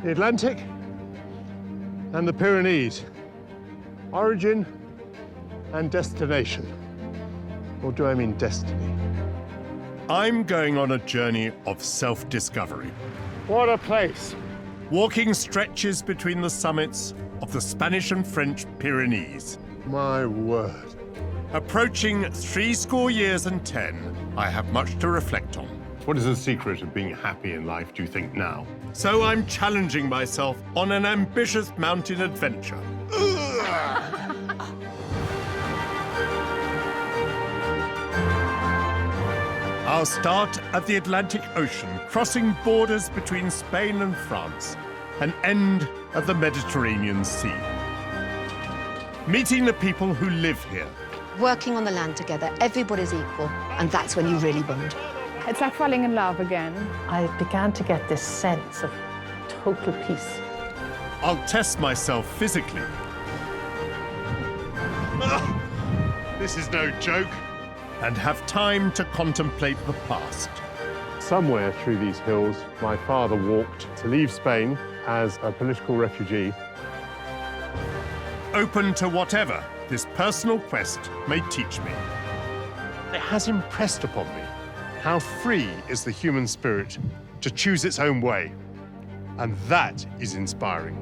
The Atlantic and the Pyrenees. Origin and destination. Or do I mean destiny? I'm going on a journey of self-discovery. What a place! Walking stretches between the summits of the Spanish and French Pyrenees. My word. Approaching 70 years and 10, I have much to reflect on. What is the secret of being happy in life, do you think, now? So I'm challenging myself on an ambitious mountain adventure. I'll start at the Atlantic Ocean, crossing borders between Spain and France, and end at the Mediterranean Sea. Meeting the people who live here. Working on the land together, everybody's equal, and that's when you really bond. It's like falling in love again. I began to get this sense of total peace. I'll test myself physically. This is no joke. And have time to contemplate the past. Somewhere through these hills, my father walked to leave Spain as a political refugee. Open to whatever this personal quest may teach me. It has impressed upon me how free is the human spirit to choose its own way. And that is inspiring.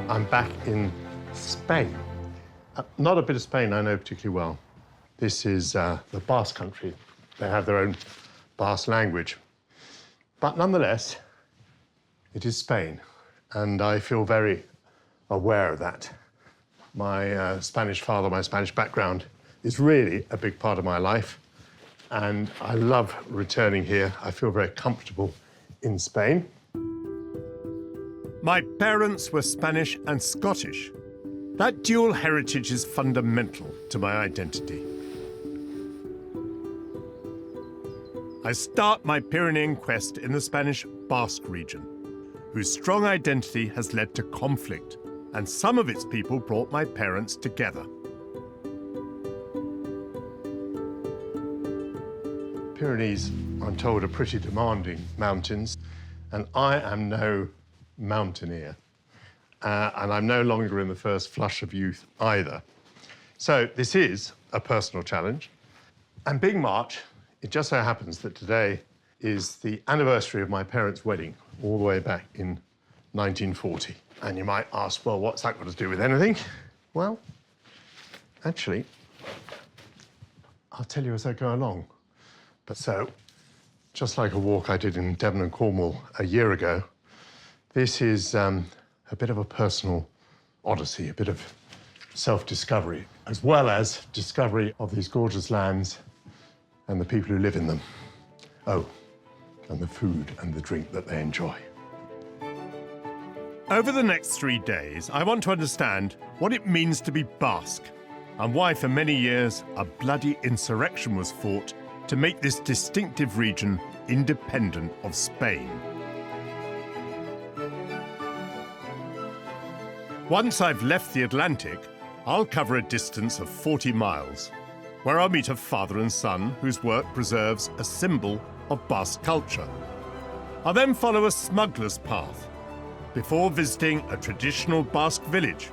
I'm back in Spain. Not a bit of Spain I know particularly well. This is the Basque Country. They have their own Basque language. But nonetheless, it is Spain, and I feel very aware of that. My Spanish father, my Spanish background is really a big part of my life, and I love returning here. I feel very comfortable in Spain. My parents were Spanish and Scottish. That dual heritage is fundamental to my identity. I start my Pyrenean quest in the Spanish Basque region, whose strong identity has led to conflict, and some of its people brought my parents together. Pyrenees, I'm told, are pretty demanding mountains, and I am no mountaineer. And I'm no longer in the first flush of youth either. So this is a personal challenge. And being March, it just so happens that today is the anniversary of my parents' wedding, all the way back in 1940. And you might ask, well, what's that got to do with anything? Well, actually, I'll tell you as I go along. But so, just like a walk I did in Devon and Cornwall a year ago, this is a bit of a personal odyssey, a bit of self-discovery, as well as discovery of these gorgeous lands and the people who live in them. Oh, and the food and the drink that they enjoy. Over the next 3 days, I want to understand what it means to be Basque and why for many years a bloody insurrection was fought to make this distinctive region independent of Spain. Once I've left the Atlantic, I'll cover a distance of 40 miles, where I'll meet a father and son whose work preserves a symbol of Basque culture. I'll then follow a smuggler's path before visiting a traditional Basque village,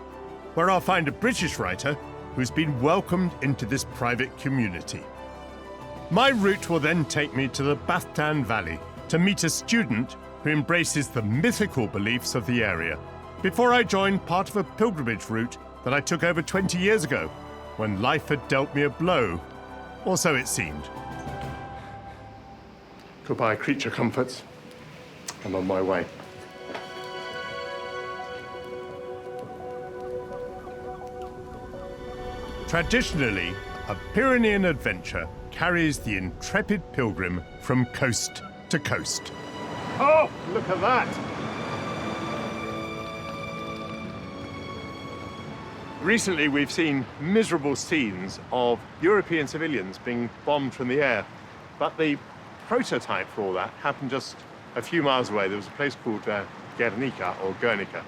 where I'll find a British writer who's been welcomed into this private community. My route will then take me to the Benedictine Valley to meet a student who embraces the mythical beliefs of the area, before I join part of a pilgrimage route that I took over 20 years ago, when life had dealt me a blow, or so it seemed. Goodbye, creature comforts. I'm on my way. Traditionally, a Pyrenean adventure carries the intrepid pilgrim from coast to coast. Oh, look at that! Recently, we've seen miserable scenes of European civilians being bombed from the air. But the prototype for all that happened just a few miles away. There was a place called Guernica, or Guernica,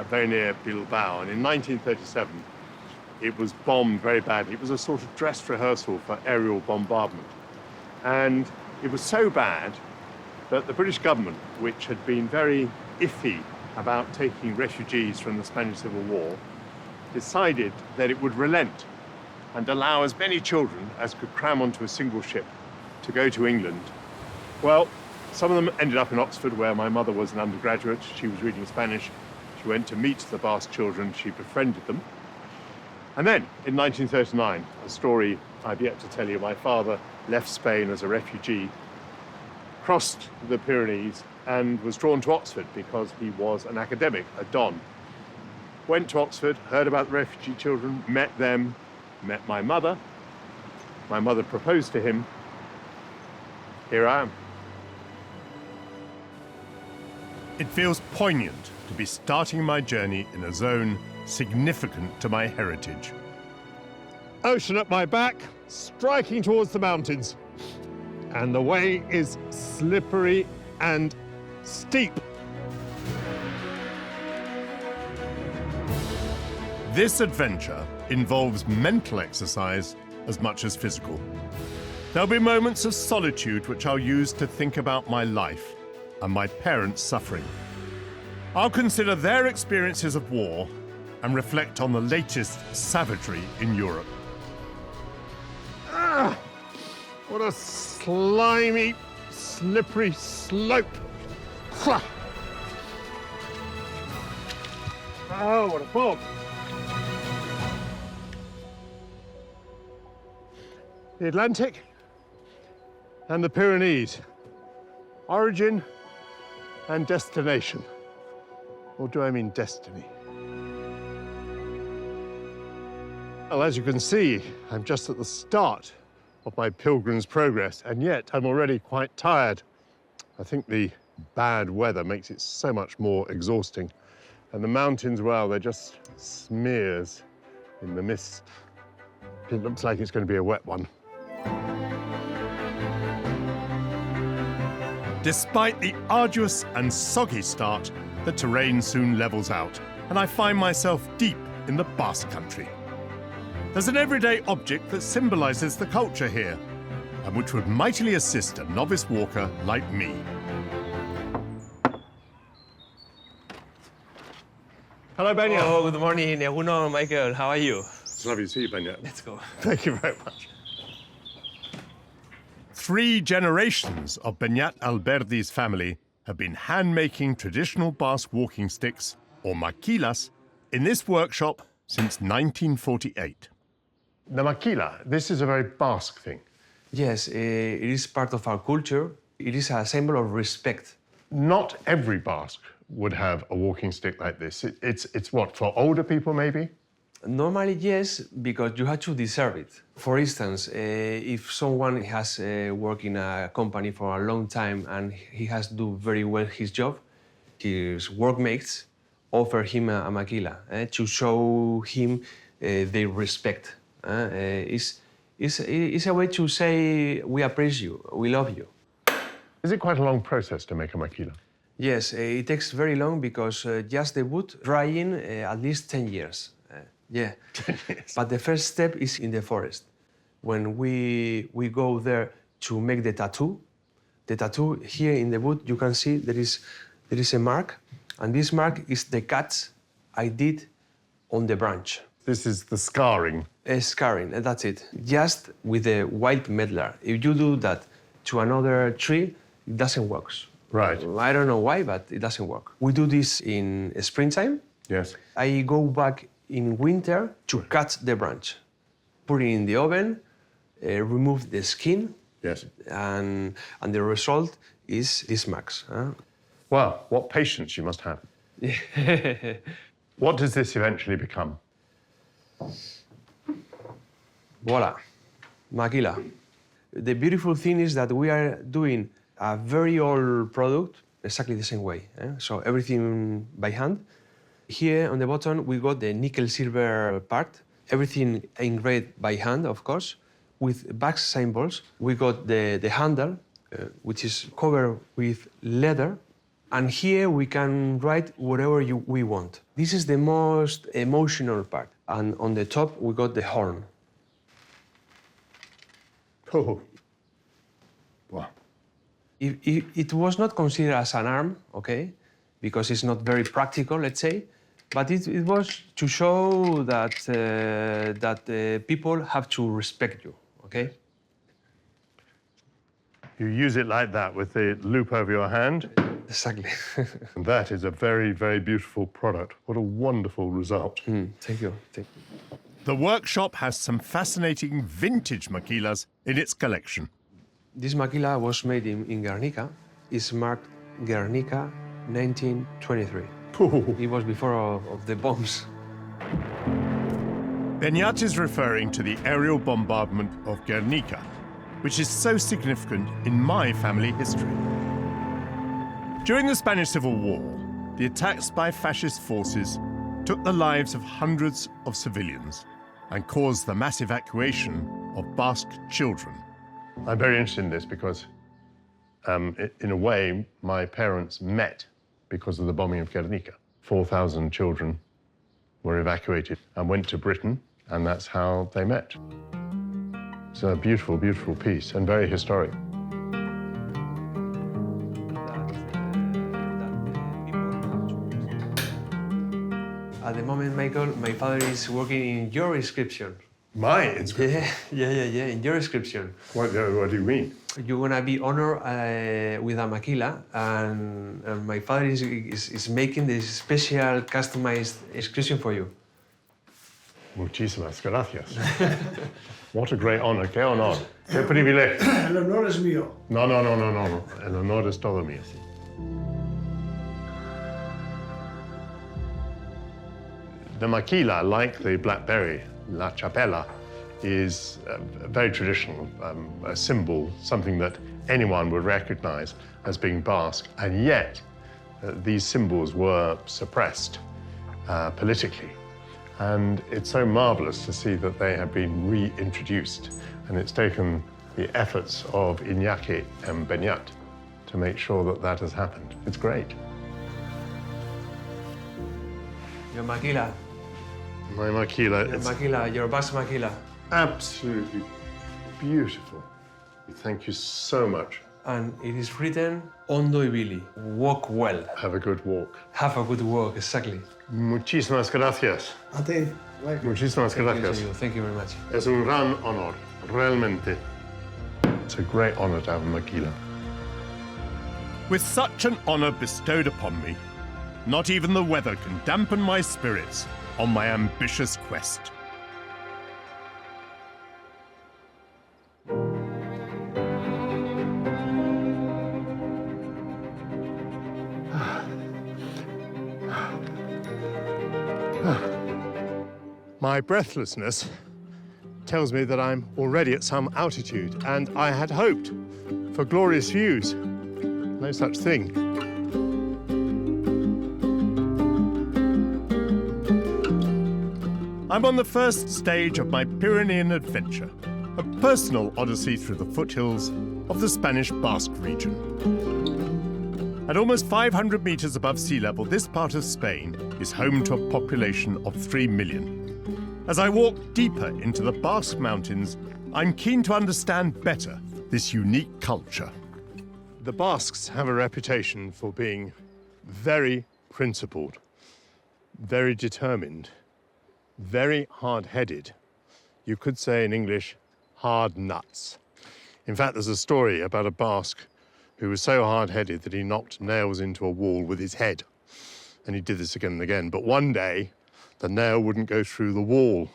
very near Bilbao. And in 1937, it was bombed very badly. It was a sort of dress rehearsal for aerial bombardment. And it was so bad that the British government, which had been very iffy about taking refugees from the Spanish Civil War, decided that it would relent and allow as many children as could cram onto a single ship to go to England. Well, some of them ended up in Oxford, where my mother was an undergraduate. She was reading Spanish. She went to meet the Basque children. She befriended them. And then, in 1939, a story I've yet to tell you, my father left Spain as a refugee, crossed the Pyrenees, and was drawn to Oxford because he was an academic, a don. Went to Oxford, heard about the refugee children, met them, met my mother. My mother proposed to him. Here I am. It feels poignant to be starting my journey in a zone significant to my heritage. Ocean at my back, striking towards the mountains. And the way is slippery and steep. This adventure involves mental exercise as much as physical. There'll be moments of solitude which I'll use to think about my life and my parents' suffering. I'll consider their experiences of war and reflect on the latest savagery in Europe. What a slimy, slippery slope. Oh, what a bog. The Atlantic and the Pyrenees. Origin and destination. Or do I mean destiny? Well, as you can see, I'm just at the start of my pilgrim's progress, and yet I'm already quite tired. I think the bad weather makes it so much more exhausting. And the mountains, well, they're just smears in the mist. It looks like it's going to be a wet one. Despite the arduous and soggy start, the terrain soon levels out, and I find myself deep in the Basque Country. There's an everyday object that symbolizes the culture here, and which would mightily assist a novice walker like me. Hello, Benya. Oh, good morning, Egunon, Michael. How are you? It's lovely to see you, Benya. Let's go. Thank you very much. 3 generations of Beñat Alberdi's family have been hand-making traditional Basque walking sticks, or maquilas, in this workshop since 1948. The maquila, this is a very Basque thing. Yes, it is part of our culture. It is a symbol of respect. Not every Basque would have a walking stick like this. It's what, for older people, maybe? Normally, yes, because you have to deserve it. For instance, if someone has worked in a company for a long time and he has to do very well his job, his workmates offer him a maquila to show him their respect. It's a way to say, we appreciate you, we love you. Is it quite a long process to make a maquila? Yes, it takes very long because just the wood drying at least 10 years. Yeah, 10 years. But the first step is in the forest. When we go there to make the tattoo here in the wood, you can see there is a mark, and this mark is the cuts I did on the branch. This is the scarring. Scarring, that's it. Just with the white medlar. If you do that to another tree, it doesn't work. Right. I don't know why, but it doesn't work. We do this in springtime. Yes. I go back in winter to cut the branch, put it in the oven, remove the skin, Yes. and the result is these marks. Well, what patience you must have. What does this eventually become? Voila, maquila. The beautiful thing is that we are doing a very old product exactly the same way. So everything by hand. Here on the bottom, we got the nickel silver part, everything engraved by hand, of course, with Basque symbols. We got the handle, which is covered with leather. And here we can write whatever we want. This is the most emotional part. And on the top, we got the horn. Oh. Wow. It was not considered as an arm, okay, because it's not very practical, let's say, but it was to show that people have to respect you, okay? You use it like that with the loop over your hand. Exactly. And that is a very, very beautiful product. What a wonderful result. Thank you. The workshop has some fascinating vintage maquilas in its collection. This maquila was made in Guernica. It's marked Guernica 1923. It was before of the bombs. Beñat is referring to the aerial bombardment of Guernica, which is so significant in my family history. During the Spanish Civil War, the attacks by fascist forces took the lives of hundreds of civilians and caused the mass evacuation of Basque children. I'm very interested in this because, in a way, my parents met because of the bombing of Guernica. 4,000 children were evacuated and went to Britain, and that's how they met. It's a beautiful, beautiful piece and very historic. At the moment, Michael, my father is working in your inscription. My inscription? Yeah, in your inscription. What do you mean? You're gonna be honored with a maquila, and my father is making this special customized inscription for you. Muchísimas gracias. What a great honor. Qué honor. Qué privilegio. El honor es mío. No. El honor es todo mío. The maquila, like the blackberry, la chapela, is very traditional, a symbol, something that anyone would recognize as being Basque, and yet these symbols were suppressed politically. And it's so marvelous to see that they have been reintroduced, and it's taken the efforts of Iñaki and Beñat to make sure that that has happened. It's great. Your maquila. My maquila, Your maquila, your Basque maquila. absolutely beautiful. Thank you so much. And it is written, Ondo ibili, walk well. Have a good walk. Have a good walk, exactly. Muchísimas gracias. A ti, Michael. Muchísimas gracias. Thank you very much. Es un gran honor, realmente. It's a great honor to have a maquila. With such an honor bestowed upon me, not even the weather can dampen my spirits on my ambitious quest. My breathlessness tells me that I'm already at some altitude, and I had hoped for glorious views. No such thing. I'm on the first stage of my Pyrenean adventure, a personal odyssey through the foothills of the Spanish Basque region. At almost 500 meters above sea level, this part of Spain is home to a population of 3 million. As I walk deeper into the Basque Mountains, I'm keen to understand better this unique culture. The Basques have a reputation for being very principled, very determined, very hard-headed. You could say in English, hard nuts. In fact, there's a story about a Basque who was so hard-headed that he knocked nails into a wall with his head. And he did this again and again. But one day, the nail wouldn't go through the wall.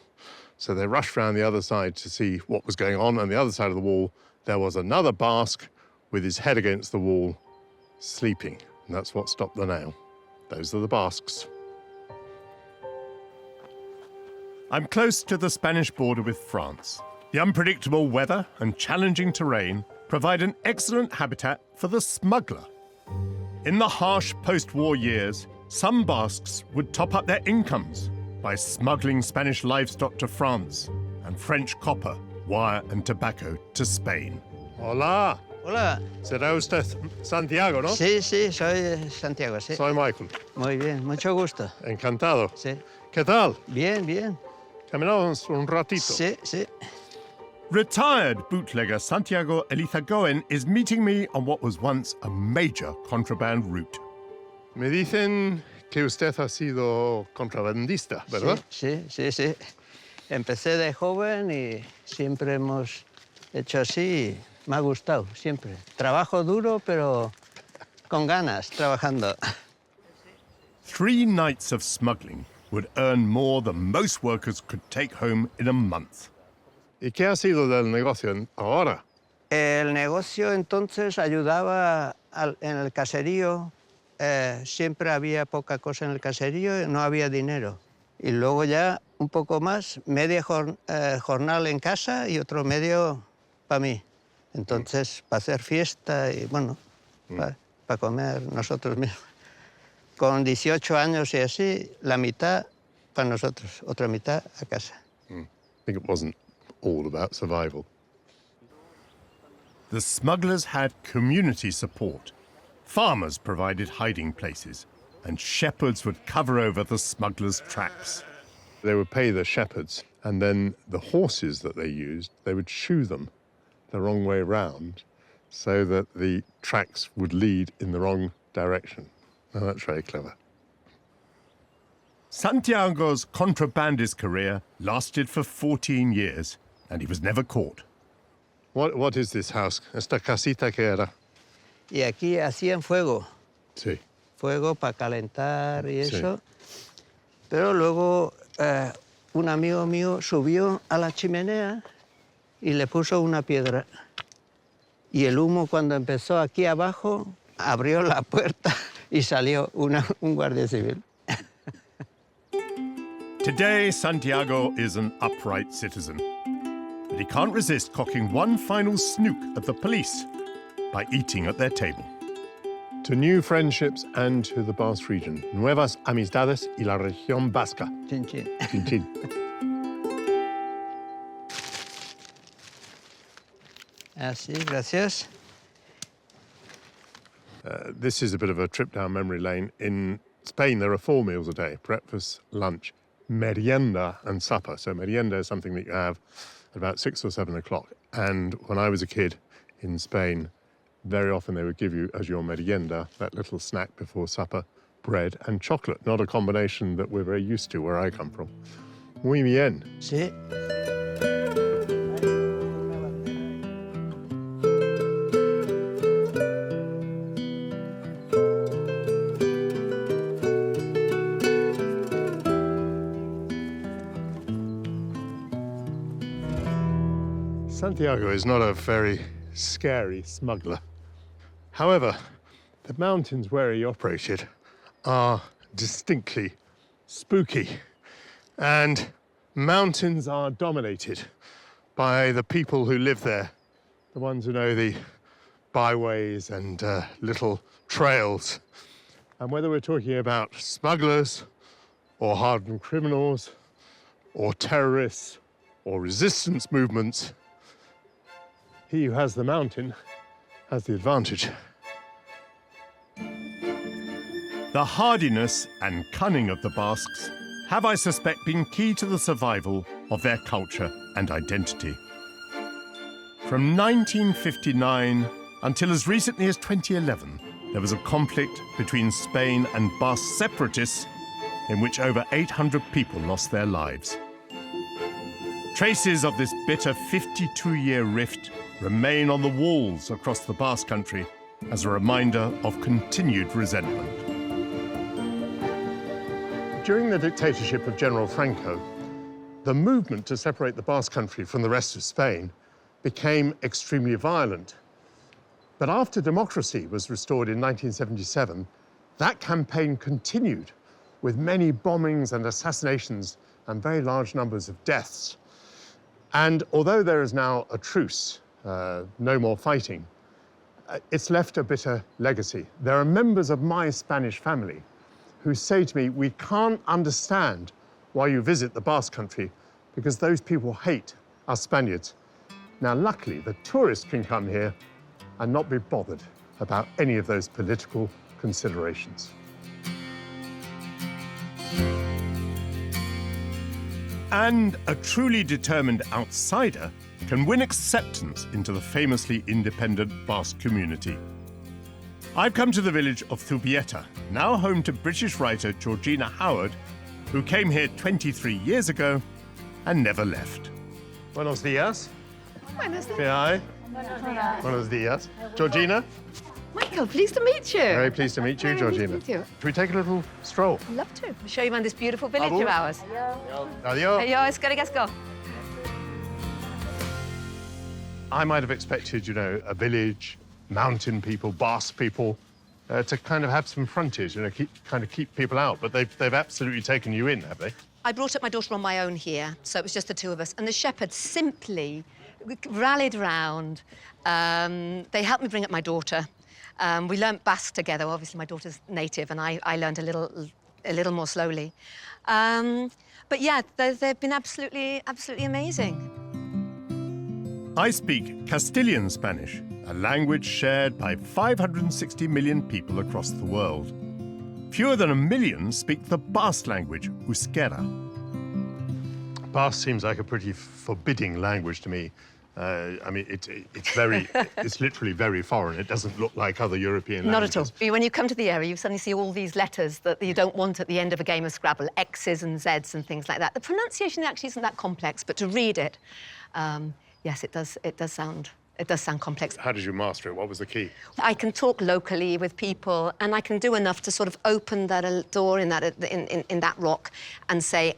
So they rushed round the other side to see what was going on. On the other side of the wall, there was another Basque with his head against the wall, sleeping. And that's what stopped the nail. Those are the Basques. I'm close to the Spanish border with France. The unpredictable weather and challenging terrain provide an excellent habitat for the smuggler. In the harsh post-war years, some Basques would top up their incomes by smuggling Spanish livestock to France and French copper, wire and tobacco to Spain. Hola. Hola. Será usted Santiago, ¿no? Sí, sí, soy Santiago, sí. Soy Michael. Muy bien, mucho gusto. Encantado. Sí. ¿Qué tal? Bien, bien. Caminamos un ratito. Sí, sí. Retired bootlegger Santiago Elizagoen is meeting me on what was once a major contraband route. Me dicen que usted ha sido contrabandista, ¿verdad? Sí, sí, sí, sí. Empecé de joven y siempre hemos hecho así. Me ha gustado, siempre. Trabajo duro, pero con ganas, trabajando. 3 nights of smuggling would earn more than most workers could take home in a month. ¿Y qué ha sido del negocio ahora? El negocio entonces ayudaba en el caserío. Siempre había poca cosa en el caserío y no había dinero. Y luego ya un poco más, media jornal en casa y otro medio para mí. Entonces, para hacer fiesta y, bueno, para comer nosotros mismos. Con 18 años y así, la mitad para nosotros, otra mitad a casa. I think it wasn't all about survival. The smugglers had community support. Farmers provided hiding places, and shepherds would cover over the smugglers' tracks. They would pay the shepherds, and then the horses that they used, they would shoe them the wrong way round so that the tracks would lead in the wrong direction. Now, that's very clever. Santiago's contrabandist career lasted for 14 years, and he was never caught. What is this house? Esta casita que era? Y aquí hacían fuego. Sí. Fuego para calentar y Sí. eso. Pero luego un amigo mío subió a la chimenea y le puso una piedra. Y el humo, cuando empezó aquí abajo, abrió la puerta y salió un guardia civil. Today, Santiago is an upright citizen, but he can't resist cocking one final snook at the police by eating at their table. To new friendships and to the Basque region. Nuevas amistades y la región vasca. Chin, chin. Chin, chin. Así, gracias. This is a bit of a trip down memory lane. In Spain, there are 4 meals a day: breakfast, lunch, merienda, and supper. So merienda is something that you have at about 6 or 7 o'clock. And when I was a kid in Spain, very often they would give you as your merienda, that little snack before supper, bread and chocolate. Not a combination that we're very used to where I come from. Muy bien. Sí. Santiago is not a very scary smuggler. However, the mountains where he operated are distinctly spooky. And mountains are dominated by the people who live there, the ones who know the byways and little trails. And whether we're talking about smugglers or hardened criminals or terrorists or resistance movements, he who has the mountain has the advantage. The hardiness and cunning of the Basques have, I suspect, been key to the survival of their culture and identity. From 1959 until as recently as 2011, there was a conflict between Spain and Basque separatists in which over 800 people lost their lives. Traces of this bitter 52-year rift remain on the walls across the Basque Country as a reminder of continued resentment. During the dictatorship of General Franco, the movement to separate the Basque Country from the rest of Spain became extremely violent. But after democracy was restored in 1977, that campaign continued with many bombings and assassinations and very large numbers of deaths. And although there is now a truce, no more fighting, it's left a bitter legacy. There are members of my Spanish family who say to me, we can't understand why you visit the Basque Country because those people hate us Spaniards. Now, luckily, the tourists can come here and not be bothered about any of those political considerations. And a truly determined outsider can win acceptance into the famously independent Basque community. I've come to the village of Zubieta, now home to British writer Georgina Howard, who came here 23 years ago and never left. Buenos días. Buenos ¿Qué hay? Buenos días. Georgina, Michael, pleased to meet you. very pleased to meet you, Very Georgina. pleased to meet you. Should we take a little stroll? Love to. I'll show you around this beautiful village Abu. of ours. Adios. Adios, let's go. I might have expected, you know, a village, mountain people, Basque people, to kind of have some frontiers, you know, keep people out. But they've absolutely taken you in, have they? I brought up my daughter on my own here, so it was just the two of us. And the shepherds simply rallied round. They helped me bring up my daughter. We learnt Basque together. Obviously, my daughter's native, and I learned a little more slowly. But yeah, they've been absolutely amazing. I speak Castilian Spanish, a language shared by 560 million people across the world. Fewer than 1 million speak the Basque language, Euskera. Basque seems like a pretty forbidding language to me. I mean, it's literally very foreign. It doesn't look like other European languages. Not at all. When you come to the area, you suddenly see all these letters that you don't want at the end of a game of Scrabble, X's and Z's and things like that. The pronunciation actually isn't that complex, but to read it, yes, it does sound complex. How did you master it? What was the key? I can talk locally with people, and I can do enough to sort of open that door in that rock and say,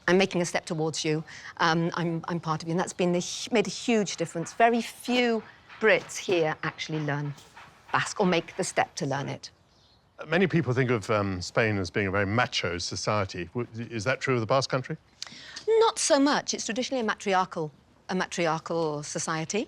I'm making a step towards you. I'm part of you, and that's made a huge difference. Very few Brits here actually learn Basque or make the step to learn it. Many people think of Spain as being a very macho society. Is that true of the Basque Country? Not so much. It's traditionally a matriarchal society.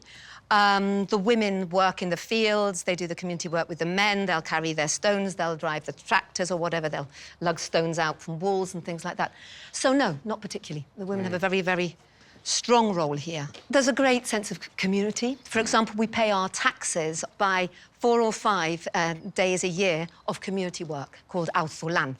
The women work in the fields, they do the community work with the men, they'll carry their stones, they'll drive the tractors or whatever, they'll lug stones out from walls and things like that. So no, not particularly. The women have a very, very strong role here. There's a great sense of community. For example, we pay our taxes by 4 or 5 days a year of community work called auzolan.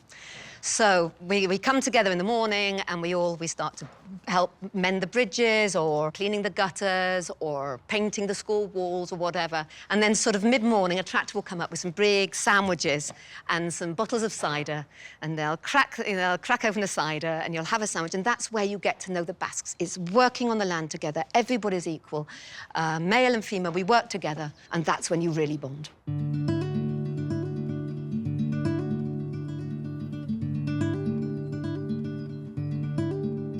So we come together in the morning and we start to help mend the bridges or cleaning the gutters or painting the school walls or whatever. And then sort of mid-morning, a tractor will come up with some brig sandwiches and some bottles of cider, and they'll crack open the cider and you'll have a sandwich. And that's where you get to know the Basques. It's working on the land together. Everybody's equal. Male and female, we work together, and that's when you really bond.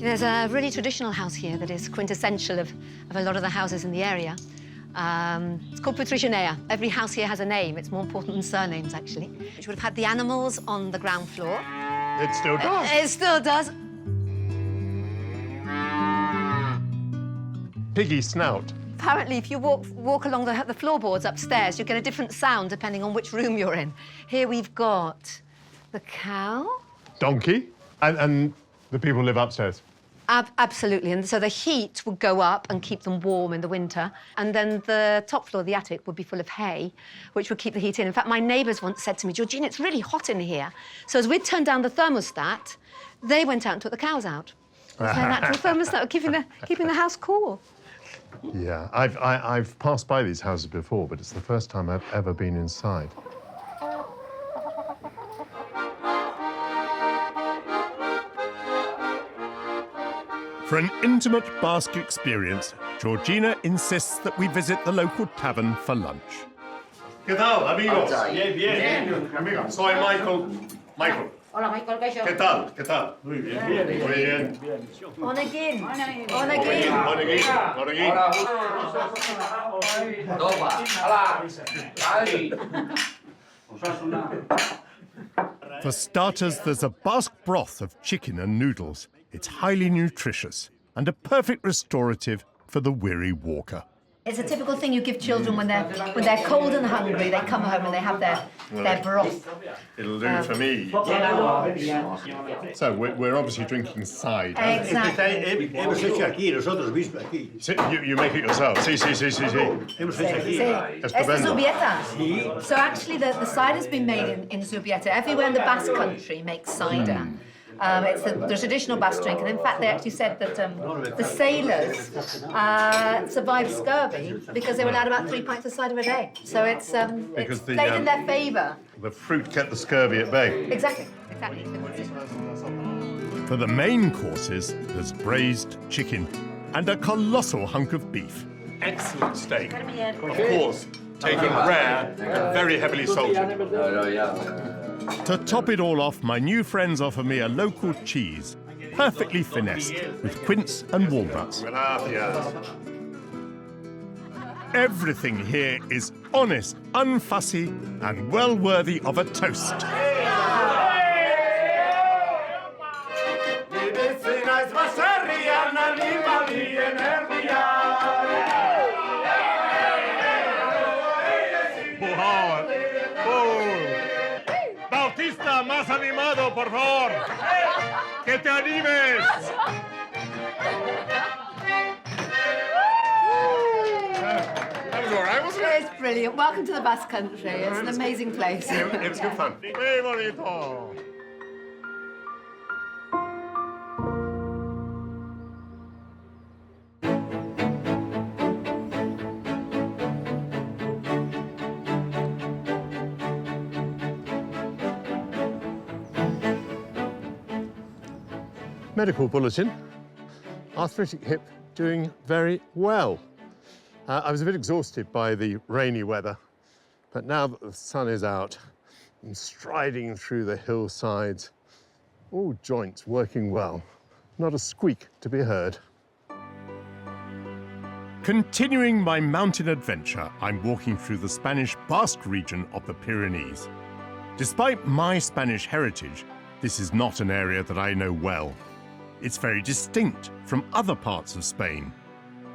There's a really traditional house here that is quintessential of a lot of the houses in the area. It's called Putrijanea. Every house here has a name. It's more important than surnames, actually. Which would have had the animals on the ground floor. It still does. It still does. Piggy snout. Apparently, if you walk along the floorboards upstairs, you get a different sound depending on which room you're in. Here we've got the cow. Donkey. And the people live upstairs. Absolutely, and so the heat would go up and keep them warm in the winter, and then the top floor, the attic, would be full of hay, which would keep the heat in. In fact, my neighbours once said to me, Georgina, it's really hot in here. So as we'd turned down the thermostat, they went out and took the cows out. Their natural thermostat, keeping the house cool. Yeah, I've passed by these houses before, but it's the first time I've ever been inside. For an intimate Basque experience, Georgina insists that we visit the local tavern for lunch. ¿Qué tal, amigos? Bien. Amigo, soy Michael. Michael. Hola, Michael, ¿qué ¿Qué tal? ¿Qué tal? Muy bien. Muy bien. On again. On again. For starters, there's a Basque broth of chicken and noodles. It's highly nutritious and a perfect restorative for the weary walker. It's a typical thing you give children when they're cold and hungry. They come home and they have their broth. It'll do for me. So we're obviously drinking cider. Exactly. Hemos hecho aquí, nosotros mismos aquí. You make it yourself. Sí. Hemos hecho aquí. It's the Zubieta. So actually the cider's been made in Zubieta. Everywhere in the Basque Country makes cider. It's the traditional Basque drink, and in fact they actually said that the sailors survived scurvy because they were allowed about 3 pints of cider a day. So it's played in their favour. The fruit kept the scurvy at bay. Exactly. For the main courses, there's braised chicken and a colossal hunk of beef. Excellent steak. Of course, taken rare and very heavily salted. To top it all off, my new friends offer me a local cheese, perfectly finessed with quince and walnuts. Gracias. Everything here is honest, unfussy, and well worthy of a toast. Bautista, más animado, por favor. Que te animes. That was all right, wasn't it? It's brilliant. Welcome to the Basque Country. It's an amazing place. It was good fun. Muy bonito. Medical bulletin. Arthritic hip doing very well. I was a bit exhausted by the rainy weather, but now that the sun is out and striding through the hillsides, all joints working well. Not a squeak to be heard. Continuing my mountain adventure, I'm walking through the Spanish Basque region of the Pyrenees. Despite my Spanish heritage, this is not an area that I know well. It's very distinct from other parts of Spain.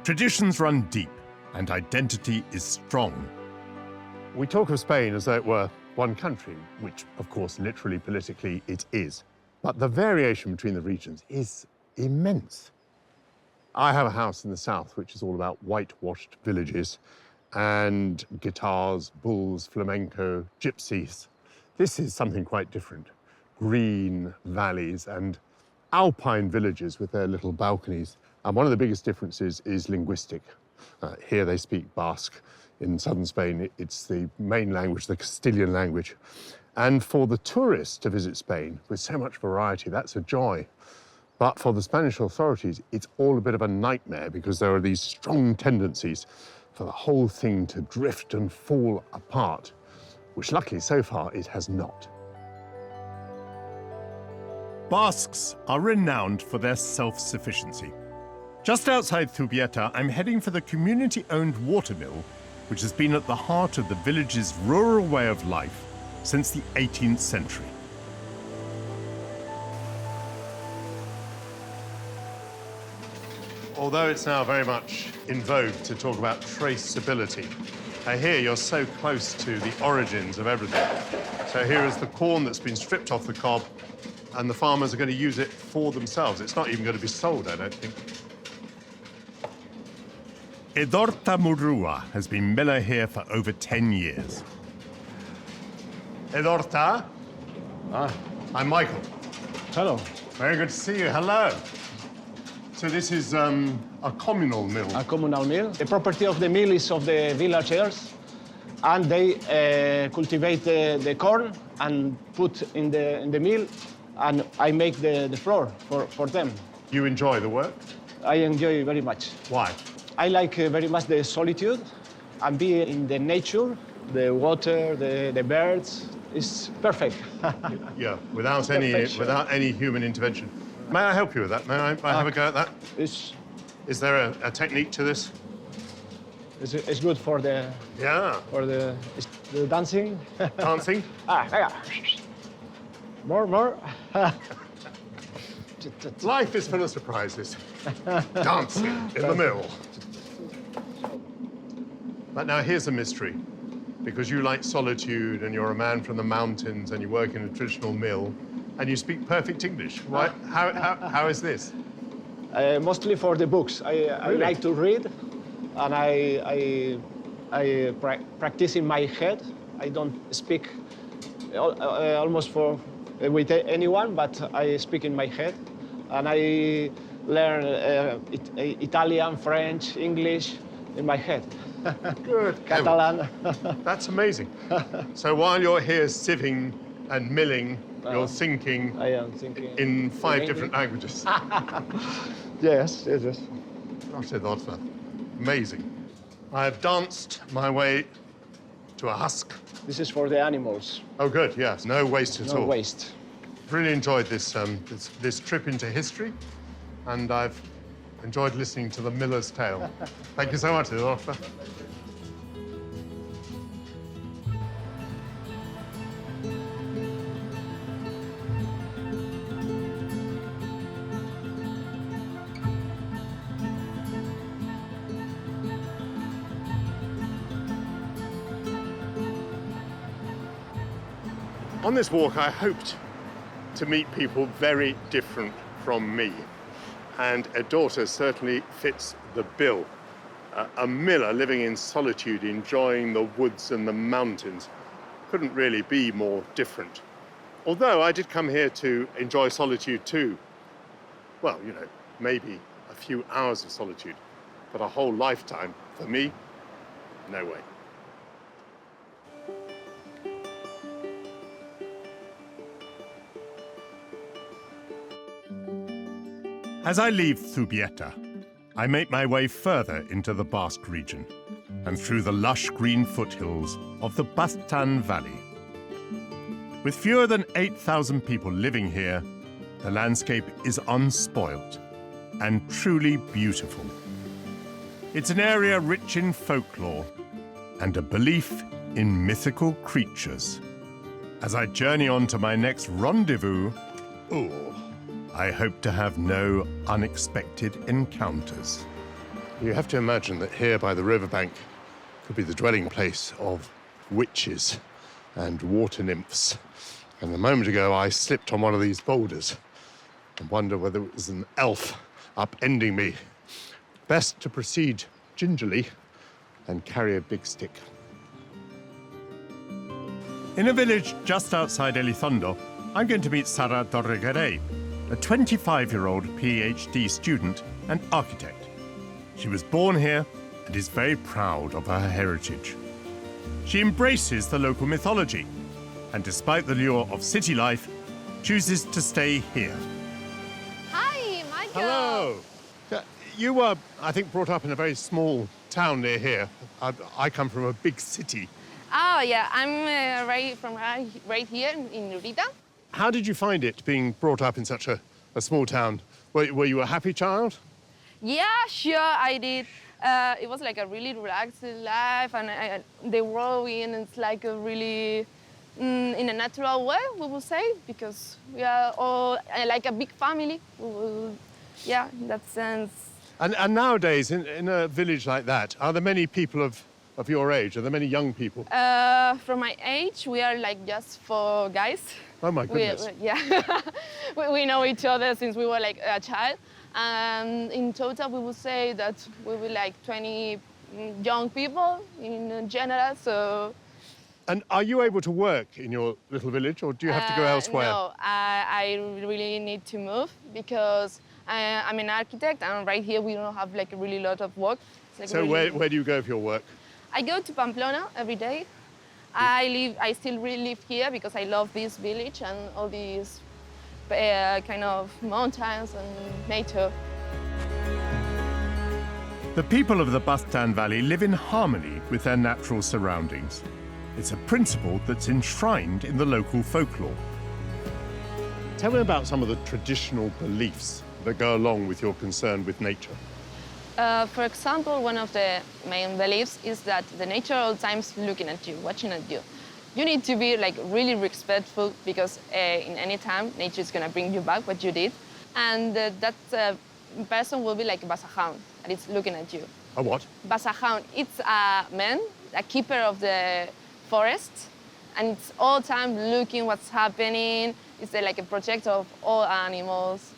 Traditions run deep and identity is strong. We talk of Spain as though it were one country, which, of course, literally, politically, it is. But the variation between the regions is immense. I have a house in the south, which is all about whitewashed villages and guitars, bulls, flamenco, gypsies. This is something quite different. Green valleys and alpine villages with their little balconies. And one of the biggest differences is linguistic. Here they speak Basque. In southern Spain, it's the main language, the Castilian language. And for the tourist to visit Spain with so much variety, that's a joy. But for the Spanish authorities, it's all a bit of a nightmare because there are these strong tendencies for the whole thing to drift and fall apart, which luckily so far it has not. Basques are renowned for their self-sufficiency. Just outside Zubieta, I'm heading for the community-owned watermill, which has been at the heart of the village's rural way of life since the 18th century. Although it's now very much in vogue to talk about traceability, here you're so close to the origins of everything. So here is the corn that's been stripped off the cob, and the farmers are going to use it for themselves. It's not even going to be sold, I don't think. Edorta Murrua has been miller here for over 10 years. Edorta? I'm Michael. Hello. Very good to see you. Hello. So this is a communal mill. A communal mill. The property of the mill is of the villagers, and they cultivate the corn and put in the mill, and I make the flour for them. You enjoy the work? I enjoy very much. Why? I like very much the solitude and be in the nature, the water, the birds. It's perfect. Yeah, without any human intervention. May I help you with that? May I have a go at that? Is there a technique to this? It's good for the the dancing. Dancing? More. Life is full of surprises. Dancing in the mill. But now here's a mystery. Because you like solitude and you're a man from the mountains and you work in a traditional mill and you speak perfect English. Why, how is this? Mostly for the books. I like to read, and I practice in my head. I don't speak almost with anyone, but I speak in my head. And I learn Italian, French, English in my head. Good. Catalan. That's amazing. So while you're here sieving and milling, you're thinking, I am thinking in 5 different languages. Yes. Amazing. I have danced my way to a husk. This is for the animals. Oh, good, yes. No waste at all. No waste. Really enjoyed this, this trip into history, and I've enjoyed listening to the miller's tale. Thank you so much, Adolfo. On this walk, I hoped to meet people very different from me. And a daughter certainly fits the bill. A miller living in solitude, enjoying the woods and the mountains, couldn't really be more different. Although I did come here to enjoy solitude too. Well, you know, maybe a few hours of solitude, but a whole lifetime, for me, no way. As I leave Zubieta, I make my way further into the Basque region and through the lush green foothills of the Baztan Valley. With fewer than 8,000 people living here, the landscape is unspoilt and truly beautiful. It's an area rich in folklore and a belief in mythical creatures. As I journey on to my next rendezvous, I hope to have no unexpected encounters. You have to imagine that here by the riverbank could be the dwelling place of witches and water nymphs. And a moment ago, I slipped on one of these boulders and wonder whether it was an elf upending me. Best to proceed gingerly and carry a big stick. In a village just outside Elizondo, I'm going to meet Sara Dorregaray, a 25-year-old PhD student and architect. She was born here and is very proud of her heritage. She embraces the local mythology and, despite the lure of city life, chooses to stay here. Hi, Michael. Hello. You were, I think, brought up in a very small town near here. I come from a big city. Oh, yeah, I'm right here in Urita. How did you find it, being brought up in such a small town? Were you a happy child? Yeah, sure, I did. It was like a really relaxed life, and the growing, it's like a really, in a natural way, we will say, because we are all like a big family. Yeah, in that sense. And nowadays, in a village like that, are there many people of your age? Are there many young people? From my age, we are like just 4 guys. Oh, my goodness. We know each other since we were like a child. And in total, we would say that we were like 20 young people in general, so... And are you able to work in your little village, or do you have to go elsewhere? No, I really need to move because I'm an architect, and right here we don't have like a really lot of work. Like so really... where do you go for your work? I go to Pamplona every day. I still really live here because I love this village and all these kind of mountains and nature. The people of the Baztan Valley live in harmony with their natural surroundings. It's a principle that's enshrined in the local folklore. Tell me about some of the traditional beliefs that go along with your concern with nature. For example, one of the main beliefs is that the nature all the times looking at you, watching at you. You need to be like really respectful because in any time nature is gonna bring you back what you did, and that person will be like a hound and it's looking at you. A what? Basque hound. It's a man, a keeper of the forest, and it's all time looking what's happening. It's like a protector of all animals.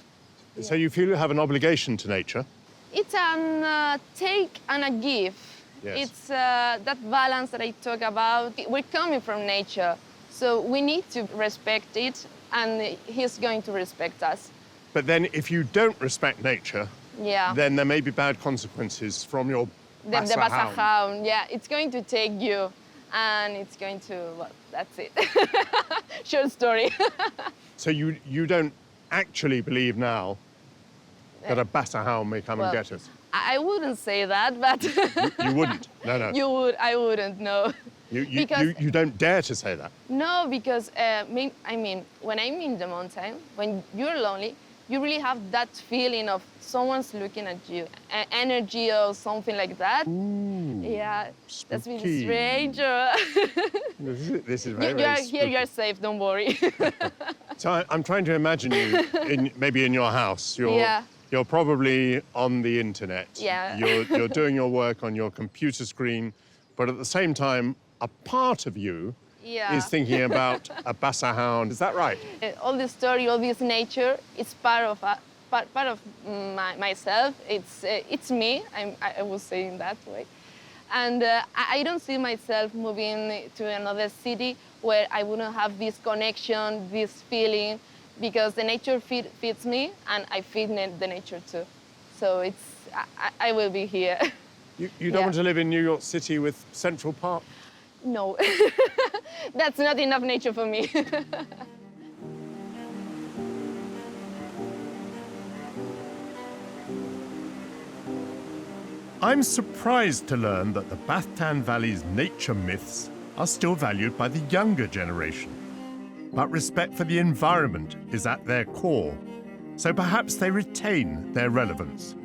So you feel you have an obligation to nature? It's an take and a give. Yes. It's that balance that I talk about. We're coming from nature, so we need to respect it, and he's going to respect us. But then if you don't respect nature, Yeah. then there may be bad consequences from your The Basque Basque hound. hound, yeah, it's going to take you, and it's going to, well, that's it. Short story. So you don't actually believe now that a Basque hound may come and Well, get us? I wouldn't say that, but You wouldn't? No, no. you would. I wouldn't. No. You don't dare to say that. No, because I mean, when I'm in the mountain, when you're lonely, you really have that feeling of someone's looking at you, energy or something like that. Ooh, Yeah, that's been spooky. strange. This is very, You very are here. spooky. You're safe. Don't worry. So I'm trying to imagine you maybe in your house. Yeah. You're probably on the internet. Yeah. You're doing your work on your computer screen, but at the same time, a part of you Yeah. is thinking about a Basque hound. Is that right? All this story, all this nature, it's part of myself. It's me. I was saying that way, and I don't see myself moving to another city where I wouldn't have this connection, this feeling, because the nature feeds me, and I feed the nature too. So I will be here. You don't Yeah. want to live in New York City with Central Park? No, that's not enough nature for me. I'm surprised to learn that the Bathtan Valley's nature myths are still valued by the younger generation. But respect for the environment is at their core, so perhaps they retain their relevance.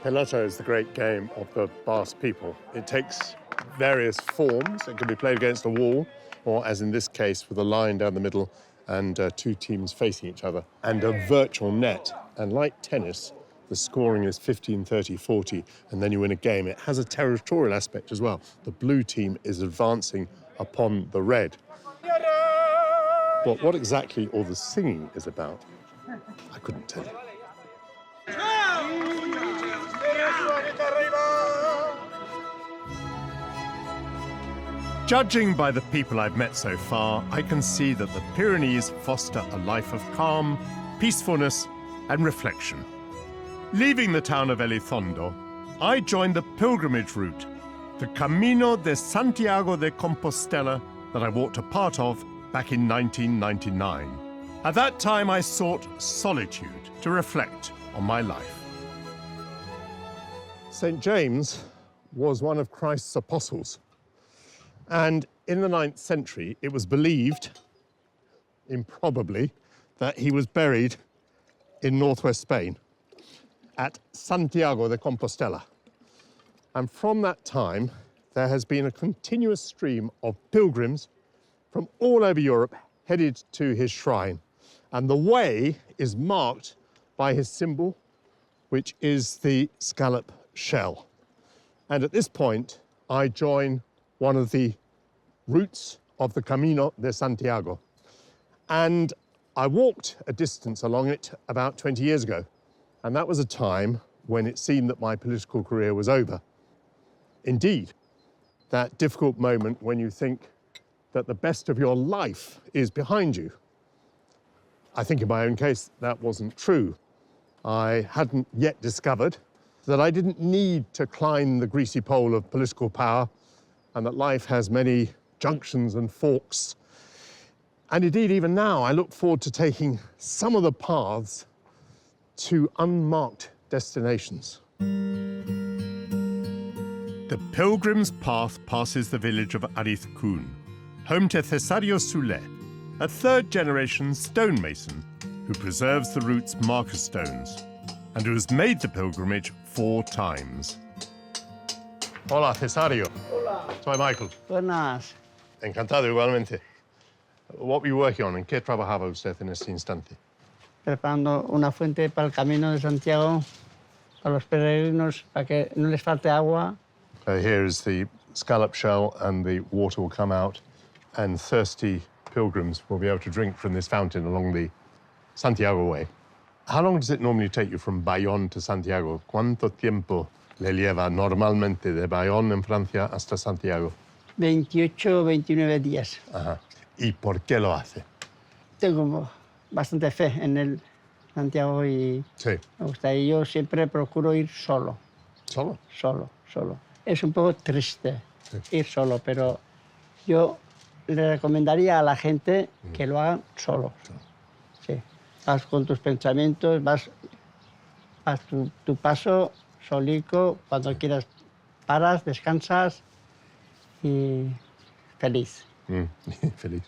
Pelota is the great game of the Basque people. It takes various forms. It can be played against a wall, or as in this case, with a line down the middle and two teams facing each other, and a virtual net. And like tennis, the scoring is 15, 30, 40, and then you win a game. It has a territorial aspect as well. The blue team is advancing upon the red. But what exactly all the singing is about, I couldn't tell you. Judging by the people I've met so far, I can see that the Pyrenees foster a life of calm, peacefulness, and reflection. Leaving the town of Elizondo, I joined the pilgrimage route, the Camino de Santiago de Compostela, that I walked a part of back in 1999. At that time, I sought solitude to reflect on my life. St. James was one of Christ's apostles. And in the 9th century, it was believed, improbably, that he was buried in northwest Spain at Santiago de Compostela. And from that time, there has been a continuous stream of pilgrims from all over Europe headed to his shrine. And the way is marked by his symbol, which is the scallop shell. And at this point, I join one of the routes of the Camino de Santiago. And I walked a distance along it about 20 years ago. And that was a time when it seemed that my political career was over. Indeed, that difficult moment when you think that the best of your life is behind you. I think in my own case, that wasn't true. I hadn't yet discovered that I didn't need to climb the greasy pole of political power, and that life has many junctions and forks. And indeed, even now, I look forward to taking some of the paths to unmarked destinations. The pilgrim's path passes the village of Arizcún, home to Cesario Soulet, a third-generation stonemason who preserves the route's marker stones and who has made the pilgrimage 4 times. Hola, Cesario. Hola. Soy Michael. Buenas. Encantado igualmente. What were you working on? ¿En qué trabajaba usted en este instante? Preparando una fuente para el Camino de Santiago, para los peregrinos, para que no les falte agua. Here is the scallop shell, and the water will come out, and thirsty pilgrims will be able to drink from this fountain along the Santiago way. How long does it normally take you from Bayonne to Santiago? ¿Cuánto tiempo le lleva normalmente de Bayonne en Francia hasta Santiago? 28, 29 días. Ajá. ¿Y por qué lo hace? Tengo bastante fe en el Santiago y Sí. me gusta. Y yo siempre procuro ir solo. ¿Solo? Solo. Es un poco triste ir solo, pero yo le recomendaría a la gente que lo hagan solo. Sí. Vas con tus pensamientos, vas tu paso solico, cuando quieras paras, descansas y feliz. Feliz.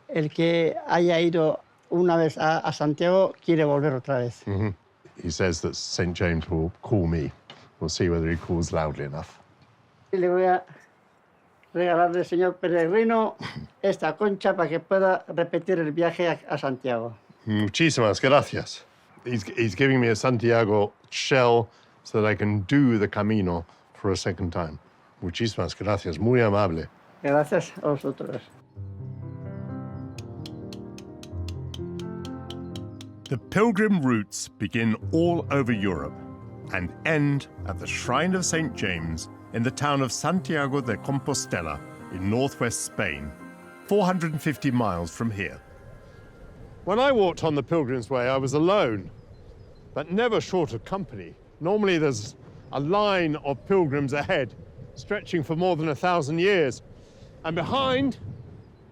El que haya ido una vez a Santiago quiere volver otra vez. He says that St. James will call me. We'll see whether he calls loudly enough. Y le voy a regalarle, señor peregrino, esta concha para que pueda repetir el viaje a Santiago. Muchísimas gracias. He's giving me a Santiago shell so that I can do the camino for a second time. Muchísimas gracias. Muy amable. Gracias a vosotros. The pilgrim routes begin all over Europe and end at the Shrine of St. James in the town of Santiago de Compostela in northwest Spain, 450 miles from here. When I walked on the Pilgrim's Way, I was alone, but never short of company. Normally there's a line of pilgrims ahead, stretching for more than 1,000 years. And behind,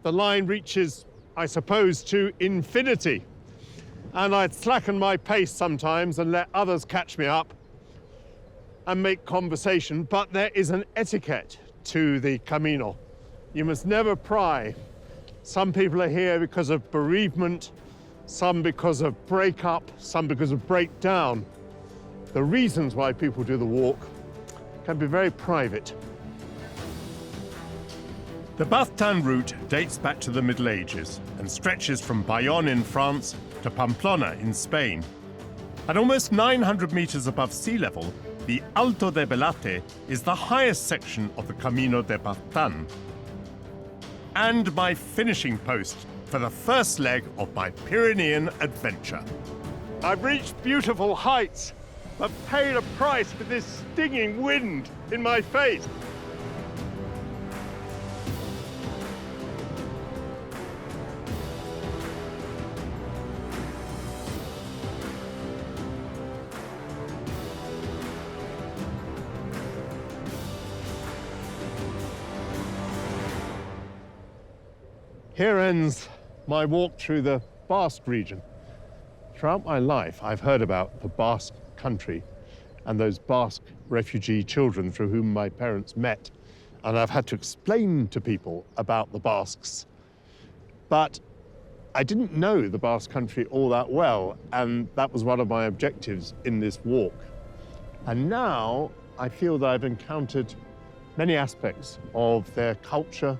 the line reaches, I suppose, to infinity. And I'd slacken my pace sometimes and let others catch me up and make conversation, but there is an etiquette to the Camino. You must never pry. Some people are here because of bereavement, some because of breakup, some because of breakdown. The reasons why people do the walk can be very private. The Breathtaking route dates back to the Middle Ages and stretches from Bayonne in France to Pamplona in Spain. At almost 900 meters above sea level, the Alto de Belate is the highest section of the Camino de Breathtaking, and my finishing post for the first leg of my Pyrenean adventure. I've reached beautiful heights, but paid a price with this stinging wind in my face. Here ends my walk through the Basque region. Throughout my life, I've heard about the Basque Country and those Basque refugee children through whom my parents met, and I've had to explain to people about the Basques. But I didn't know the Basque Country all that well, and that was one of my objectives in this walk. And now I feel that I've encountered many aspects of their culture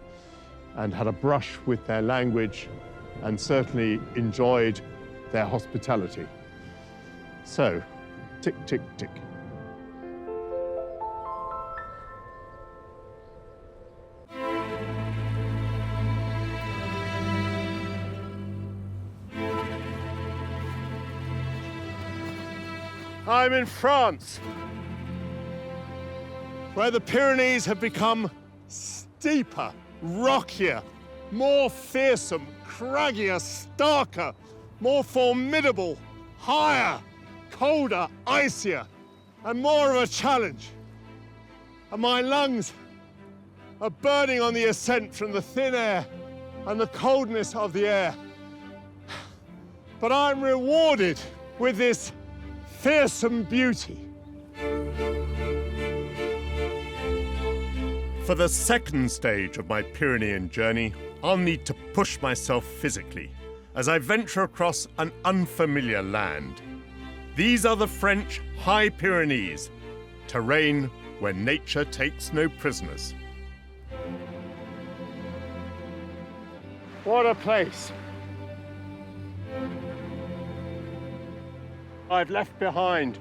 and had a brush with their language and certainly enjoyed their hospitality. So, tick, tick, tick. I'm in France, where the Pyrenees have become steeper, rockier, more fearsome, craggier, starker, more formidable, higher, colder, icier, and more of a challenge. And my lungs are burning on the ascent from the thin air and the coldness of the air. But I'm rewarded with this fearsome beauty. For the second stage of my Pyrenean journey, I'll need to push myself physically as I venture across an unfamiliar land. These are the French High Pyrenees, terrain where nature takes no prisoners. What a place. I've left behind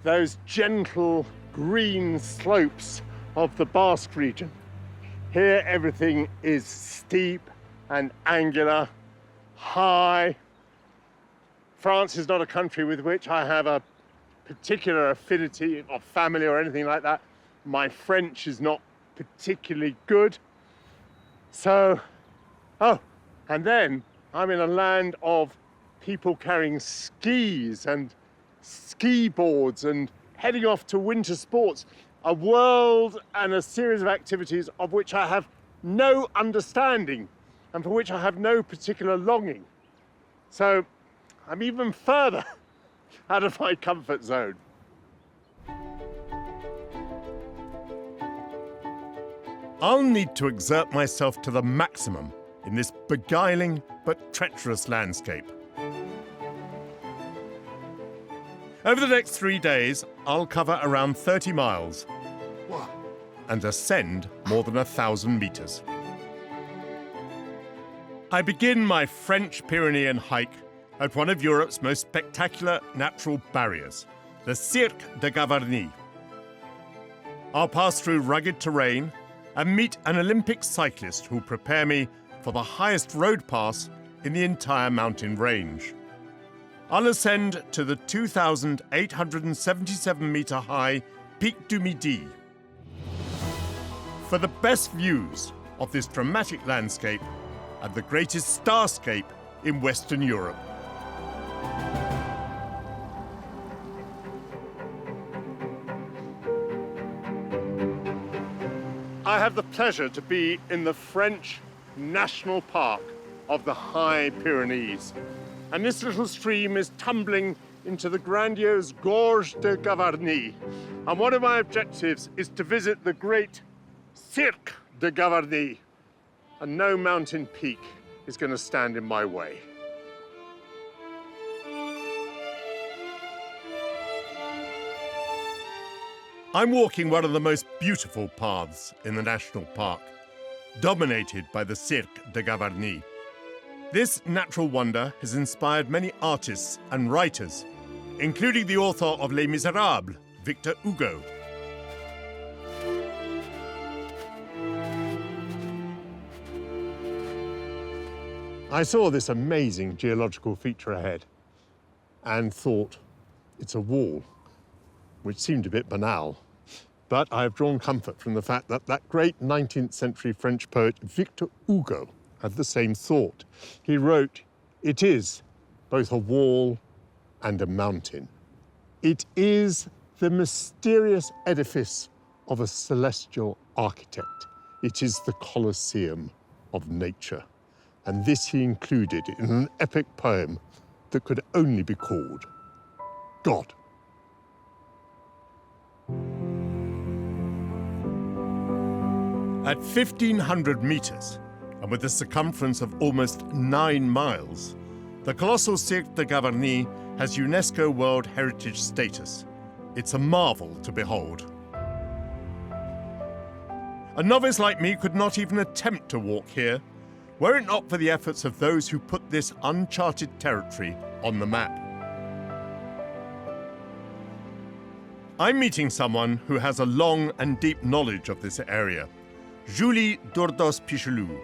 those gentle green slopes of the Basque region. Here everything is steep and angular, high. France is not a country with which I have a particular affinity or family or anything like that. My French is not particularly good. So, and then I'm in a land of people carrying skis and ski boards and heading off to winter sports, a world and a series of activities of which I have no understanding and for which I have no particular longing. So I'm even further out of my comfort zone. I'll need to exert myself to the maximum in this beguiling but treacherous landscape. Over the next 3 days, I'll cover around 30 miles and ascend more than 1,000 meters. I begin my French Pyrenean hike at one of Europe's most spectacular natural barriers, the Cirque de Gavarnie. I'll pass through rugged terrain and meet an Olympic cyclist who'll prepare me for the highest road pass in the entire mountain range. I'll ascend to the 2,877-meter high Pic du Midi. For the best views of this dramatic landscape and the greatest starscape in Western Europe. I have the pleasure to be in the French National Park of the High Pyrenees. And this little stream is tumbling into the grandiose Gorge de Gavarnie. And one of my objectives is to visit the great Cirque de Gavarnie. And no mountain peak is going to stand in my way. I'm walking one of the most beautiful paths in the national park, dominated by the Cirque de Gavarnie. This natural wonder has inspired many artists and writers, including the author of Les Miserables, Victor Hugo. I saw this amazing geological feature ahead and thought, it's a wall, which seemed a bit banal. But I have drawn comfort from the fact that that great 19th century French poet Victor Hugo had the same thought. He wrote, "It is both a wall and a mountain. It is the mysterious edifice of a celestial architect. It is the Colosseum of nature." And this he included in an epic poem that could only be called God. At 1,500 meters, and with a circumference of almost 9 miles, the colossal Cirque de Gavarnie has UNESCO World Heritage status. It's a marvel to behold. A novice like me could not even attempt to walk here, were it not for the efforts of those who put this uncharted territory on the map. I'm meeting someone who has a long and deep knowledge of this area, Julie Dourdos-Pichelou,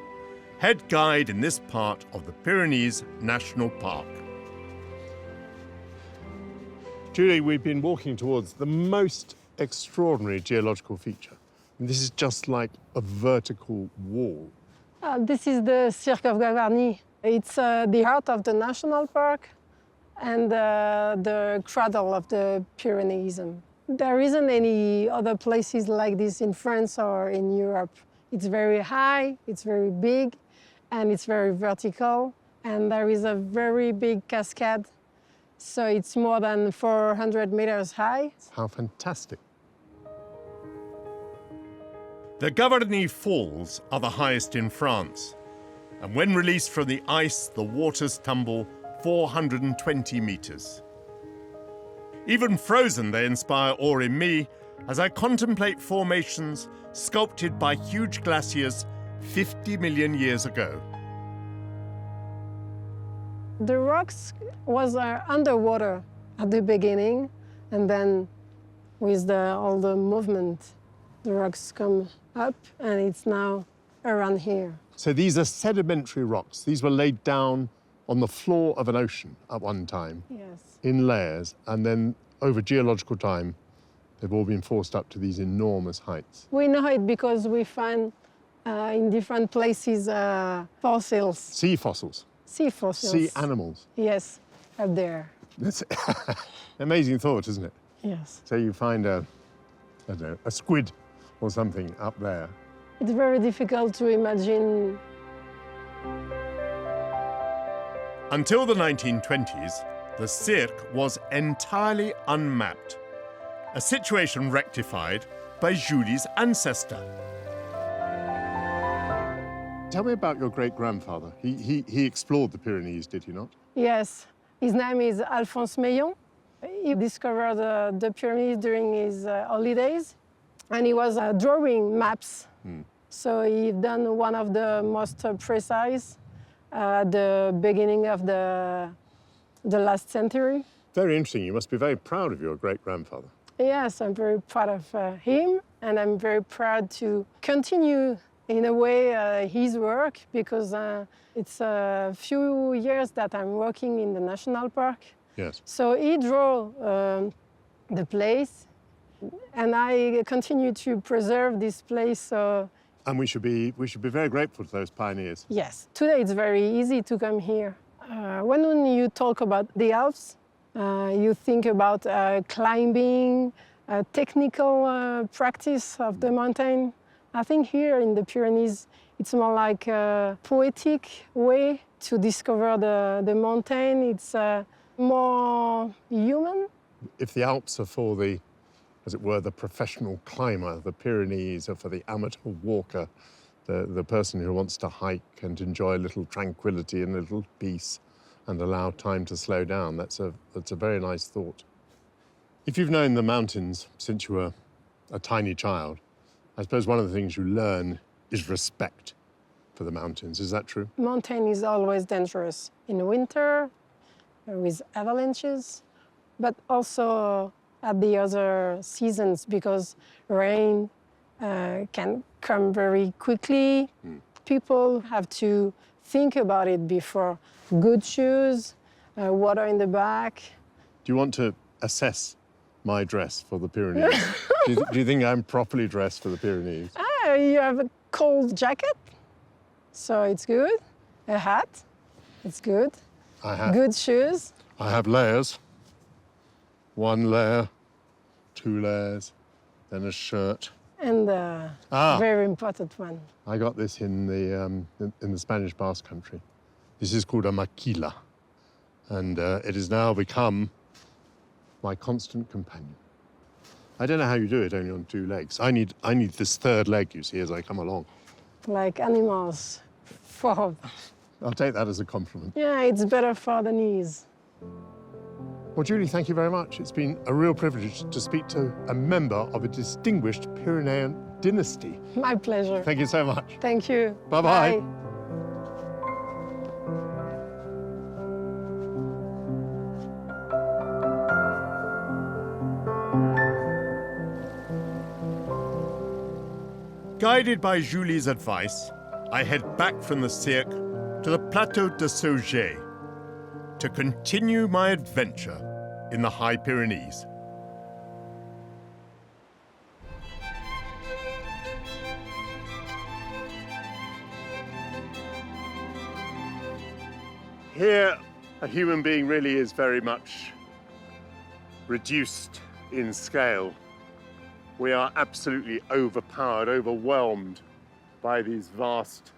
head guide in this part of the Pyrenees National Park. Julie, we've been walking towards the most extraordinary geological feature. And this is just like a vertical wall. This is the Cirque of Gavarnie. It's the heart of the national park and the cradle of the Pyrenees. There isn't any other places like this in France or in Europe. It's very high, it's very big, and it's very vertical. And there is a very big cascade. So it's more than 400 meters high. How fantastic. The Gavarnie Falls are the highest in France, and when released from the ice, the waters tumble 420 meters. Even frozen, they inspire awe in me as I contemplate formations sculpted by huge glaciers 50 million years ago. The rocks was underwater at the beginning, and then with all the movement, the rocks come up, and it's now around here. So these are sedimentary rocks. These were laid down on the floor of an ocean at one time, Yes. in layers, and then over geological time, they've all been forced up to these enormous heights. We know it because we find in different places fossils. Sea fossils, Sea fossils. sea animals. Yes, up there. That's amazing thought, isn't it? Yes. So you find I don't know, a squid or something up there. It's very difficult to imagine. Until the 1920s, the Cirque was entirely unmapped, a situation rectified by Julie's ancestor. Tell me about your great-grandfather. He explored the Pyrenees, did he not? Yes, his name is Alphonse Meillon. He discovered the Pyrenees during his holidays, and he was drawing maps. So he done one of the most precise at the beginning of the last century. Very interesting. You must be very proud of your great-grandfather. Yes, I'm very proud of him, and I'm very proud to continue, in a way, his work, because it's a few years that I'm working in the national park. Yes. So he drew the place, and I continue to preserve this place. So And we should be very grateful to those pioneers. yes, today it's very easy to come here. When you talk about the Alps, you think about climbing, technical practice of the mountain. I think here in the Pyrenees, it's more like a poetic way to discover the mountain. It's more human. If the Alps are for the, as it were, the professional climber, the Pyrenees are for the amateur walker, the person who wants to hike and enjoy a little tranquility and a little peace and allow time to slow down, that's a very nice thought. If you've known the mountains since you were a tiny child, I suppose one of the things you learn is respect for the mountains. Is that true? Mountain is always dangerous in winter with avalanches, but also at the other seasons because rain can come very quickly. People have to think about it before. Good shoes, water in the back. Do you want to assess my dress for the Pyrenees? do you think I'm properly dressed for the Pyrenees? You have a cold jacket, so it's good. A hat, it's good. I have. Good shoes. I have layers. 1 layer, 2 layers, then a shirt. And very important one. I got this in the Spanish Basque Country. This is called a maquila, and it has now become my constant companion. I don't know how you do it only on 2 legs. I need this 3rd leg, you see, as I come along. Like animals. For I'll take that as a compliment. yeah, it's better for the knees. Well, Julie, thank you very much. It's been a real privilege to speak to a member of a distinguished Pyrenean dynasty. My pleasure. Thank you so much. Thank you. Bye-bye. Bye. Guided by Julie's advice, I head back from the Cirque to the Plateau de Sauget to continue my adventure in the High Pyrenees. Here, a human being really is very much reduced in scale. We are absolutely overpowered, overwhelmed by these vast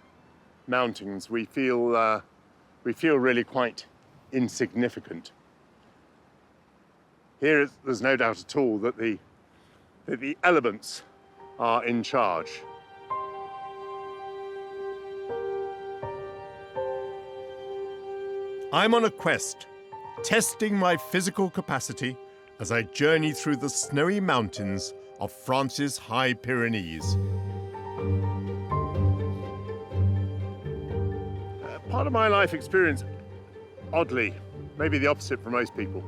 mountains. We feel really quite insignificant. Here, there's no doubt at all that the elements are in charge. I'm on a quest, testing my physical capacity as I journey through the snowy mountains of France's High Pyrenees. Part of my life experience, oddly, maybe the opposite for most people,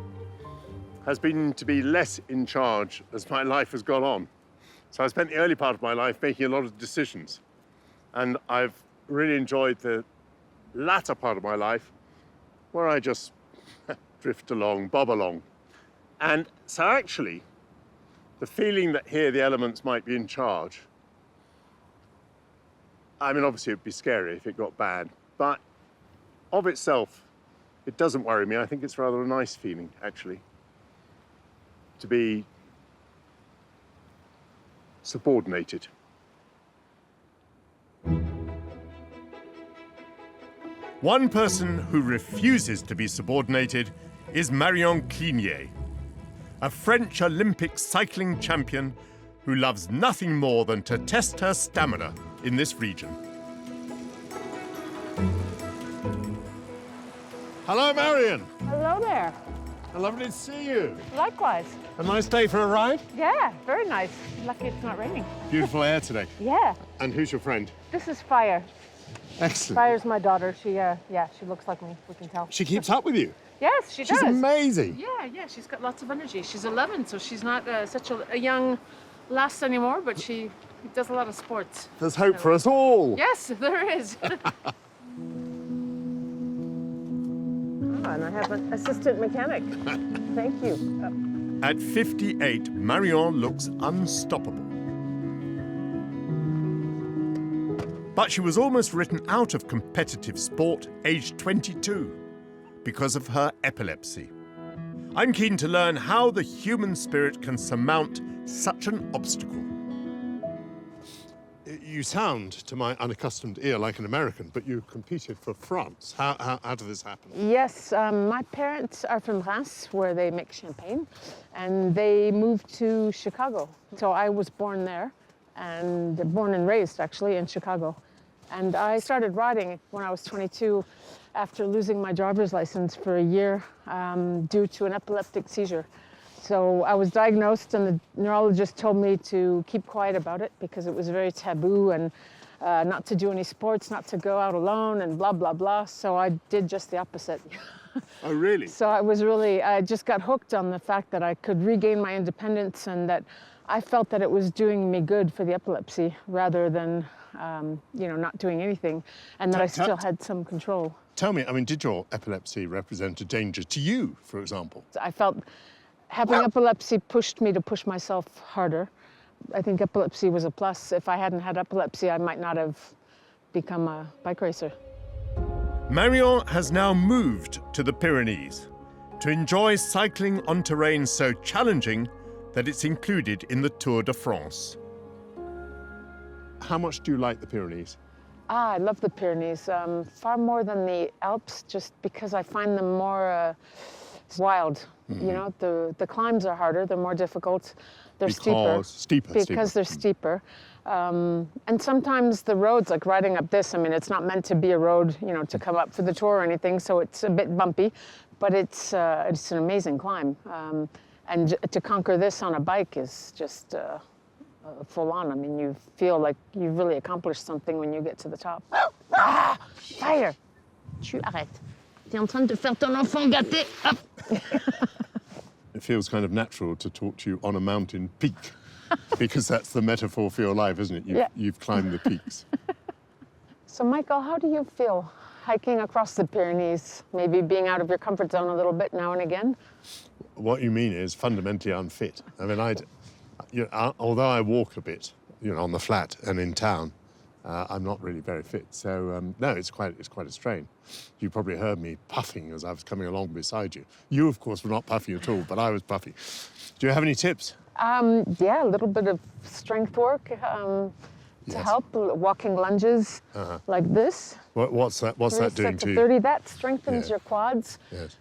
has been to be less in charge as my life has gone on. So I spent the early part of my life making a lot of decisions. And I've really enjoyed the latter part of my life where I just drift along, bob along. And so actually, the feeling that here the elements might be in charge, I mean, obviously it'd be scary if it got bad, but of itself, it doesn't worry me. I think it's rather a nice feeling, actually, to be subordinated. One person who refuses to be subordinated is Marion Clinier, a French Olympic cycling champion who loves nothing more than to test her stamina in this region. Hello, Marion. Hello there. Lovely to see you. Likewise. A nice day for a ride? Yeah, very nice. Lucky it's not raining. Beautiful air today. Yeah. And who's your friend? This is Fire. Excellent. Fire's my daughter. She looks like me. We can tell. She keeps up with you. Yes, she does. She's amazing. Yeah, she's got lots of energy. She's 11, so she's not such a young lass anymore, but she does a lot of sports. There's hope for us all. Yes, there is. And I have an assistant mechanic. Thank you. At 58, Marion looks unstoppable. But she was almost written out of competitive sport aged 22 because of her epilepsy. I'm keen to learn how the human spirit can surmount such an obstacle. You sound, to my unaccustomed ear, like an American, but you competed for France. How did this happen? Yes, my parents are from Reims, where they make champagne, and they moved to Chicago. So I was born there, and born and raised, actually, in Chicago. And I started riding when I was 22 after losing my driver's license for a year due to an epileptic seizure. So I was diagnosed, and the neurologist told me to keep quiet about it because it was very taboo, and not to do any sports, not to go out alone, and blah, blah, blah. So I did just the opposite. Oh, really? So I just got hooked on the fact that I could regain my independence, and that I felt that it was doing me good for the epilepsy rather than, not doing anything, and that I still had some control. Tell me, I mean, did your epilepsy represent a danger to you, for example? I felt having epilepsy pushed me to push myself harder. I think epilepsy was a plus. If I hadn't had epilepsy, I might not have become a bike racer. Marion has now moved to the Pyrenees to enjoy cycling on terrain so challenging that it's included in the Tour de France. How much do you like the Pyrenees? I love the Pyrenees, far more than the Alps, just because I find them more wild. Mm-hmm. You know, the climbs are harder, they're more difficult, they're steeper. Because they're steeper. And sometimes the roads, like riding up this, I mean, it's not meant to be a road, to come up for the tour or anything, so it's a bit bumpy, but it's an amazing climb. And to conquer this on a bike is just full on. I mean, you feel like you've really accomplished something when you get to the top. Ah! Fire! Tu arrêtes. T'es en train de faire ton enfant gâté. Hop! It feels kind of natural to talk to you on a mountain peak, because that's the metaphor for your life, isn't it? You've climbed the peaks. So, Michael, how do you feel hiking across the Pyrenees, maybe being out of your comfort zone a little bit now and again? What you mean is fundamentally unfit. I mean, although I walk a bit, on the flat and in town, I'm not really very fit. So no, it's quite a strain. You probably heard me puffing as I was coming along beside you. You, of course, were not puffing at all, but I was puffing. Do you have any tips? Yeah, a little bit of strength work to help. Walking lunges like this. What's that doing to you? 30. That strengthens your quads, yes.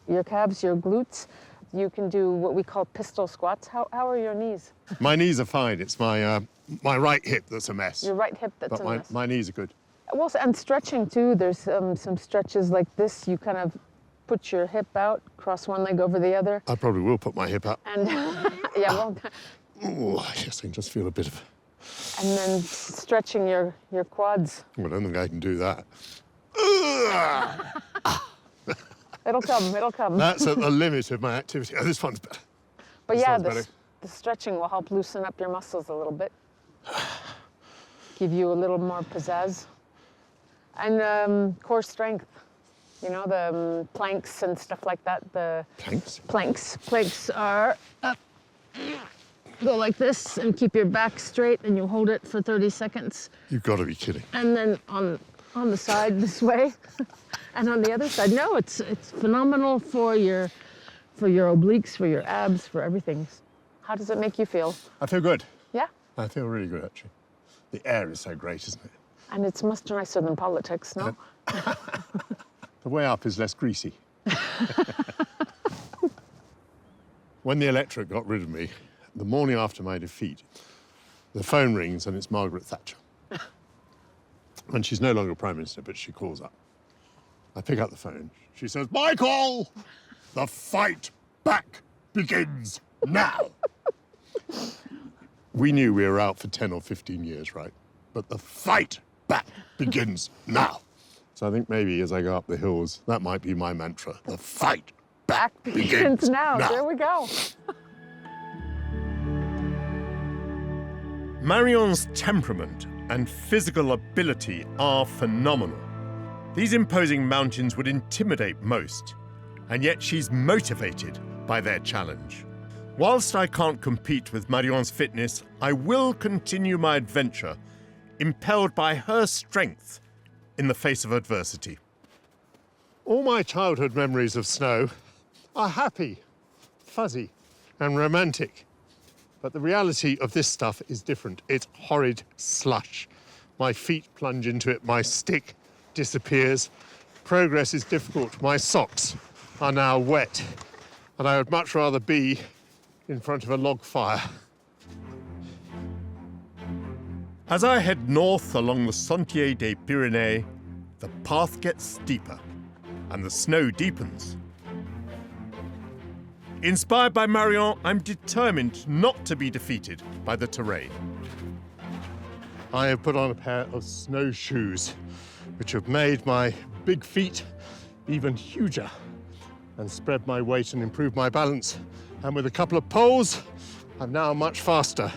Your calves, your glutes. You can do what we call pistol squats. How are your knees? My knees are fine. It's my right hip that's a mess. Your right hip that's a mess. My knees are good. Well, and stretching too. There's some stretches like this. You kind of put your hip out, cross one leg over the other. I probably will put my hip out. And yeah, well. Oh, yes, I can just feel a bit of... And then stretching your quads. Well, I don't think I can do that. It'll come, it'll come. That's at the limit of my activity. Oh, this one's better. But this yeah, one's better. the stretching will help loosen up your muscles a little bit. Give you a little more pizzazz. And core strength. You know, the planks and stuff like that. The Planks? Planks are up. Go like this and keep your back straight, and you hold it for 30 seconds. You've got to be kidding. And then on the side this way, and on the other side. No, it's phenomenal for your obliques, for your abs, for everything. How does it make you feel? I feel good. Yeah. I feel really good, actually. The air is so great, isn't it? And it's much nicer than politics, no? The way up is less greasy. When the electorate got rid of me, the morning after my defeat, the phone rings and it's Margaret Thatcher. And she's no longer Prime Minister, but she calls up. I pick up the phone. She says, "Michael, the fight back begins now." We knew we were out for 10 or 15 years, right? But the fight back begins now. So I think maybe as I go up the hills, that might be my mantra. The fight back begins now. There we go. Marion's temperament and physical ability are phenomenal. These imposing mountains would intimidate most, and yet she's motivated by their challenge. Whilst I can't compete with Marion's fitness, I will continue my adventure, impelled by her strength in the face of adversity. All my childhood memories of snow are happy, fuzzy, and romantic. But the reality of this stuff is different. It's horrid slush. My feet plunge into it, my stick disappears. Progress is difficult. My socks are now wet, and I would much rather be in front of a log fire. As I head north along the Sentier des Pyrénées, the path gets steeper and the snow deepens. Inspired by Marion, I'm determined not to be defeated by the terrain. I have put on a pair of snowshoes, which have made my big feet even huger, and spread my weight and improved my balance. And with a couple of poles, I'm now much faster,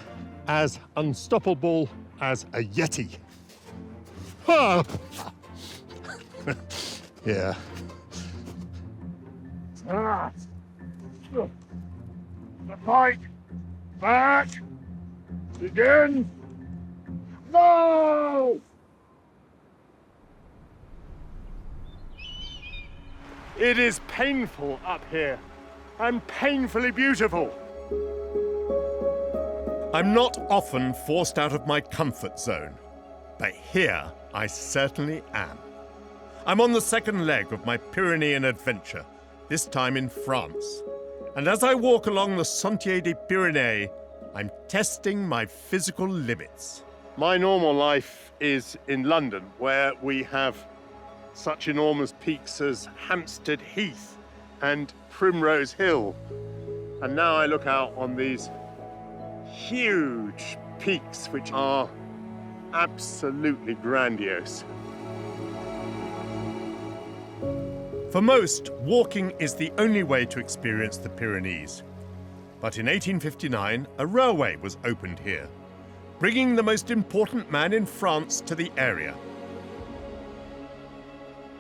as unstoppable as a Yeti. Ah! Yeah. The fight back begins now! It is painful up here, and painfully beautiful. I'm not often forced out of my comfort zone, but here I certainly am. I'm on the second leg of my Pyrenean adventure, this time in France. And as I walk along the Sentier des Pyrénées, I'm testing my physical limits. My normal life is in London, where we have such enormous peaks as Hampstead Heath and Primrose Hill. And now I look out on these huge peaks, which are absolutely grandiose. For most, walking is the only way to experience the Pyrenees. But in 1859, a railway was opened here, bringing the most important man in France to the area.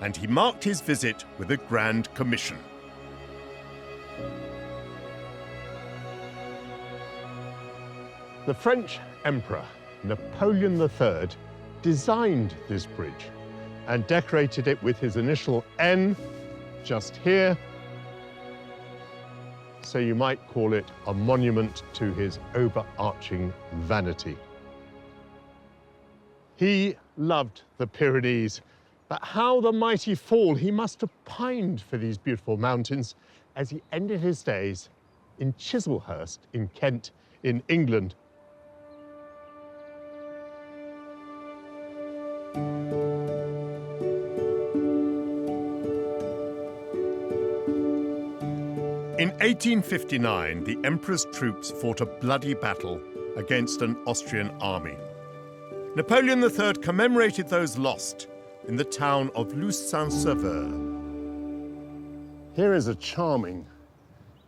And he marked his visit with a grand commission. The French Emperor Napoleon III designed this bridge and decorated it with his initial N just here. So you might call it a monument to his overarching vanity. He loved the Pyrenees, but how the mighty fall. He must have pined for these beautiful mountains as he ended his days in Chislehurst in Kent, in England. In 1859, the Emperor's troops fought a bloody battle against an Austrian army. Napoleon III commemorated those lost in the town of Luce-Saint-Sauveur. Here is a charming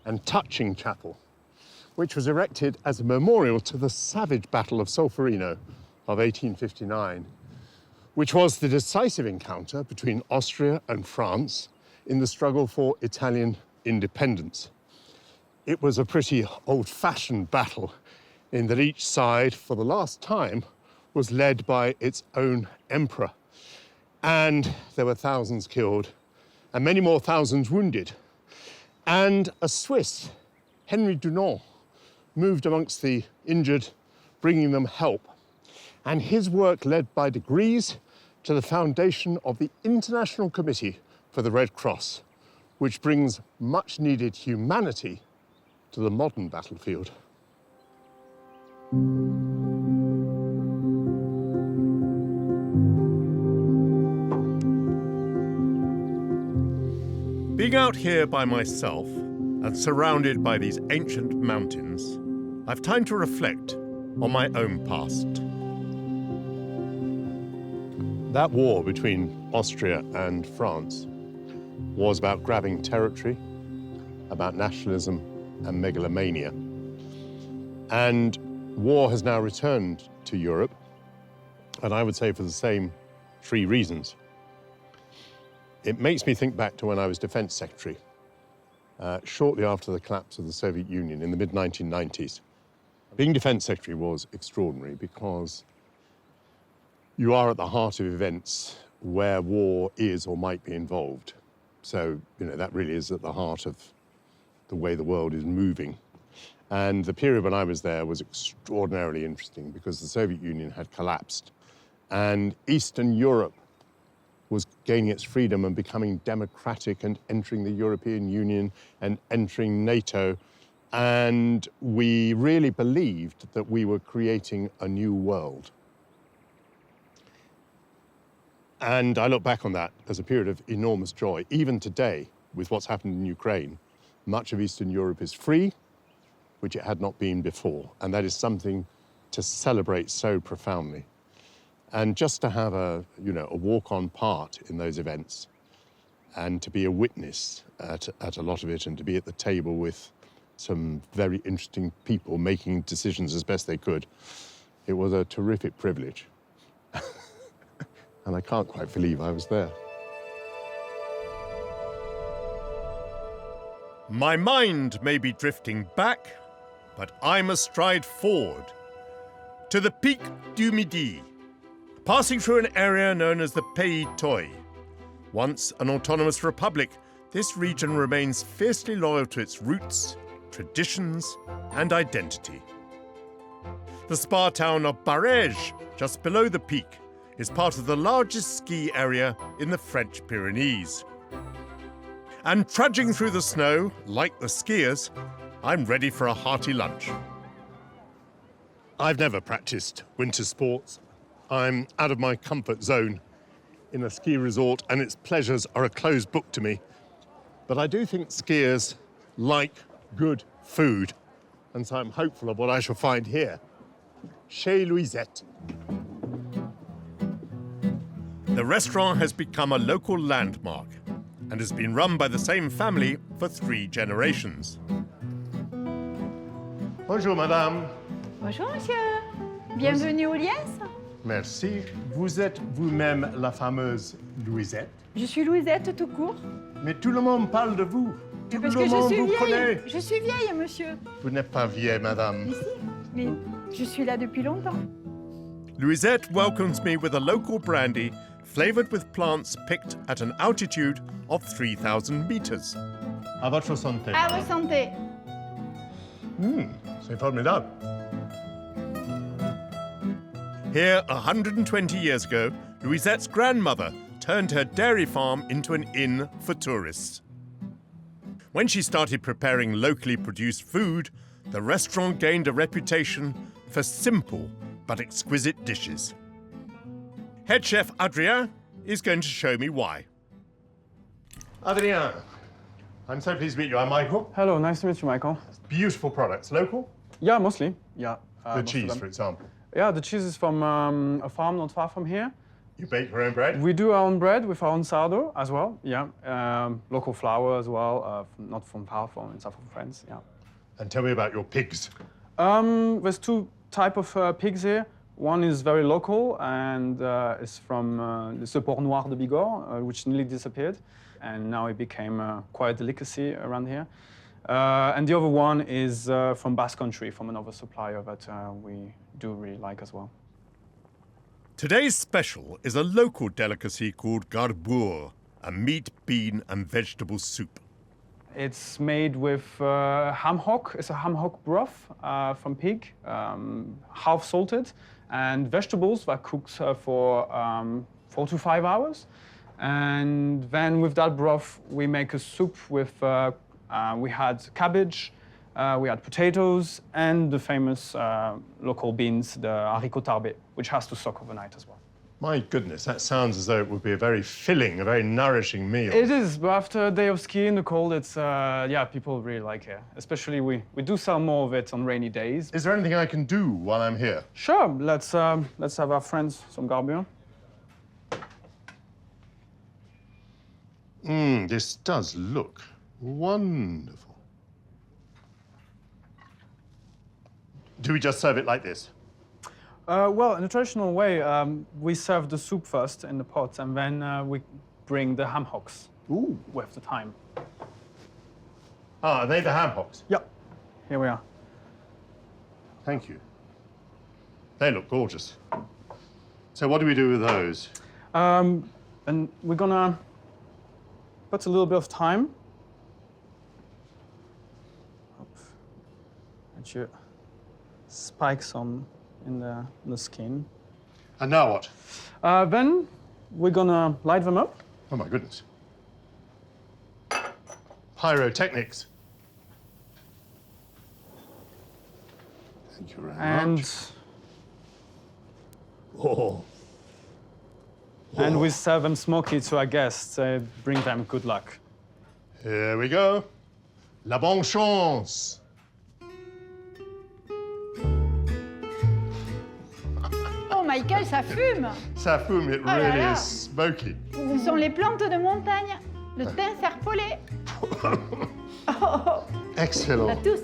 and touching chapel, which was erected as a memorial to the savage Battle of Solferino of 1859, which was the decisive encounter between Austria and France in the struggle for Italian independence. It was a pretty old-fashioned battle in that each side, for the last time, was led by its own emperor. And there were thousands killed and many more thousands wounded. And a Swiss, Henry Dunant, moved amongst the injured, bringing them help. And his work led by degrees to the foundation of the International Committee for the Red Cross, which brings much needed humanity to the modern battlefield. Being out here by myself and surrounded by these ancient mountains, I've time to reflect on my own past. That war between Austria and France was about grabbing territory, about nationalism and megalomania. And war has now returned to Europe, and I would say for the same three reasons. It makes me think back to when I was Defense Secretary, shortly after the collapse of the Soviet Union in the mid-1990s. Being Defense Secretary was extraordinary because you are at the heart of events where war is or might be involved. So, that really is at the heart of the way the world is moving. And the period when I was there was extraordinarily interesting because the Soviet Union had collapsed and Eastern Europe was gaining its freedom and becoming democratic and entering the European Union and entering NATO. And we really believed that we were creating a new world. And I look back on that as a period of enormous joy. Even today, with what's happened in Ukraine, much of Eastern Europe is free, which it had not been before. And that is something to celebrate so profoundly. And just to have a walk-on part in those events and to be a witness at a lot of it and to be at the table with some very interesting people making decisions as best they could, it was a terrific privilege. And I can't quite believe I was there. My mind may be drifting back, but I must stride forward to the Pic du Midi, passing through an area known as the Pays Toy. Once an autonomous republic, this region remains fiercely loyal to its roots, traditions, and identity. The spa town of Barèges, just below the peak, is part of the largest ski area in the French Pyrenees. And trudging through the snow, like the skiers, I'm ready for a hearty lunch. I've never practiced winter sports. I'm out of my comfort zone in a ski resort, and its pleasures are a closed book to me. But I do think skiers like good food, and so I'm hopeful of what I shall find here. Chez Louisette. The restaurant has become a local landmark and has been run by the same family for 3 generations. Bonjour, madame. Bonjour, monsieur. Bienvenue au Liesse. Merci. Vous êtes vous-même la fameuse Louisette? Je suis Louisette tout court. Mais tout le monde parle de vous. Tout Parce le que je monde suis vous vieille. connaît. Je suis vieille, monsieur. Vous n'êtes pas vieille, madame. Mais si, mais je suis là depuis longtemps. Louisette welcomes me with a local brandy flavoured with plants picked at an altitude of 3,000 meters. À votre santé. À votre santé. C'est formidable. Here, 120 years ago, Louisette's grandmother turned her dairy farm into an inn for tourists. When she started preparing locally produced food, the restaurant gained a reputation for simple but exquisite dishes. Head chef Adrien is going to show me why. Adrien, I'm so pleased to meet you. I'm Michael. Hello, nice to meet you, Michael. Beautiful products. Local? Yeah, mostly. Yeah. The cheese, for example. Yeah, the cheese is from a farm not far from here. You bake your own bread? We do our own bread with our own sourdough as well. Yeah. Local flour as well, not from far from in south of France. Yeah. And tell me about your pigs. There's two types of pigs here. One is very local and is from the Port Noir de Bigorre, which nearly disappeared. And now it became quite a delicacy around here. And the other one is from Basque Country, from another supplier that we do really like as well. Today's special is a local delicacy called garbour, a meat, bean and vegetable soup. It's made with ham hock. It's a ham hock broth from pig, half salted, and vegetables that cooked for 4 to 5 hours. And then with that broth, we make a soup with, we had cabbage, we had potatoes, and the famous local beans, the haricot tarbé, which has to soak overnight as well. My goodness, that sounds as though it would be a very filling, a very nourishing meal. It is, but after a day of skiing in the cold, it's, yeah, people really like it. Especially we do sell more of it on rainy days. Is there anything I can do while I'm here? Sure, let's have our friends some garbour. This does look wonderful. Do we just serve it like this? Well, in a traditional way, we serve the soup first in the pot, and then we bring the ham hocks. Ooh. With the thyme. Ah, are they the ham hocks? Yeah, here we are. Thank you. They look gorgeous. So what do we do with those? And we're gonna put a little bit of thyme. And you spike some in the skin. And now what? Then we're gonna light them up. Oh my goodness. Pyrotechnics. Thank you very much. Oh. And we serve them smoky to our guests, bring them good luck. Here we go. La bonne chance. Oh, Michael, ça fume! Ça fume, it Oh là really là. is smoky. Ce sont les plantes de montagne, le thym serpollet. Oh, Excellent. à tous.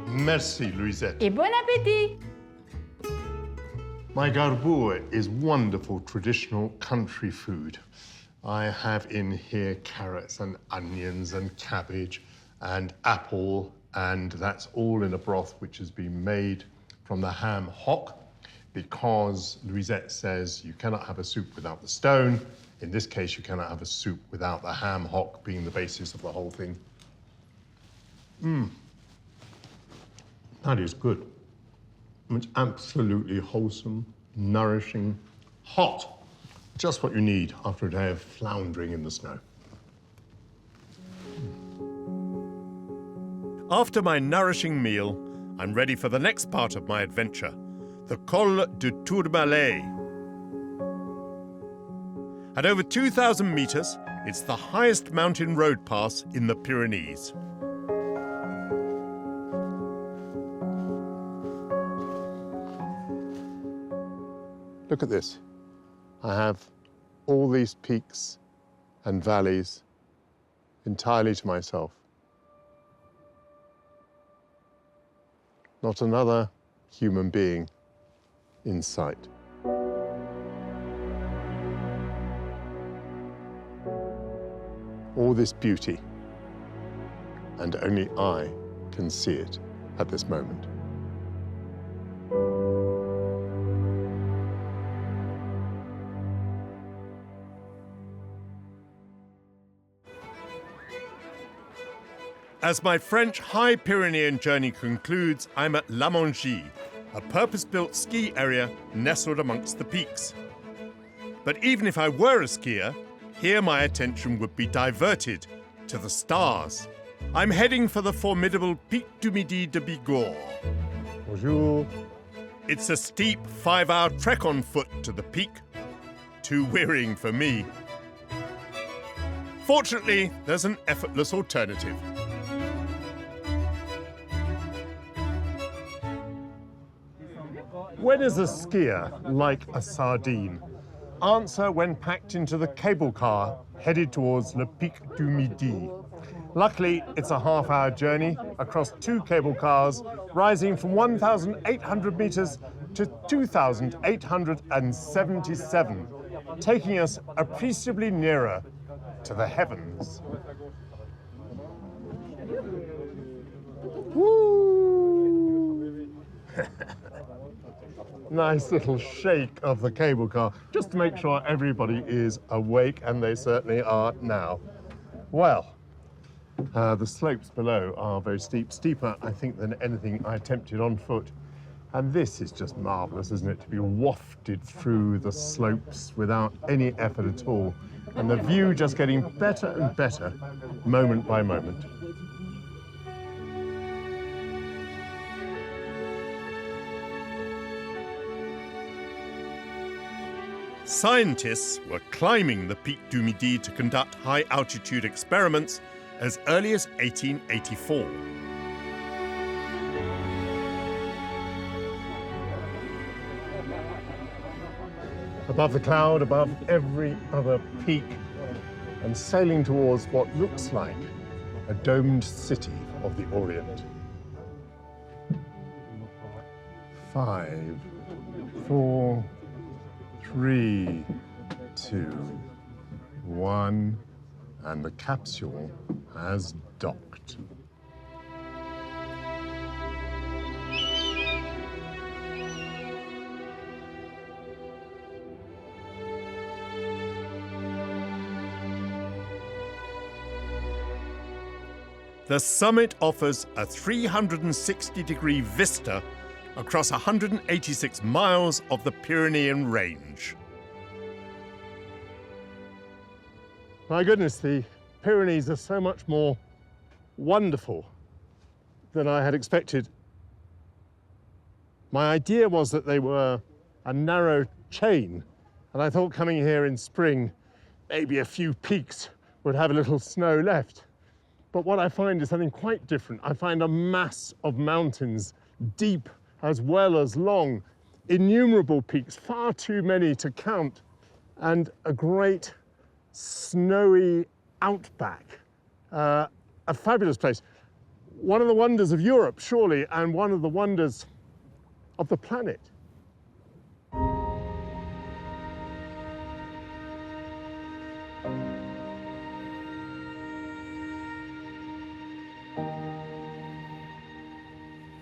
Merci, Louisette. Et bon appétit! My garbour is wonderful traditional country food. I have in here carrots and onions and cabbage and apple, and that's all in a broth which has been made from the ham hock, because Louisette says you cannot have a soup without the stone. In this case, you cannot have a soup without the ham hock being the basis of the whole thing. That is good. It's absolutely wholesome, nourishing, hot. Just what you need after a day of floundering in the snow. After my nourishing meal, I'm ready for the next part of my adventure, the Col du Tourmalet. At over 2,000 meters, it's the highest mountain road pass in the Pyrenees. Look at this. I have all these peaks and valleys entirely to myself. Not another human being in sight. All this beauty, and only I can see it at this moment. As my French High Pyrenean journey concludes, I'm at La Mongie, a purpose-built ski area nestled amongst the peaks. But even if I were a skier, here my attention would be diverted to the stars. I'm heading for the formidable Pic du Midi de Bigorre. Bonjour. It's a steep 5-hour trek on foot to the peak. Too wearying for me. Fortunately, there's an effortless alternative. When is a skier like a sardine? Answer when packed into the cable car headed towards Le Pic du Midi. Luckily, it's a half-hour journey across 2 cable cars, rising from 1,800 meters to 2,877, taking us appreciably nearer to the heavens. Woo! Nice little shake of the cable car, just to make sure everybody is awake, and they certainly are now. Well, the slopes below are very steep, steeper, I think, than anything I attempted on foot. And this is just marvellous, isn't it, to be wafted through the slopes without any effort at all, and the view just getting better and better, moment by moment. Scientists were climbing the Pic du Midi to conduct high-altitude experiments as early as 1884. Above the cloud, above every other peak, and sailing towards what looks like a domed city of the Orient. 5, 4, 3, 2, 1, and the capsule has docked. The summit offers a 360-degree vista across 186 miles of the Pyrenean range. My goodness, the Pyrenees are so much more wonderful than I had expected. My idea was that they were a narrow chain, and I thought coming here in spring, maybe a few peaks would have a little snow left. But what I find is something quite different. I find a mass of mountains, deep as well as long, innumerable peaks, far too many to count, and a great snowy outback. A fabulous place. One of the wonders of Europe, surely, and one of the wonders of the planet.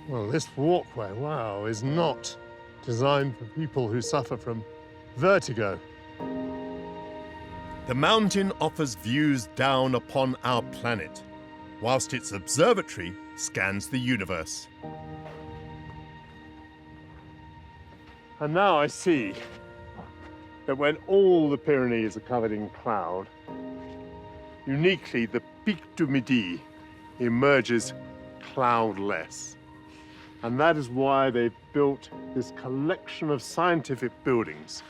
Well, this walkway, wow, is not designed for people who suffer from vertigo. The mountain offers views down upon our planet, whilst its observatory scans the universe. And now I see that when all the Pyrenees are covered in cloud, uniquely the Pic du Midi emerges cloudless. And that is why they've built this collection of scientific buildings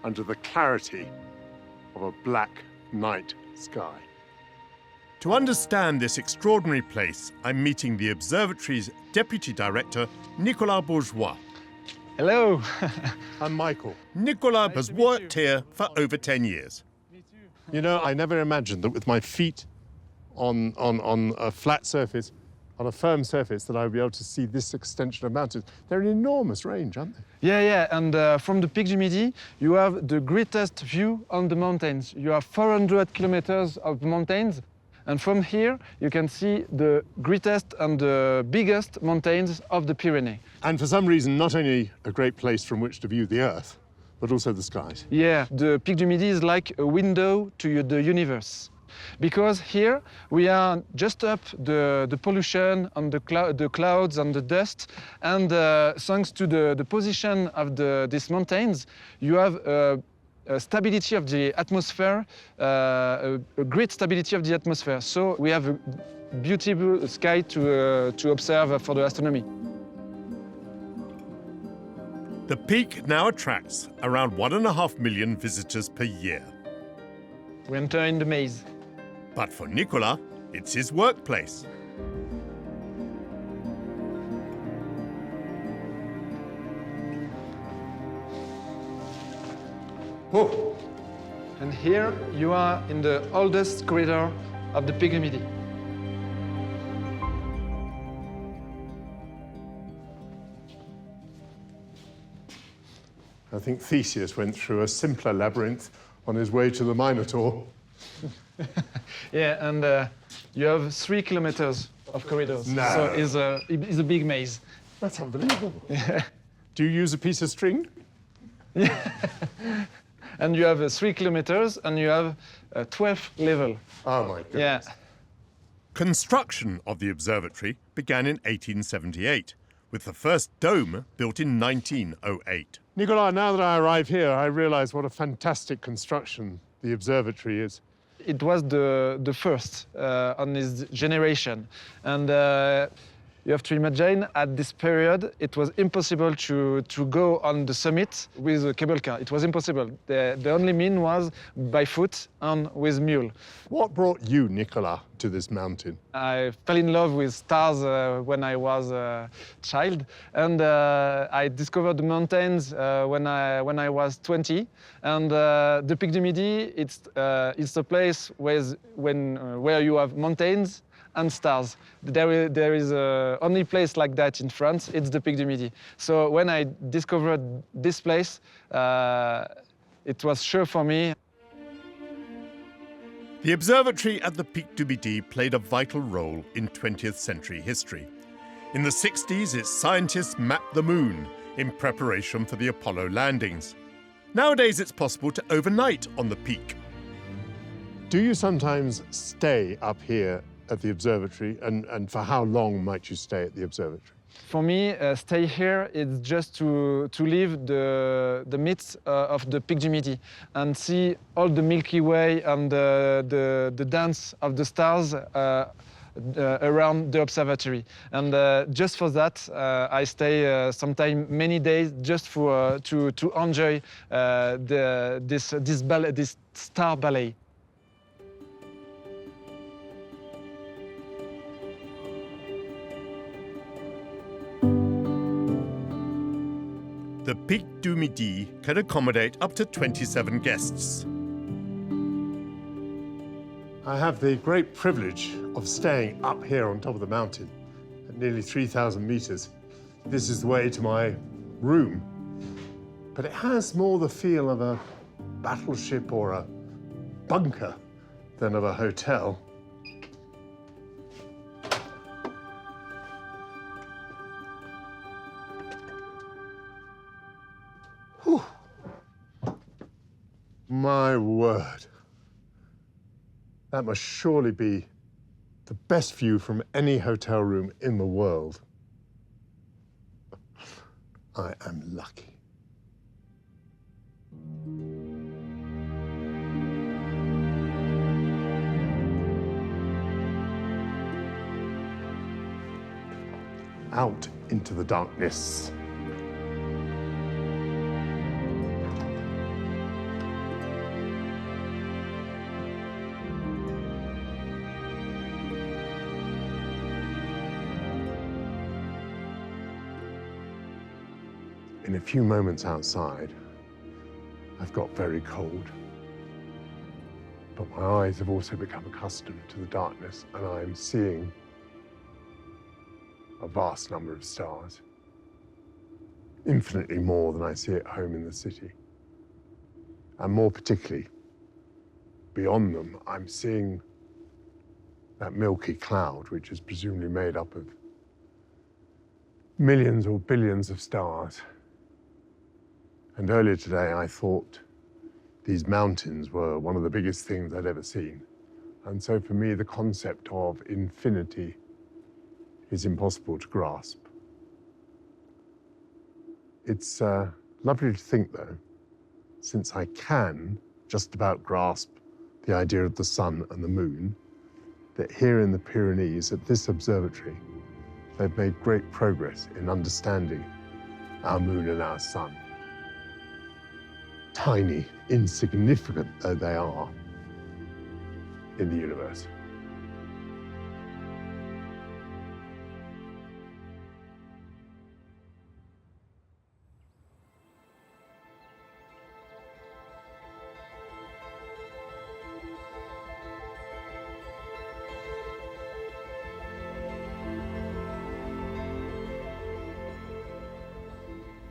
under the clarity of a black night sky. To understand this extraordinary place, I'm meeting the observatory's deputy director, Nicolas Bourgeois. Hello. I'm Michael. Nicolas has worked here for over 10 years. You know, I never imagined that with my feet on a flat surface, on a firm surface, that I would be able to see this extension of mountains. They're an enormous range, aren't they? Yeah, and from the Pic du Midi, you have the greatest view on the mountains. You have 400 kilometers of mountains, and from here, you can see the greatest and the biggest mountains of the Pyrenees. And for some reason, not only a great place from which to view the Earth, but also the skies. Yeah, the Pic du Midi is like a window to the universe. Because here we are just up the pollution and the clouds and the dust, and thanks to the position of these mountains, you have a stability of the atmosphere, a great stability of the atmosphere. So we have a beautiful sky to observe for the astronomy. The peak now attracts around 1.5 million visitors per year. We enter in the maze. But for Nicolas, it's his workplace. Oh, and here you are in the oldest corridor of the Pic du Midi. I think Theseus went through a simpler labyrinth on his way to the Minotaur. Yeah, and you have 3 kilometers of corridors. No. So it's a big maze. That's unbelievable. Do you use a piece of string? And you have 3 kilometers, and you have 12 level. Oh my goodness. Yeah. Construction of the observatory began in 1878, with the first dome built in 1908. Nicolas, now that I arrive here, I realize what a fantastic construction the observatory is. It was the first on this generation. And you have to imagine, at this period, it was impossible to go on the summit with a cable car. It was impossible. The only mean was by foot and with mule. What brought you, Nicolas, to this mountain? I fell in love with stars when I was a child, and I discovered the mountains when I was 20. And the Pic du Midi, it's a place where you have mountains and stars. There is only place like that in France. It's the Pic du Midi. So when I discovered this place, it was sure for me. The observatory at the Pic du Midi played a vital role in 20th century history. In the 60s, its scientists mapped the moon in preparation for the Apollo landings. Nowadays, it's possible to overnight on the peak. Do you sometimes stay up here at the observatory, and for how long might you stay at the observatory? For me, stay here is just to leave the midst of the Pic du Midi and see all the Milky Way and the dance of the stars around the observatory. And just for that, I stay sometimes many days just to enjoy this star ballet. The Pic du Midi can accommodate up to 27 guests. I have the great privilege of staying up here on top of the mountain at nearly 3,000 meters. This is the way to my room. But it has more the feel of a battleship or a bunker than of a hotel. Whew. My word. That must surely be the best view from any hotel room in the world. I am lucky. Out into the darkness. In a few moments outside, I've got very cold. But my eyes have also become accustomed to the darkness, and I'm seeing a vast number of stars. Infinitely more than I see at home in the city. And more particularly, beyond them, I'm seeing that milky cloud, which is presumably made up of millions or billions of stars. And earlier today, I thought these mountains were one of the biggest things I'd ever seen. And so for me, the concept of infinity is impossible to grasp. It's lovely to think, though, since I can just about grasp the idea of the sun and the moon, that here in the Pyrenees, at this observatory, they've made great progress in understanding our moon and our sun. Tiny, insignificant though they are, in the universe.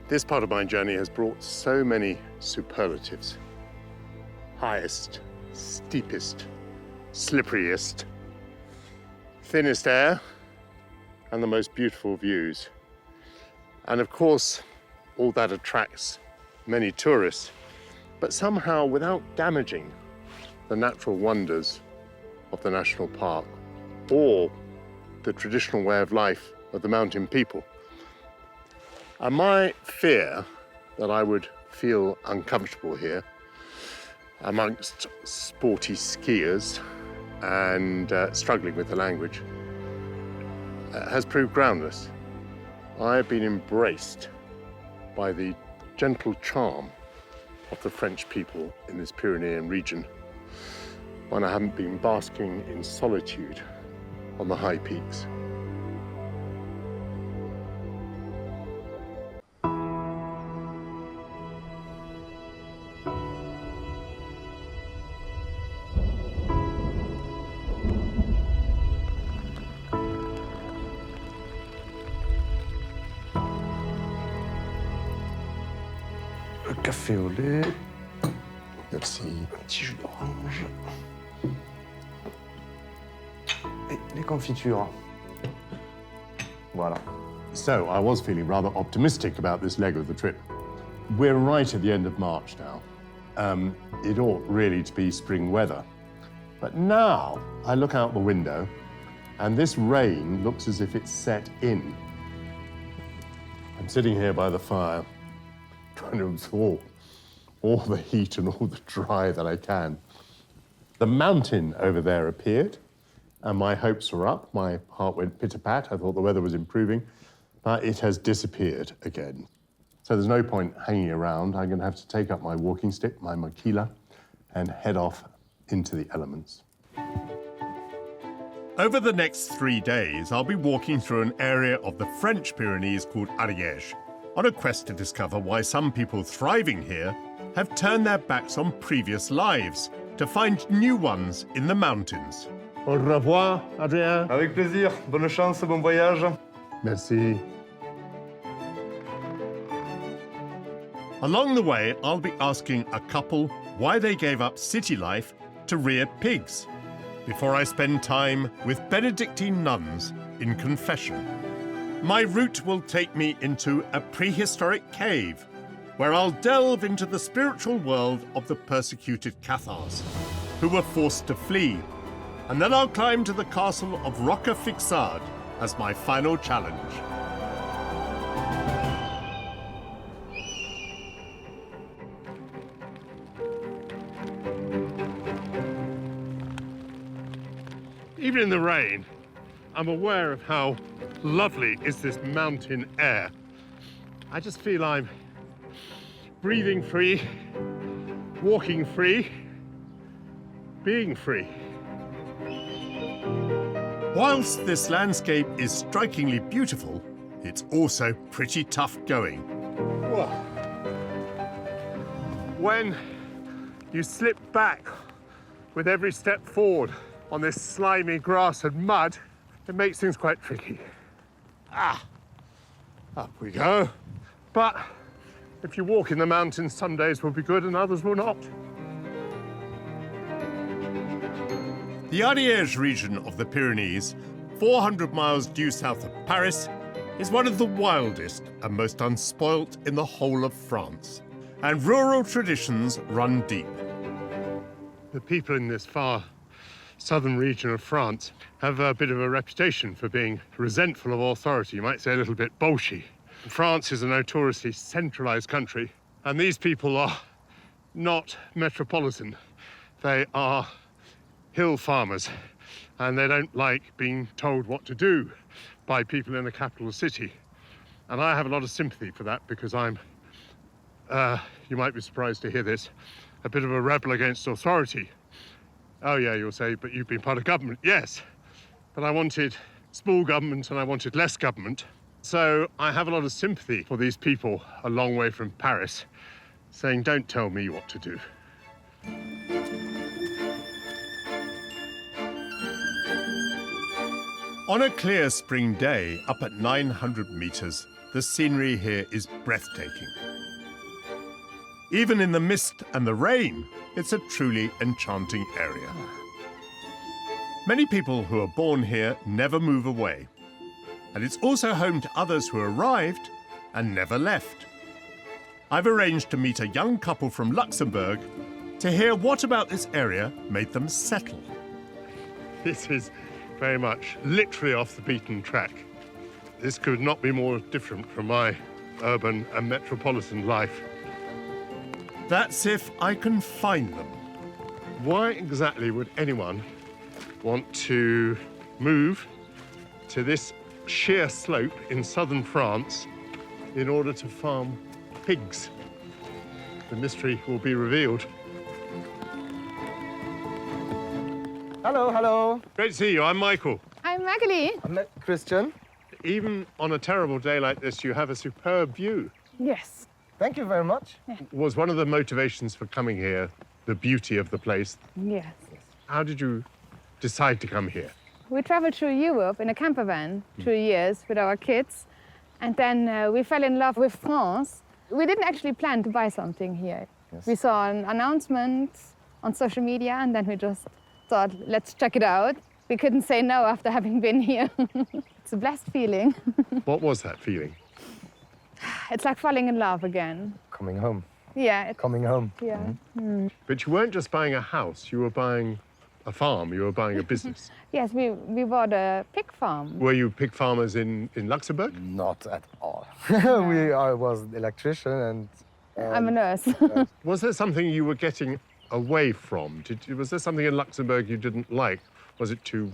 This part of my journey has brought so many superlatives. Highest, steepest, slipperiest, thinnest air, and the most beautiful views. And of course, all that attracts many tourists, but somehow without damaging the natural wonders of the national park or the traditional way of life of the mountain people. And my fear that I would feel uncomfortable here amongst sporty skiers and struggling with the language has proved groundless. I have been embraced by the gentle charm of the French people in this Pyrenean region when I haven't been basking in solitude on the high peaks. Café au lait. Merci. Petit jus d'orange. Et les confitures. Voilà. So I was feeling rather optimistic about this leg of the trip. We're right at the end of March now. It ought really to be spring weather. But now I look out the window and this rain looks as if it's set in. I'm sitting here by the fire, trying to absorb all the heat and all the dry that I can. The mountain over there appeared, and my hopes were up. My heart went pitter-pat. I thought the weather was improving, but it has disappeared again. So there's no point hanging around. I'm going to have to take up my walking stick, my maquila, and head off into the elements. Over the next 3 days, I'll be walking through an area of the French Pyrenees called Ariège, on a quest to discover why some people thriving here have turned their backs on previous lives to find new ones in the mountains. Au revoir, Adrien. Avec plaisir. Bonne chance, bon voyage. Merci. Along the way, I'll be asking a couple why they gave up city life to rear pigs, before I spend time with Benedictine nuns in confession. My route will take me into a prehistoric cave, where I'll delve into the spiritual world of the persecuted Cathars, who were forced to flee. And then I'll climb to the castle of Roca-Fixard as my final challenge. Even in the rain, I'm aware of how lovely is this mountain air. I just feel I'm breathing free, walking free, being free. Whilst this landscape is strikingly beautiful, it's also pretty tough going. Whoa. When you slip back with every step forward on this slimy grass and mud, it makes things quite tricky. Up we go. But if you walk in the mountains, some days will be good and others will not. The Ariège region of the Pyrenees, 400 miles due south of Paris, is one of the wildest and most unspoilt in the whole of France, and rural traditions run deep. The people in this far southern region of France have a bit of a reputation for being resentful of authority, you might say a little bit bolshy. France is a notoriously centralized country, and these people are not metropolitan. They are hill farmers, and they don't like being told what to do by people in a capital city. And I have a lot of sympathy for that because I'm, you might be surprised to hear this, a bit of a rebel against authority. Oh, yeah, you'll say, but you've been part of government. Yes, but I wanted small government and I wanted less government. So I have a lot of sympathy for these people a long way from Paris saying, don't tell me what to do. On a clear spring day, up at 900 meters, the scenery here is breathtaking. Even in the mist and the rain, it's a truly enchanting area. Many people who are born here never move away. And it's also home to others who arrived and never left. I've arranged to meet a young couple from Luxembourg to hear what about this area made them settle. This is very much literally off the beaten track. This could not be more different from my urban and metropolitan life. That's if I can find them. Why exactly would anyone want to move to this sheer slope in southern France in order to farm pigs? The mystery will be revealed. Hello, hello. Great to see you. I'm Michael. I'm Magali. I'm Christian. Even on a terrible day like this, you have a superb view. Yes. Thank you very much. Was one of the motivations for coming here the beauty of the place? Yes. How did you decide to come here? We traveled through Europe in a camper van 2 years with our kids, and then we fell in love with France. We didn't actually plan to buy something here. Yes. We saw an announcement on social media, and then we just thought, let's check it out. We couldn't say no after having been here. It's a blessed feeling. What was that feeling? It's like falling in love again. Coming home. Yeah. Coming home. Yeah. Mm. But you weren't just buying a house, you were buying a farm, you were buying a business. Yes, we bought a pig farm. Were you pig farmers in Luxembourg? Not at all. I was an electrician and... I'm a nurse. Was there something you were getting away from? Was there something in Luxembourg you didn't like? Was it too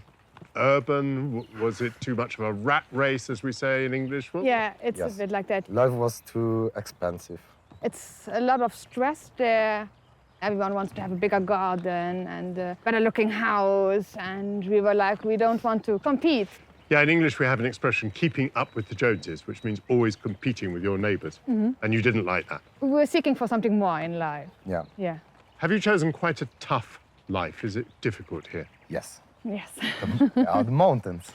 urban? Was it too much of a rat race, as we say in English? Yeah, it's Yes. a bit like that. Life was too expensive. It's a lot of stress there. Everyone wants to have a bigger garden and a better-looking house, and we were like, we don't want to compete. Yeah, in English we have an expression, keeping up with the Joneses, which means always competing with your neighbours. And you didn't like that. We were seeking for something more in life. Yeah. Yeah. Have you chosen quite a tough life? Is it difficult here? Yes. Yes. The mountains.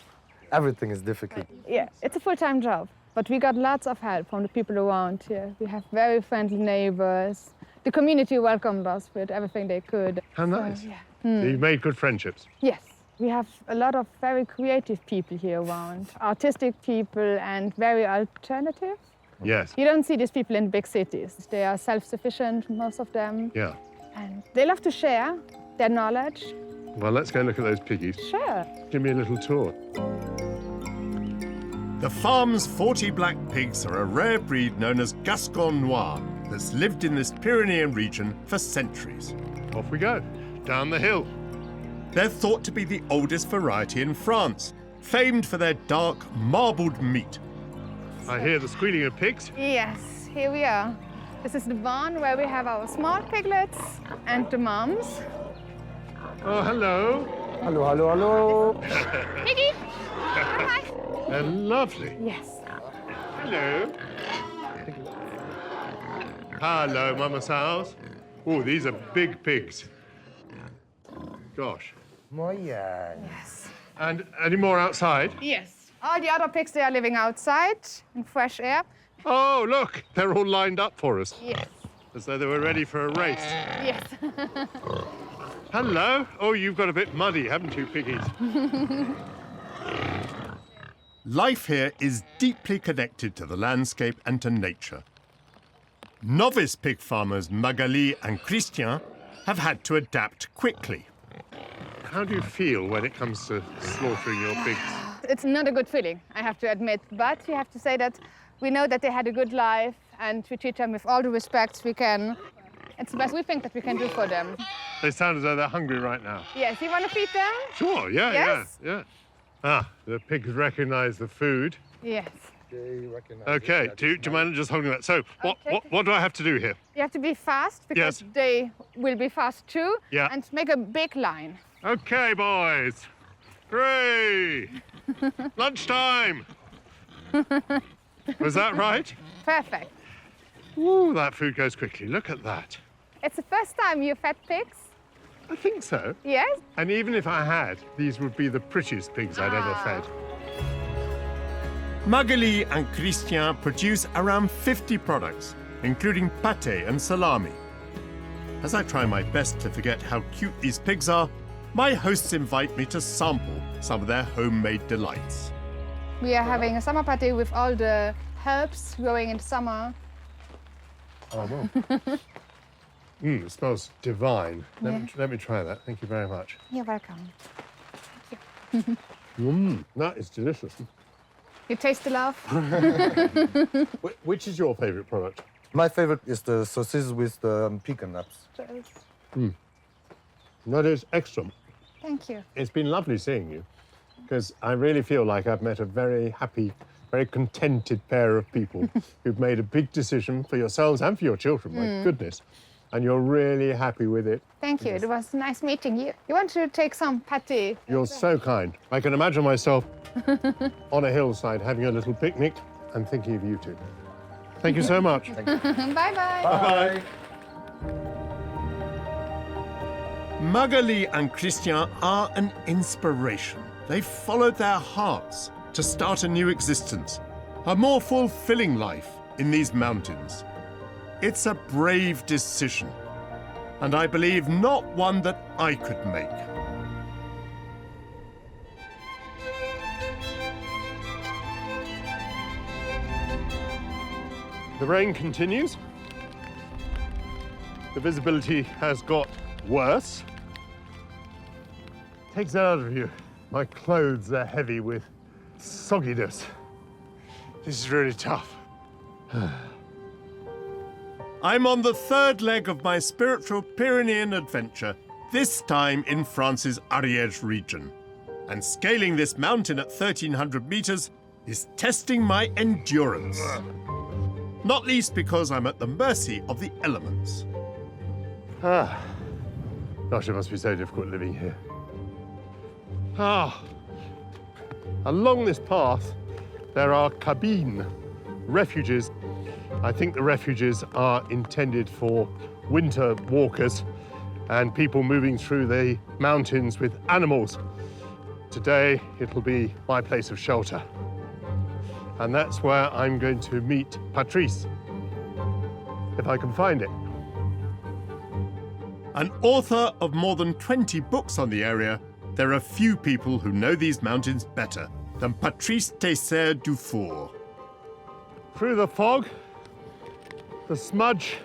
Everything is difficult. Yeah, it's a full-time job, but we got lots of help from the people around here. We have very friendly neighbors. The community welcomed us with everything they could. How nice. So, yeah. So you've made good friendships. Yes. We have a lot of very creative people here around, artistic people and very alternative. Yes. You don't see these people in big cities. They are self-sufficient, most of them. Yeah. And they love to share their knowledge. Well, let's go look at those piggies. Sure. Give me a little tour. The farm's 40 black pigs are a rare breed known as Gascon Noir that's lived in this Pyrenean region for centuries. Off we go, down the hill. They're thought to be the oldest variety in France, famed for their dark, marbled meat. I hear the squealing of pigs. Yes, here we are. This is the barn where we have our small piglets and the moms. Oh, hello. Hello, hello, hello. Piggy! Hi. They're lovely. Yes. Hello. Hello, Mama Sows. Oh, these are big pigs. Gosh. Muy bien. Yes. And any more outside? Yes. All the other pigs, they are living outside in fresh air. Oh, look, they're all lined up for us. Yes. As though they were ready for a race. Yes. Hello. Oh, you've got a bit muddy, haven't you, piggies? Life here is deeply connected to the landscape and to nature. Novice pig farmers Magali and Christian have had to adapt quickly. How do you feel when it comes to slaughtering your pigs? It's not a good feeling, I have to admit, but you have to say that we know that they had a good life and we treat them with all the respect we can. It's the best we think that we can do for them. They sound as though they're hungry right now. Yes, you want to feed them? Sure, yeah, Yes? yeah. Ah, the pigs recognize the food. Yes. they recognize Okay, it. do you mind just holding that? So, what do I have to do here? You have to be fast because they will be fast too. Yeah. And make a big line. Okay, boys. 3. Lunchtime. Was that right? Perfect. Ooh, that food goes quickly. Look at that. It's the first time you fed pigs? I think so. Yes? And even if I had, these would be the prettiest pigs I'd ever fed. Magali and Christian produce around 50 products, including pâté and salami. As I try my best to forget how cute these pigs are, my hosts invite me to sample some of their homemade delights. We are having a summer party with all the herbs growing in summer. Oh, well. It smells divine. Let me try that. Thank you very much. You're welcome. That is delicious. You taste the love? Which is your favourite product? My favorite is the sausages with the pecan nuts. That is excellent. Thank you. It's been lovely seeing you, because I really feel like I've met a very happy, very contented pair of people who've made a big decision for yourselves and for your children, my goodness. And you're really happy with it. Thank you. It was nice meeting you. You want to take some pâté? You're so kind. I can imagine myself on a hillside having a little picnic and thinking of you two. Thank you so much. Bye-bye. Bye. Magali and Christian are an inspiration. They've followed their hearts to start a new existence, a more fulfilling life in these mountains. It's a brave decision, and I believe not one that I could make. The rain continues. The visibility has got worse. Takes it out of you. My clothes are heavy with sogginess. This is really tough. I'm on the third leg of my spiritual Pyrenean adventure, this time in France's Ariège region. And scaling this mountain at 1,300 meters is testing my endurance. Not least because I'm at the mercy of the elements. Gosh, it must be so difficult living here. Along this path, there are cabines, refuges. I think the refuges are intended for winter walkers and people moving through the mountains with animals. Today, it'll be my place of shelter. And that's where I'm going to meet Patrice, if I can find it. An author of more than 20 books on the area, there are few people who know these mountains better than Patrice Dufour. Through the fog, the smudge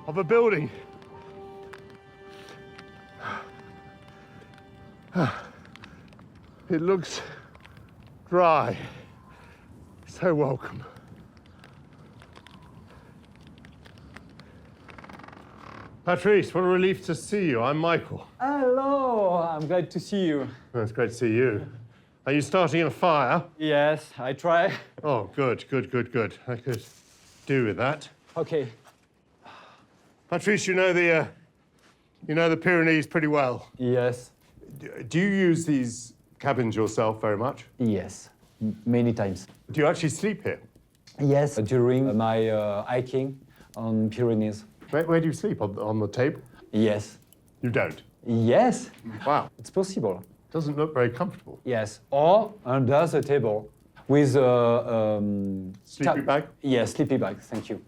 of a building. It looks dry. So welcome. Patrice, what a relief to see you. I'm Michael. Hello, I'm glad to see you. Oh, it's great to see you. Are you starting a fire? Yes, I try. Oh, good. I could do with that. Okay. Patrice, you know the Pyrenees pretty well. Yes. Do you use these cabins yourself very much? Yes, many times. Do you actually sleep here? Yes, during my hiking on Pyrenees. Where do you sleep? On the table? Yes. You don't? Yes. Wow. It's possible. Doesn't look very comfortable. Yes, or under the table with a sleepy bag? Yes, sleepy bag, thank you.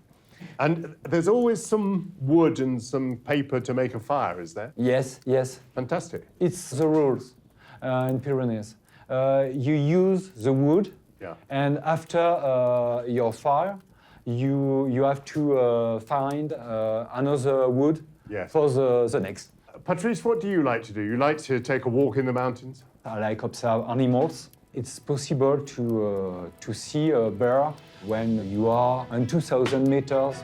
And there's always some wood and some paper to make a fire, is there? Yes, yes. Fantastic. It's the rules in Pyrenees. You use the wood, and after your fire, you have to find another wood for the next. Patrice, what do you like to do? You like to take a walk in the mountains? I like observe animals. It's possible to see a bear when you are on 2,000 meters.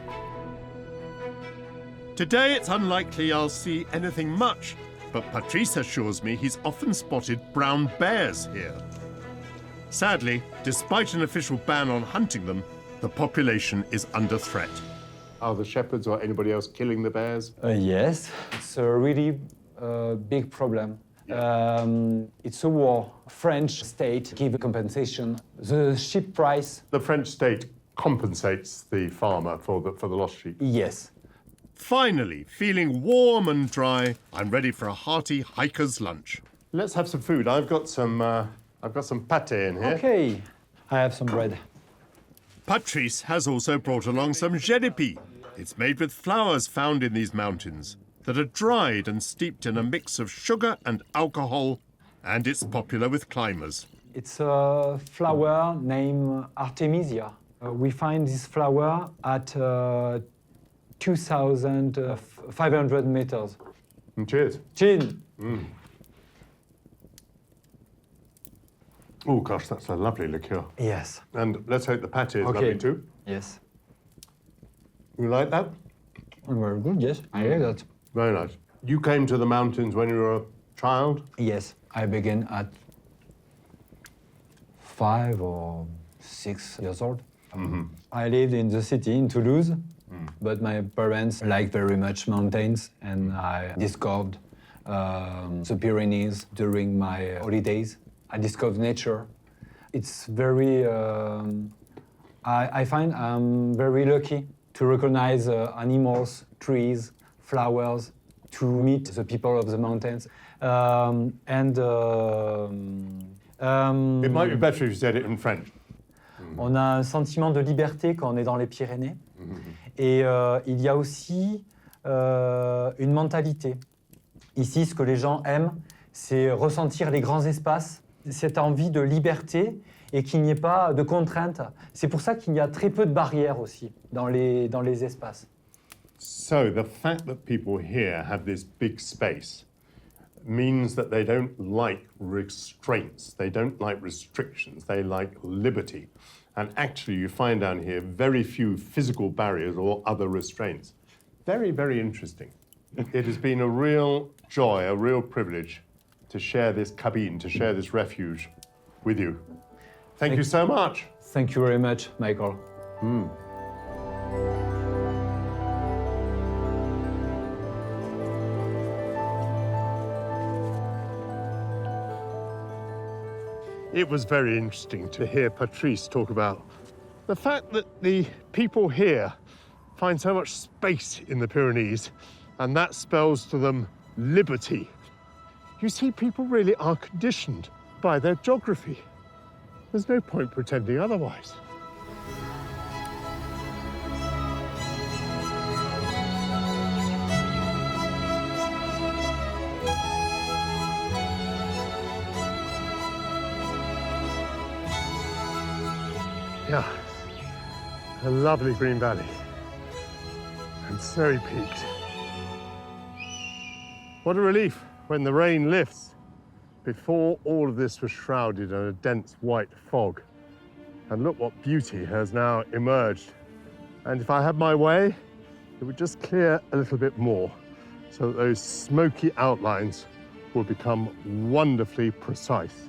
Today it's unlikely I'll see anything much, but Patrice assures me he's often spotted brown bears here. Sadly, despite an official ban on hunting them, the population is under threat. Are the shepherds or anybody else killing the bears? Yes, it's a really big problem. It's a war. French state give compensation. The sheep price. The French state compensates the farmer for the lost sheep? Yes. Finally, feeling warm and dry, I'm ready for a hearty hiker's lunch. Let's have some food. I've got some pâté in here. Okay, I have some bread. Patrice has also brought along some gélipi. It's made with flowers found in these mountains that are dried and steeped in a mix of sugar and alcohol, and it's popular with climbers. It's a flower named Artemisia. We find this flower at 2,500 meters. Cheers. Cheers. Oh, gosh, that's a lovely liqueur. Yes. And let's hope the pâté is lovely too. Yes. You like that? Very good, yes. I like that. Very nice. You came to the mountains when you were a child? Yes. I began at 5 or 6 years old. I lived in the city, in Toulouse, but my parents liked very much mountains, and I discovered the Pyrenees during my holidays. I discovered nature. It's very, I find I'm very lucky to recognize animals, trees, flowers, to meet the people of the mountains. It might be better if you said it in French. On a un sentiment de liberté quand on est dans les Pyrénées. Et il y a aussi une mentalité. Ici, ce que les gens aiment, c'est ressentir les grands espaces, cette envie de liberté et qu'il n'y ait pas de contraintes. C'est pour ça qu'il y a très peu de barrières aussi dans les espaces. So the fact that people here have this big space means that they don't like restraints, they don't like restrictions, they like liberty. And actually you find down here very few physical barriers or other restraints. Very, very interesting. It has been a real joy, a real privilege to share this cabine, to share this refuge with you. Thank you so much. Thank you very much, Michael. It was very interesting to hear Patrice talk about the fact that the people here find so much space in the Pyrenees, and that spells to them liberty. You see, people really are conditioned by their geography. There's no point pretending otherwise. Yeah, a lovely green valley and snowy peaks. What a relief when the rain lifts. Before, all of this was shrouded in a dense white fog. And look what beauty has now emerged. And if I had my way, it would just clear a little bit more so that those smoky outlines will become wonderfully precise.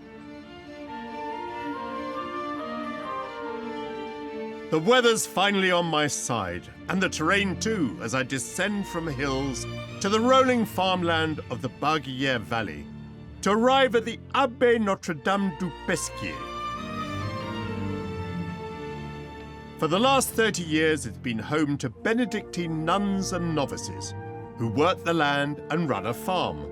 The weather's finally on my side, and the terrain too, as I descend from hills to the rolling farmland of the Barguillère Valley, to arrive at the Abbey Notre-Dame du Pesquier. For the last 30 years, it's been home to Benedictine nuns and novices who work the land and run a farm.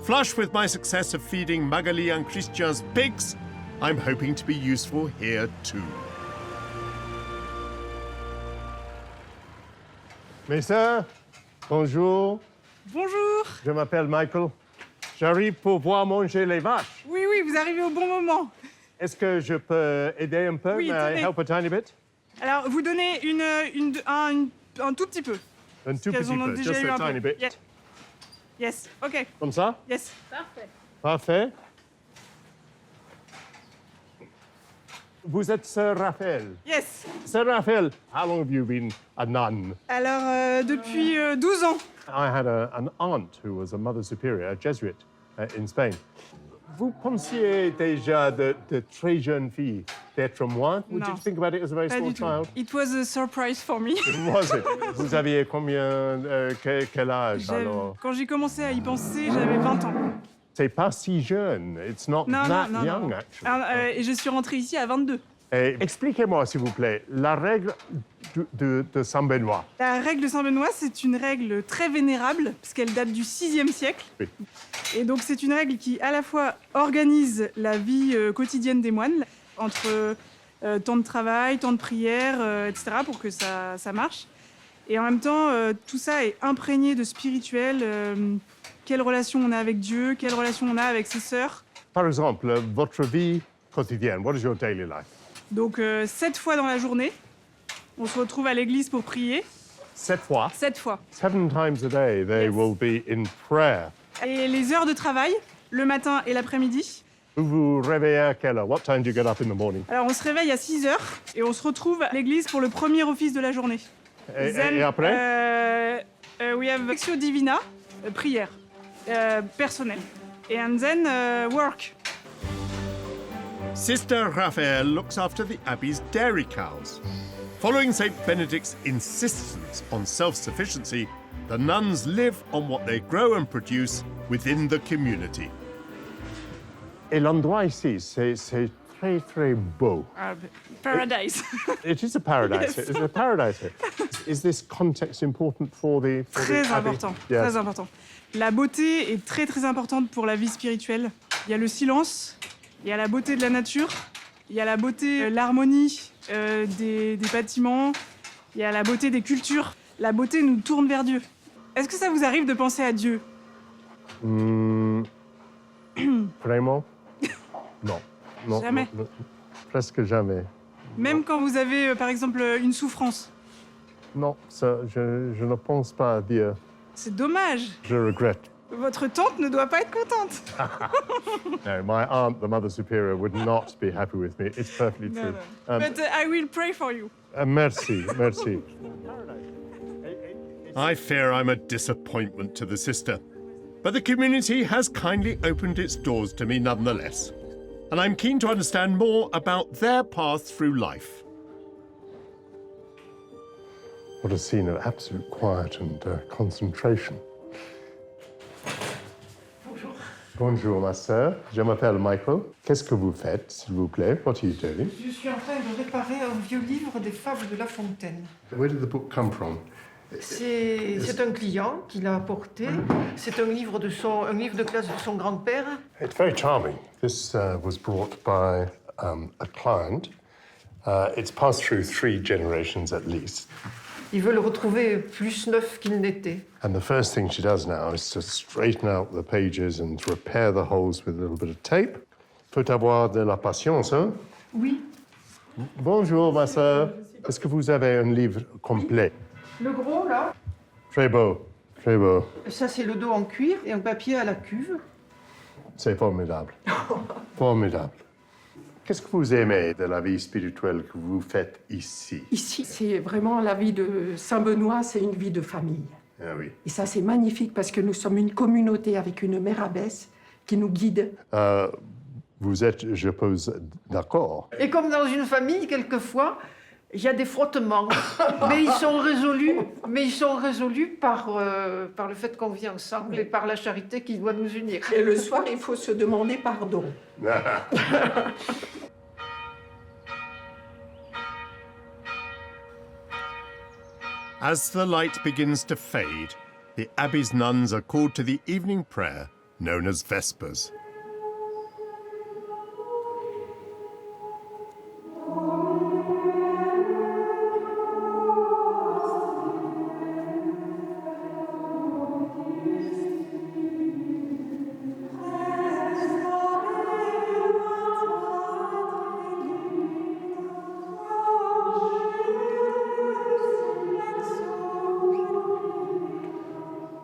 Flush with my success of feeding Magali and Christian's pigs, I'm hoping to be useful here too. Mes sœurs, bonjour. Bonjour. Je m'appelle Michael. J'arrive pour voir manger les vaches. Oui, oui, vous arrivez au bon moment. Est-ce que je peux aider un peu? Oui, May I help a tiny bit? Alors, vous donnez un tout petit peu. Un tout petit en ont peu, déjà just eu a un peu. tiny bit. Yes. Yes, OK. Comme ça? Yes. Parfait. Parfait. Vous êtes Sir Raphaël? Yes. Sir Raphaël, how long have you been a nun? Alors, depuis 12 ans. I had an aunt who was a Mother Superior, a Jesuit in Spain. Vous pensiez déjà de très jeune fille d'être moi? Would you think about it as a very small child? It was a surprise for me. Was it? Vous aviez combien, quel âge alors? Quand j'ai commencé à y penser, j'avais 20 ans. C'est pas si jeune. It's not that young, actually. Et je suis rentrée ici à 22. Expliquez-moi, s'il vous plaît, la règle de Saint-Benoît. La règle de Saint-Benoît, c'est une règle très vénérable, parce qu'elle date du VIe siècle. Oui. Et donc, c'est une règle qui, à la fois, organise la vie quotidienne des moines, entre temps de travail, temps de prière, etc., pour que ça marche. Et en même temps, tout ça est imprégné de spirituel. Quelle relation on a avec Dieu, quelle relation on a avec ses sœurs. Par exemple, votre vie quotidienne, what is your daily life? Donc, 7 fois dans la journée, on se retrouve à l'église pour prier. 7 fois? 7 fois. 7 times a day, they will be in prayer. Et les heures de travail, le matin et l'après-midi. Vous vous réveillez à quelle heure? What time do you get up in the morning? Alors, on se réveille à 6 heures et on se retrouve à l'église pour le premier office de la journée. Et après? We have Lectio Divina, prière personnelle. Et and then work. Sister Raphael looks after the abbey's dairy cows. Following St. Benedict's insistence on self-sufficiency, the nuns live on what they grow and produce within the community. Et l'endroit ici, c'est très, très beau. Paradise. It is a paradise. Yes. It's a paradise here. Is this context important for the Très abbey? important, Yes. très important. La beauté est très, très importante pour la vie spirituelle. Il y a le silence, il y a la beauté de la nature, il y a la beauté, l'harmonie des bâtiments, il y a la beauté des cultures. La beauté nous tourne vers Dieu. Est-ce que ça vous arrive de penser à Dieu? Vraiment? Non. Non. Jamais. Non, presque jamais. Même quand vous avez, par exemple, une souffrance? Non, ça, je ne pense pas à dire. C'est dommage. Je regrette. Votre tante ne doit pas être contente. No, my aunt, the Mother Superior, would not be happy with me. It's perfectly true. No. But I will pray for you. Merci, merci. I fear I'm a disappointment to the sister, but the community has kindly opened its doors to me nonetheless, and I'm keen to understand more about their path through life. What a scene of absolute quiet and concentration. Bonjour, ma sœur. Je m'appelle Michael. Qu'est-ce que vous faites, s'il vous plaît? What are you doing? Je suis en train de réparer un vieux livre des fables de La Fontaine. Where did the book come from? C'est un client qui l'a apporté. C'est un livre de classe de son grand-père. It's very charming. This was brought by a client. It's passed through 3 generations at least. Il veut le retrouver plus neuf qu'il n'était. And the first thing she does now is to straighten out the pages and to repair the holes with a little bit of tape. Faut avoir de la patience, hein? Oui. Bonjour, ma sœur. Est-ce que vous avez un livre complet? Le gros, là, Très beau, très beau. ça c'est le dos en cuir et un papier à la cuve. C'est formidable. Formidable. Qu'est-ce que vous aimez de la vie spirituelle que vous faites ici? Ici, c'est vraiment la vie de Saint-Benoît, c'est une vie de famille. Ah oui. Et ça, c'est magnifique parce que nous sommes une communauté avec une mère abbesse qui nous guide. Vous êtes, je suppose, d'accord? Et comme dans une famille, quelquefois, il y a des frottements, mais ils sont résolus par le fait qu'on vit ensemble et par la charité qui doit nous unir. Et le soir, il faut se demander pardon. As the light begins to fade, the abbey's nuns are called to the evening prayer known as Vespers.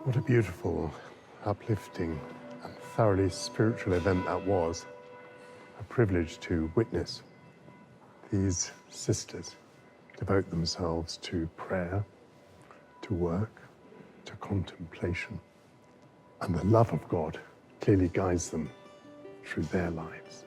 What a beautiful, uplifting, and thoroughly spiritual event that was. A privilege to witness these sisters devote themselves to prayer, to work, to contemplation. And the love of God clearly guides them through their lives.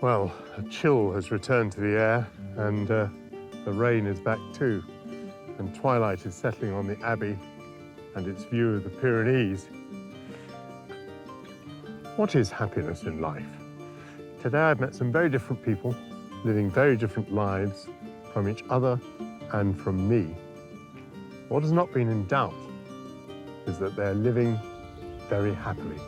Well, a chill has returned to the air, and the rain is back too, and twilight is settling on the abbey and its view of the Pyrenees. What is happiness in life? Today I've met some very different people, living very different lives from each other and from me. What has not been in doubt is that they're living very happily.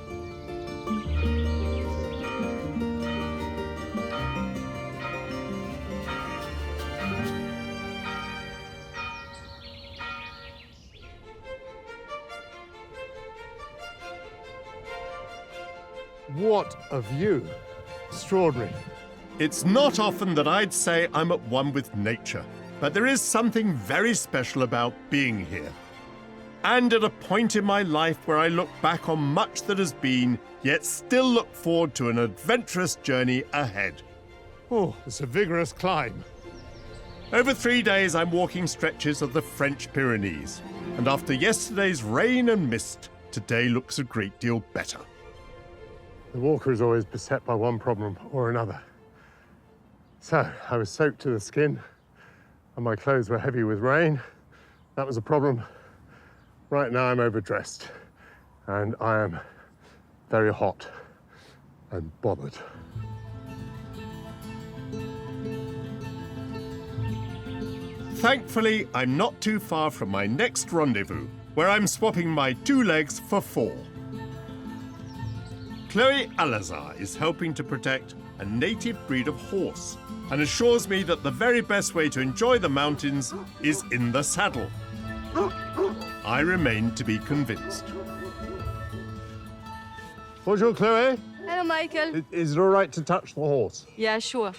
What a view! Extraordinary. It's not often that I'd say I'm at one with nature, but there is something very special about being here. And at a point in my life where I look back on much that has been, yet still look forward to an adventurous journey ahead. Oh, it's a vigorous climb. Over 3 days, I'm walking stretches of the French Pyrenees. And after yesterday's rain and mist, today looks a great deal better. The walker is always beset by one problem or another. So, I was soaked to the skin, and my clothes were heavy with rain. That was a problem. Right now I'm overdressed, and I am very hot and bothered. Thankfully, I'm not too far from my next rendezvous, where I'm swapping my 2 legs for 4. Chloe Alazar is helping to protect a native breed of horse and assures me that the very best way to enjoy the mountains is in the saddle. I remain to be convinced. Bonjour, Chloe. Hello, Michael. Is it all right to touch the horse? Yeah, sure.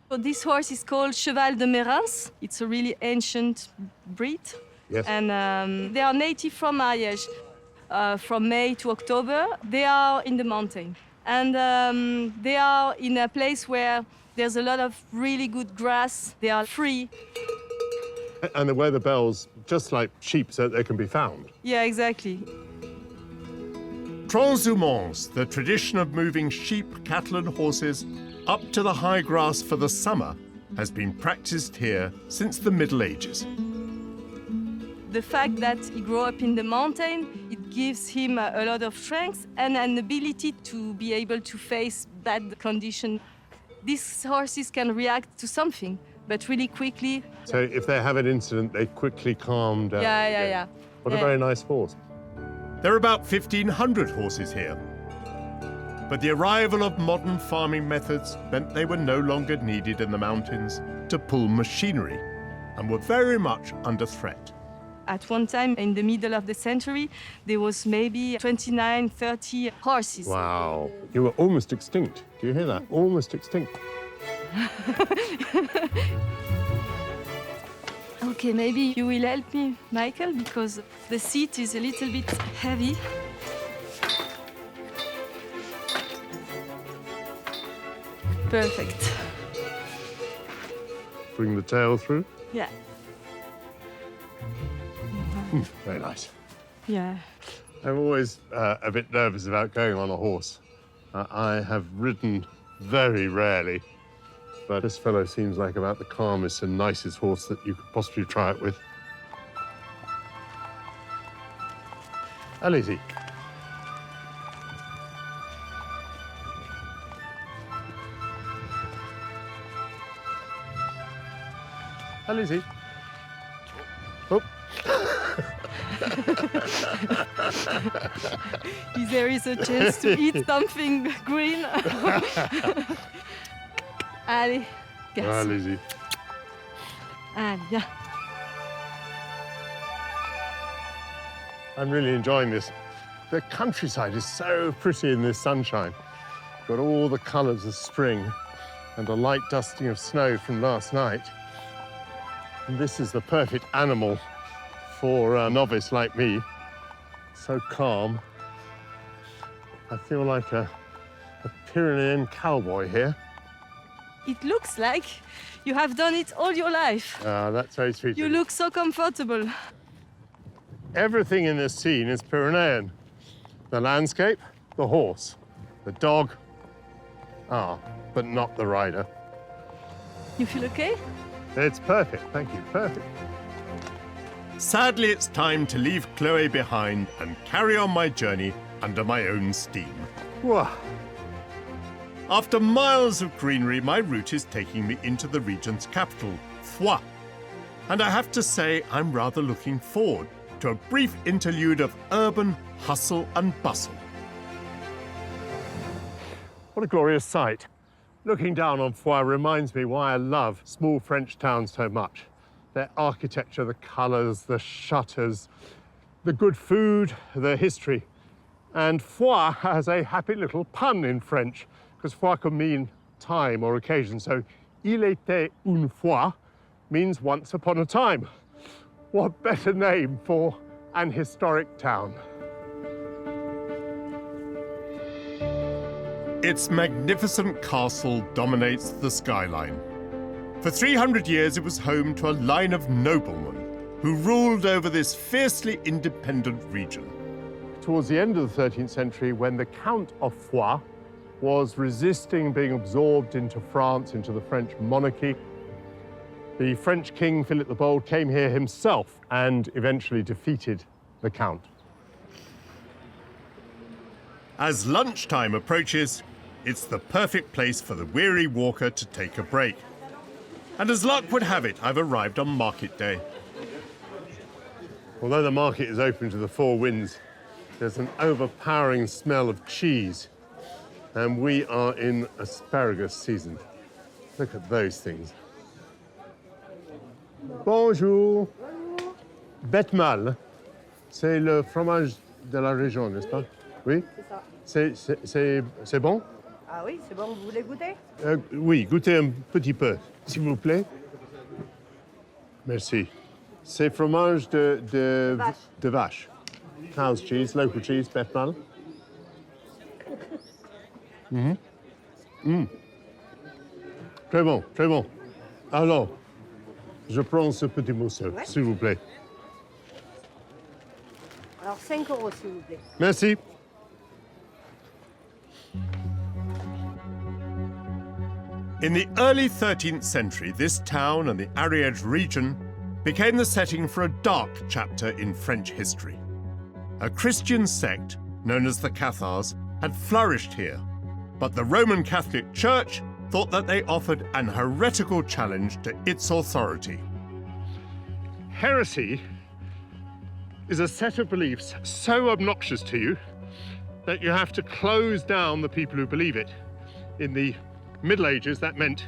So this horse is called Cheval de Mérins. It's a really ancient breed. Yes. And they are native from Ariège. From May to October, they are in the mountain. And they are in a place where there's a lot of really good grass. They are free. And they wear the bells just like sheep so that they can be found. Yeah, exactly. Transhumance, the tradition of moving sheep, cattle and horses up to the high grass for the summer, has been practiced here since the Middle Ages. The fact that he grew up in the mountain, it gives him a lot of strength and an ability to be able to face bad conditions. These horses can react to something, but really quickly. So if they have an incident, they quickly calm down. Yeah. What a very nice horse. There are about 1,500 horses here. But the arrival of modern farming methods meant they were no longer needed in the mountains to pull machinery and were very much under threat. At one time, in the middle of the century, there was maybe 29, 30 horses. Wow. You were almost extinct. Do you hear that? Almost extinct. Okay, maybe you will help me, Michael, because the seat is a little bit heavy. Perfect. Bring the tail through. Yeah. Very nice. Yeah. I'm always a bit nervous about going on a horse. I have ridden very rarely, but this fellow seems like about the calmest and nicest horse that you could possibly try it with. Allez-y. Allez-y. Oh. If there is a chance to eat something green. Allez, garçon. Allez-y. Allez, viens. I'm really enjoying this. The countryside is so pretty in this sunshine. Got all the colours of spring and a light dusting of snow from last night. And this is the perfect animal for a novice like me. So calm. I feel like a Pyrenean cowboy here. It looks like you have done it all your life. That's very sweet. You look so comfortable. Everything in this scene is Pyrenean. The landscape, the horse, the dog, but not the rider. You feel okay? It's perfect, thank you, perfect. Sadly, it's time to leave Chloe behind and carry on my journey under my own steam. Whoa. After miles of greenery, my route is taking me into the region's capital, Foix. And I have to say, I'm rather looking forward to a brief interlude of urban hustle and bustle. What a glorious sight. Looking down on Foix reminds me why I love small French towns so much. Their architecture, the colours, the shutters, the good food, the history. And Foix has a happy little pun in French, because Foix can mean time or occasion. So, il était une fois means once upon a time. What better name for an historic town? Its magnificent castle dominates the skyline. For 300 years, it was home to a line of noblemen who ruled over this fiercely independent region. Towards the end of the 13th century, when the Count of Foix was resisting being absorbed into France, into the French monarchy, the French king, Philip the Bold, came here himself and eventually defeated the Count. As lunchtime approaches, it's the perfect place for the weary walker to take a break. And as luck would have it, I've arrived on market day. Although the market is open to the four winds, there's an overpowering smell of cheese. And we are in asparagus season. Look at those things. Bonjour. Bête mâle, c'est le fromage de la région, n'est-ce pas? Oui? C'est ça. C'est bon? Ah oui, c'est bon. Vous voulez goûter? Oui, goûtez un petit peu, s'il vous plaît. Merci. C'est fromage de vache. Cow's cheese, local cheese, bête mâle. Très bon, très bon. Alors, je prends ce petit morceau, s'il vous plaît. Alors 5 €, s'il vous plaît. Merci. In the early 13th century, this town and the Ariège region became the setting for a dark chapter in French history. A Christian sect known as the Cathars had flourished here, but the Roman Catholic Church thought that they offered an heretical challenge to its authority. Heresy is a set of beliefs so obnoxious to you that you have to close down the people who believe it. In the Middle Ages, that meant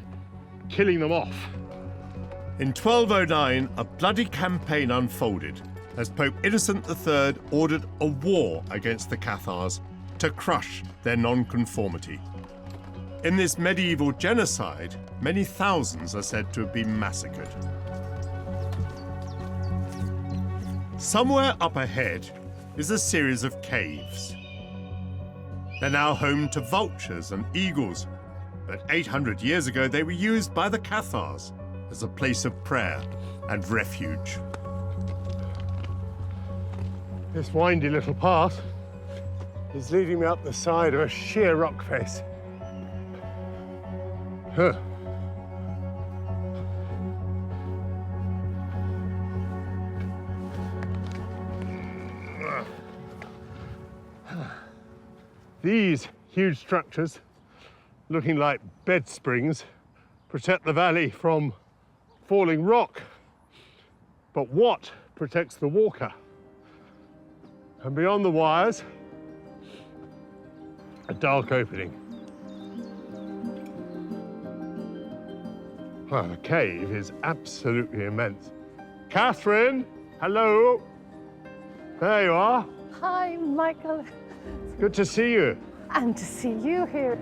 killing them off. In 1209, a bloody campaign unfolded as Pope Innocent III ordered a war against the Cathars to crush their nonconformity. In this medieval genocide, many thousands are said to have been massacred. Somewhere up ahead is a series of caves. They're now home to vultures and eagles, but 800 years ago they were used by the Cathars as a place of prayer and refuge. This windy little path is leading me up the side of a sheer rock face. Huh. These huge structures, looking like bed springs, protect the valley from falling rock. But what protects the walker? And beyond the wires, a dark opening. Well, the cave is absolutely immense. Catherine, hello. There you are. Hi, Michael. Good to see you. And to see you here.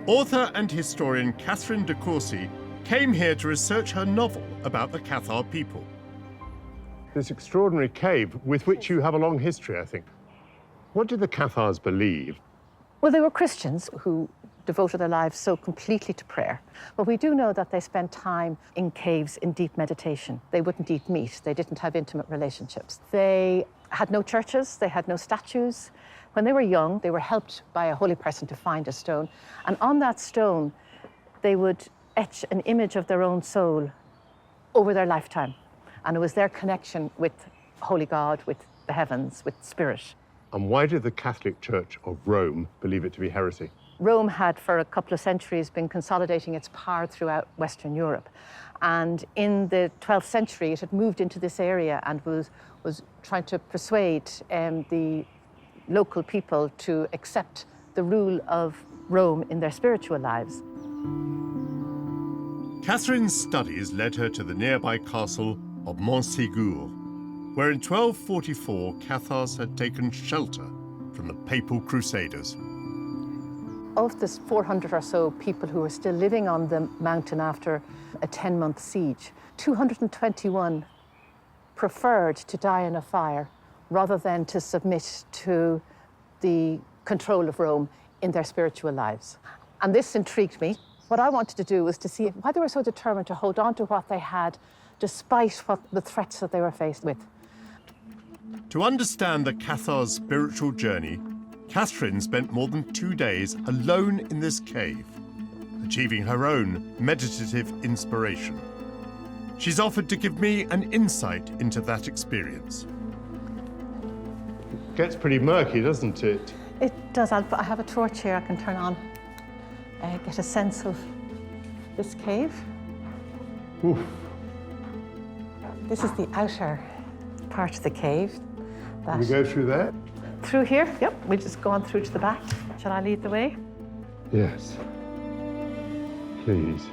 Author and historian Catherine de Courcy came here to research her novel about the Cathar people. This extraordinary cave with which you have a long history, I think. What did the Cathars believe? Well, they were Christians who devoted their lives so completely to prayer. But we do know that they spent time in caves in deep meditation. They wouldn't eat meat. They didn't have intimate relationships. They had no churches. They had no statues. When they were young, they were helped by a holy person to find a stone. And on that stone, they would etch an image of their own soul over their lifetime. And it was their connection with Holy God, with the heavens, with spirit. And why did the Catholic Church of Rome believe it to be heresy? Rome had, for a couple of centuries, been consolidating its power throughout Western Europe. And in the 12th century, it had moved into this area and was trying to persuade the local people to accept the rule of Rome in their spiritual lives. Catherine's studies led her to the nearby castle of Montségur, where in 1244 Cathars had taken shelter from the papal crusaders. Of the 400 or so people who were still living on the mountain after a 10-month siege, 221 preferred to die in a fire rather than to submit to the control of Rome in their spiritual lives. And this intrigued me. What I wanted to do was to see why they were so determined to hold on to what they had despite what the threats that they were faced with. To understand the Cathars' spiritual journey, Catherine spent more than 2 days alone in this cave, achieving her own meditative inspiration. She's offered to give me an insight into that experience. It gets pretty murky, doesn't it? It does. I have a torch here I can turn on. Get a sense of this cave. Oof. This is the outer part of the cave. Can we go through there? Through here? Yep. We'll just go on through to the back. Shall I lead the way? Yes. Please.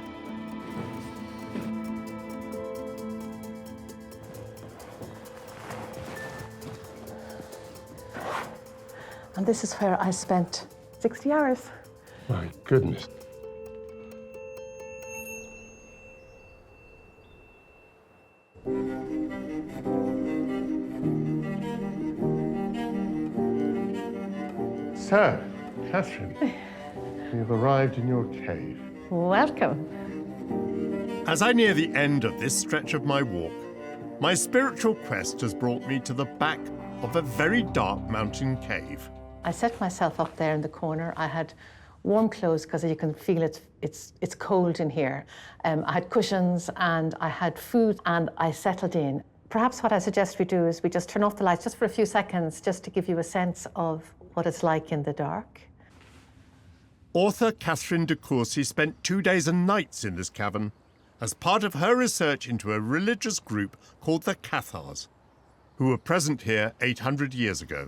And this is where I spent 60 hours. My goodness. So, Catherine, we've arrived in your cave. Welcome. As I near the end of this stretch of my walk, my spiritual quest has brought me to the back of a very dark mountain cave. I set myself up there in the corner. I had warm clothes because you can feel it's cold in here. I had cushions and I had food and I settled in. Perhaps what I suggest we do is we just turn off the lights just for a few seconds just to give you a sense of what it's like in the dark. Author Catherine de Courcy spent 2 days and nights in this cavern as part of her research into a religious group called the Cathars, who were present here 800 years ago.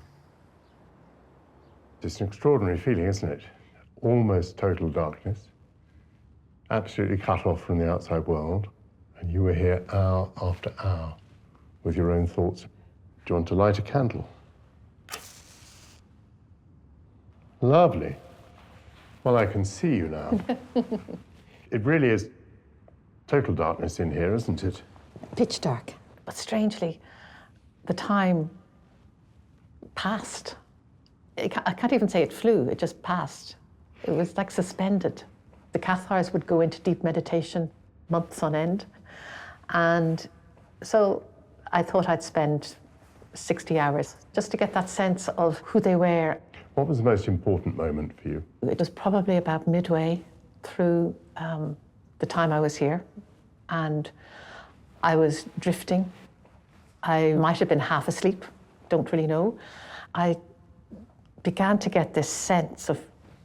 It's an extraordinary feeling, isn't it? Almost total darkness, absolutely cut off from the outside world, and you were here hour after hour with your own thoughts. Do you want to light a candle? Lovely. Well, I can see you now. It really is total darkness in here, isn't it? Pitch dark. But strangely, the time passed. I can't even say it flew, it just passed. It was like suspended. The Cathars would go into deep meditation months on end. And so I thought I'd spend 60 hours just to get that sense of who they were. What was the most important moment for you? It was probably about midway through the time I was here, and I was drifting. I might have been half asleep, don't really know. I began to get this sense of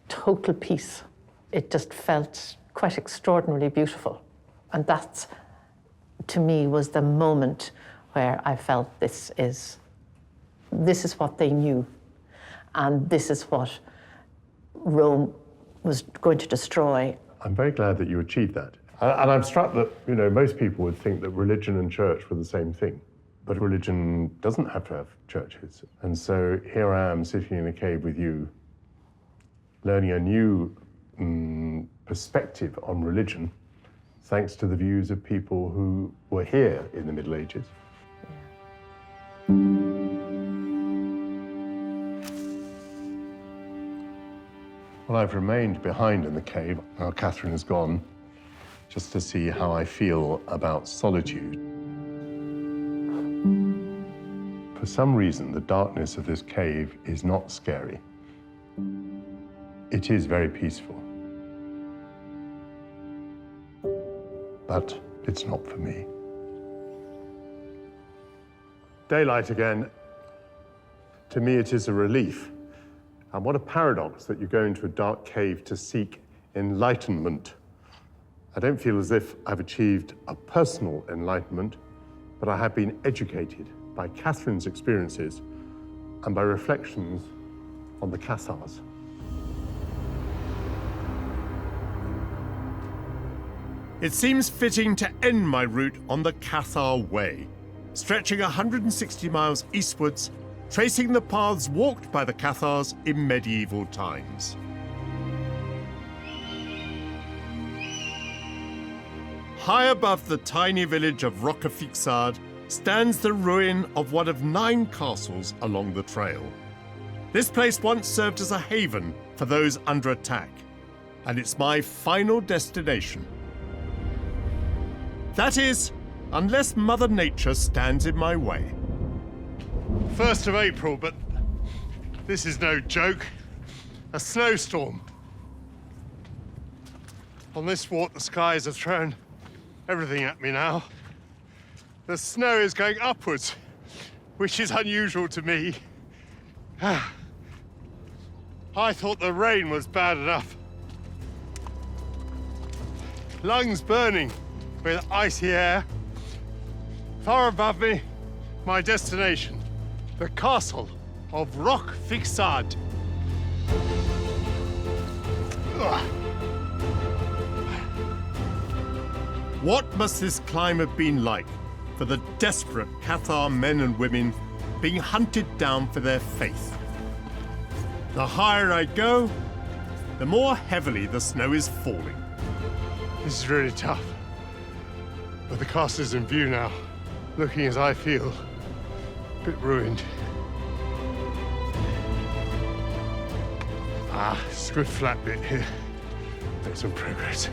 total peace. It just felt quite extraordinarily beautiful. And that, to me, was the moment where I felt this is what they knew. And this is what Rome was going to destroy. I'm very glad that you achieved that. And I'm struck that, most people would think that religion and church were the same thing. But religion doesn't have to have churches. And so here I am sitting in a cave with you, learning a new perspective on religion, thanks to the views of people who were here in the Middle Ages. Well, I've remained behind in the cave. Now Catherine is gone, just to see how I feel about solitude. For some reason, the darkness of this cave is not scary. It is very peaceful. But it's not for me. Daylight again. To me, it is a relief. And what a paradox that you go into a dark cave to seek enlightenment. I don't feel as if I've achieved a personal enlightenment, but I have been educated by Catherine's experiences and by reflections on the Cathars. It seems fitting to end my route on the Cathar Way, stretching 160 miles eastwards, tracing the paths walked by the Cathars in medieval times. High above the tiny village of Roquefixade stands the ruin of one of 9 castles along the trail. This place once served as a haven for those under attack, and it's my final destination. That is, unless Mother Nature stands in my way. 1st of April, but this is no joke. A snowstorm. On this walk, the skies have thrown everything at me now. The snow is going upwards, which is unusual to me. I thought the rain was bad enough. Lungs burning with icy air. Far above me, my destination, the castle of Roquefixade. What must this climb have been like for the desperate Cathar men and women being hunted down for their faith? The higher I go, the more heavily the snow is falling. This is really tough. But the castle is in view now, looking as I feel, a bit ruined. It's a good flat bit here. Make some progress.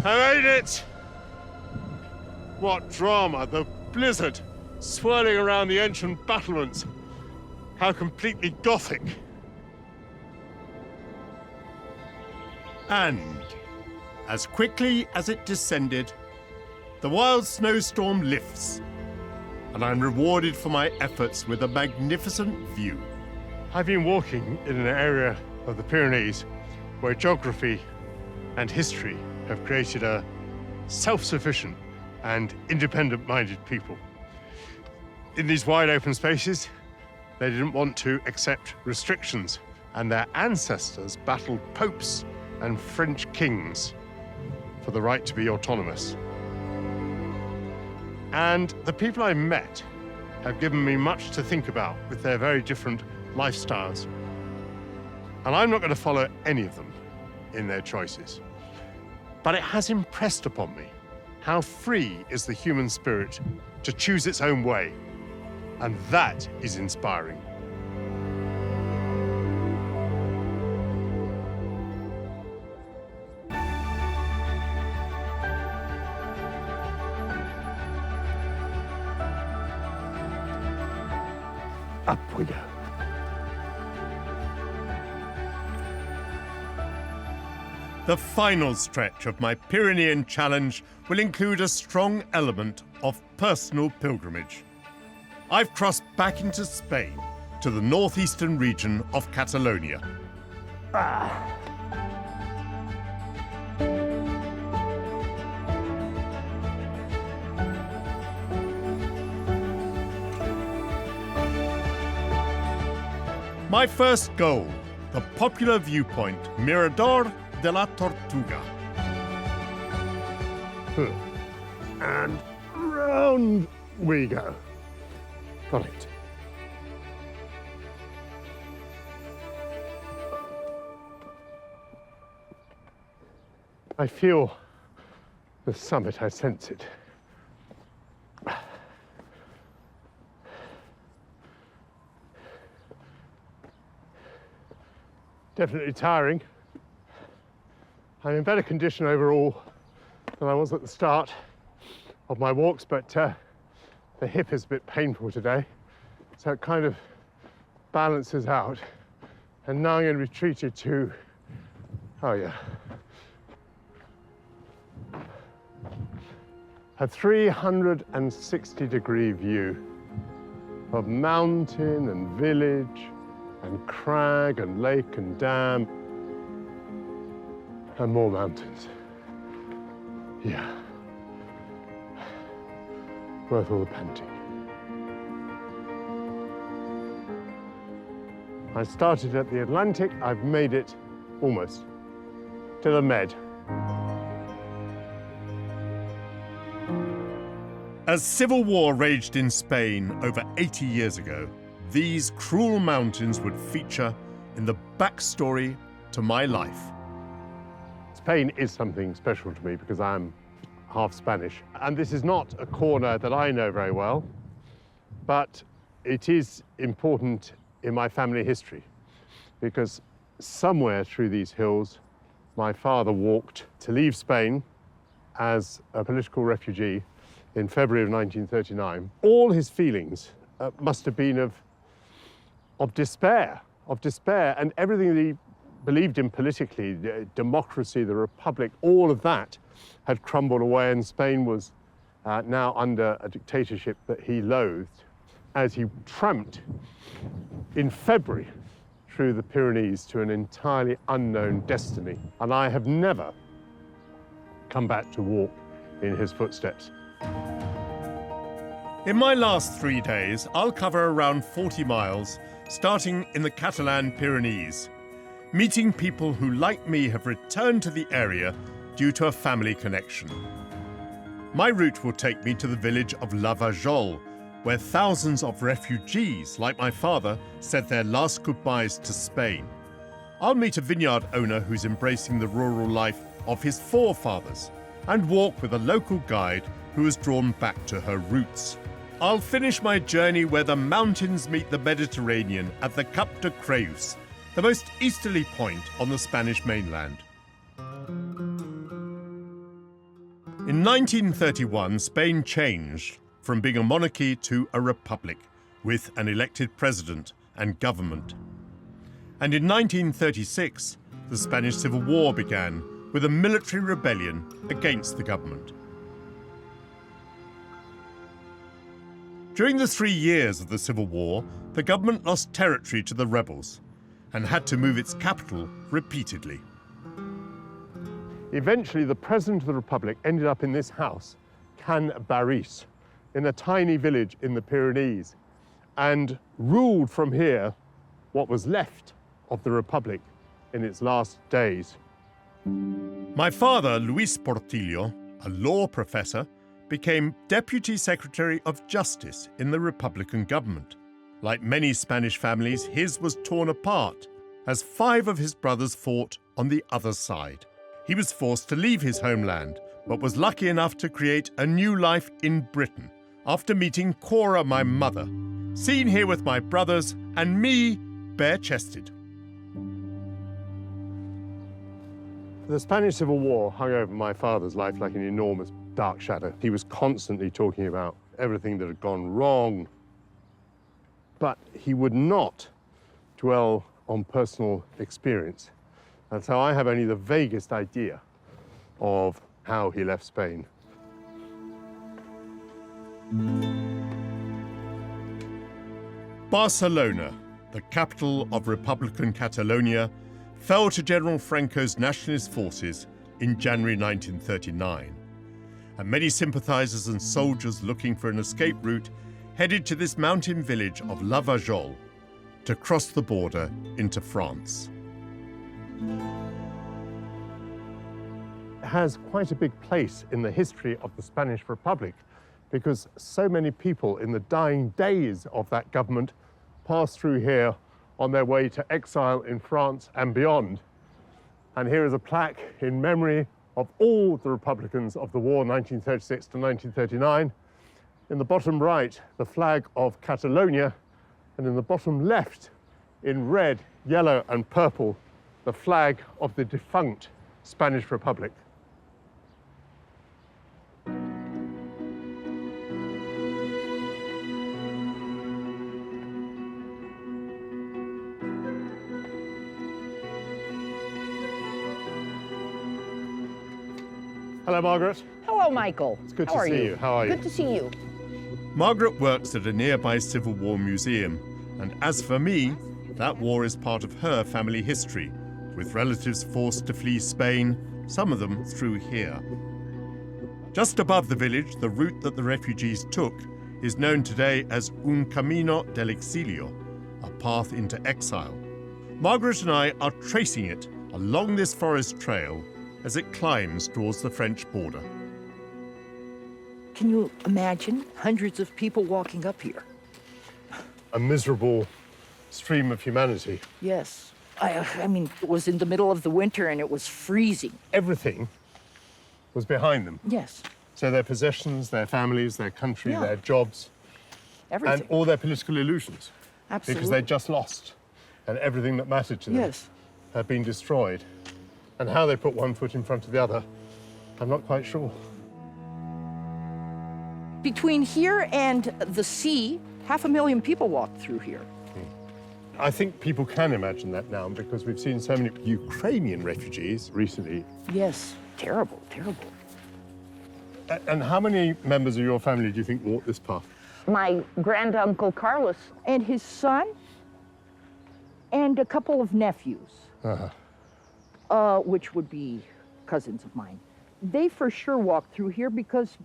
I made it! What drama, the blizzard swirling around the ancient battlements. How completely Gothic. And as quickly as it descended, the wild snowstorm lifts, and I'm rewarded for my efforts with a magnificent view. I've been walking in an area of the Pyrenees where geography and history have created a self-sufficient and independent-minded people. In these wide open spaces, they didn't want to accept restrictions, and their ancestors battled popes and French kings for the right to be autonomous. And the people I met have given me much to think about with their very different lifestyles. And I'm not going to follow any of them in their choices. But it has impressed upon me how free is the human spirit to choose its own way. And that is inspiring. Up we go. The final stretch of my Pyrenean challenge will include a strong element of personal pilgrimage. I've crossed back into Spain to the northeastern region of Catalonia. My first goal, the popular viewpoint, Mirador de la Tortuga. And round we go. Got it. I feel the summit, I sense it. Definitely tiring. I'm in better condition overall than I was at the start of my walks, but the hip is a bit painful today, so it kind of balances out. And now I'm going to be treated to, oh yeah, a 360-degree view of mountain and village and crag and lake and dam and more mountains. Yeah, worth all the panting. I started at the Atlantic. I've made it almost to the Med. As civil war raged in Spain over 80 years ago, these cruel mountains would feature in the backstory to my life. Spain is something special to me because I'm half Spanish. And this is not a corner that I know very well, but it is important in my family history because somewhere through these hills, my father walked to leave Spain as a political refugee in February of 1939. All his feelings must have been of despair, and everything that he believed in politically, democracy, the republic, all of that had crumbled away, and Spain was now under a dictatorship that he loathed as he tramped in February through the Pyrenees to an entirely unknown destiny. And I have never come back to walk in his footsteps. In my last 3 days, I'll cover around 40 miles, starting in the Catalan Pyrenees, meeting people who, like me, have returned to the area due to a family connection. My route will take me to the village of La Vajol, where thousands of refugees, like my father, said their last goodbyes to Spain. I'll meet a vineyard owner who's embracing the rural life of his forefathers, and walk with a local guide who is drawn back to her roots. I'll finish my journey where the mountains meet the Mediterranean at the Cap de Creus, the most easterly point on the Spanish mainland. In 1931, Spain changed from being a monarchy to a republic, with an elected president and government. And in 1936, the Spanish Civil War began with a military rebellion against the government. During the 3 years of the Civil War, the government lost territory to the rebels and had to move its capital repeatedly. Eventually, the President of the Republic ended up in this house, Can Barris, in a tiny village in the Pyrenees, and ruled from here what was left of the Republic in its last days. My father, Luis Portillo, a law professor, became Deputy Secretary of Justice in the Republican government. Like many Spanish families, his was torn apart as 5 of his brothers fought on the other side. He was forced to leave his homeland, but was lucky enough to create a new life in Britain after meeting Cora, my mother, seen here with my brothers and me bare-chested. The Spanish Civil War hung over my father's life like an enormous dark shadow. He was constantly talking about everything that had gone wrong, but he would not dwell on personal experience. And so I have only the vaguest idea of how he left Spain. Barcelona, the capital of Republican Catalonia, fell to General Franco's nationalist forces in January 1939. And many sympathizers and soldiers looking for an escape route headed to this mountain village of La Vajol to cross the border into France. It has quite a big place in the history of the Spanish Republic because so many people in the dying days of that government passed through here on their way to exile in France and beyond. And here is a plaque in memory of all the Republicans of the war 1936 to 1939. In the bottom right, the flag of Catalonia, and in the bottom left, in red, yellow, and purple, the flag of the defunct Spanish Republic. Hello, Margaret. Hello, Michael. It's good to see you. How are you? Good to see you. Margaret works at a nearby Civil War museum, and as for me, that war is part of her family history, with relatives forced to flee Spain, some of them through here. Just above the village, the route that the refugees took is known today as Un Camino del Exilio, a path into exile. Margaret and I are tracing it along this forest trail as it climbs towards the French border. Can you imagine hundreds of people walking up here? A miserable stream of humanity. Yes. I mean, it was in the middle of the winter and it was freezing. Everything was behind them. Yes. So their possessions, their families, their country, their jobs. Everything. And all their political illusions. Absolutely. Because they'd just lost. And everything that mattered to them had been destroyed. And how they put one foot in front of the other, I'm not quite sure. Between here and the sea, 500,000 people walked through here. I think people can imagine that now because we've seen so many Ukrainian refugees recently. Yes, terrible, terrible. And how many members of your family do you think walked this path? My granduncle Carlos and his son and a couple of nephews, which would be cousins of mine. They for sure walked through here because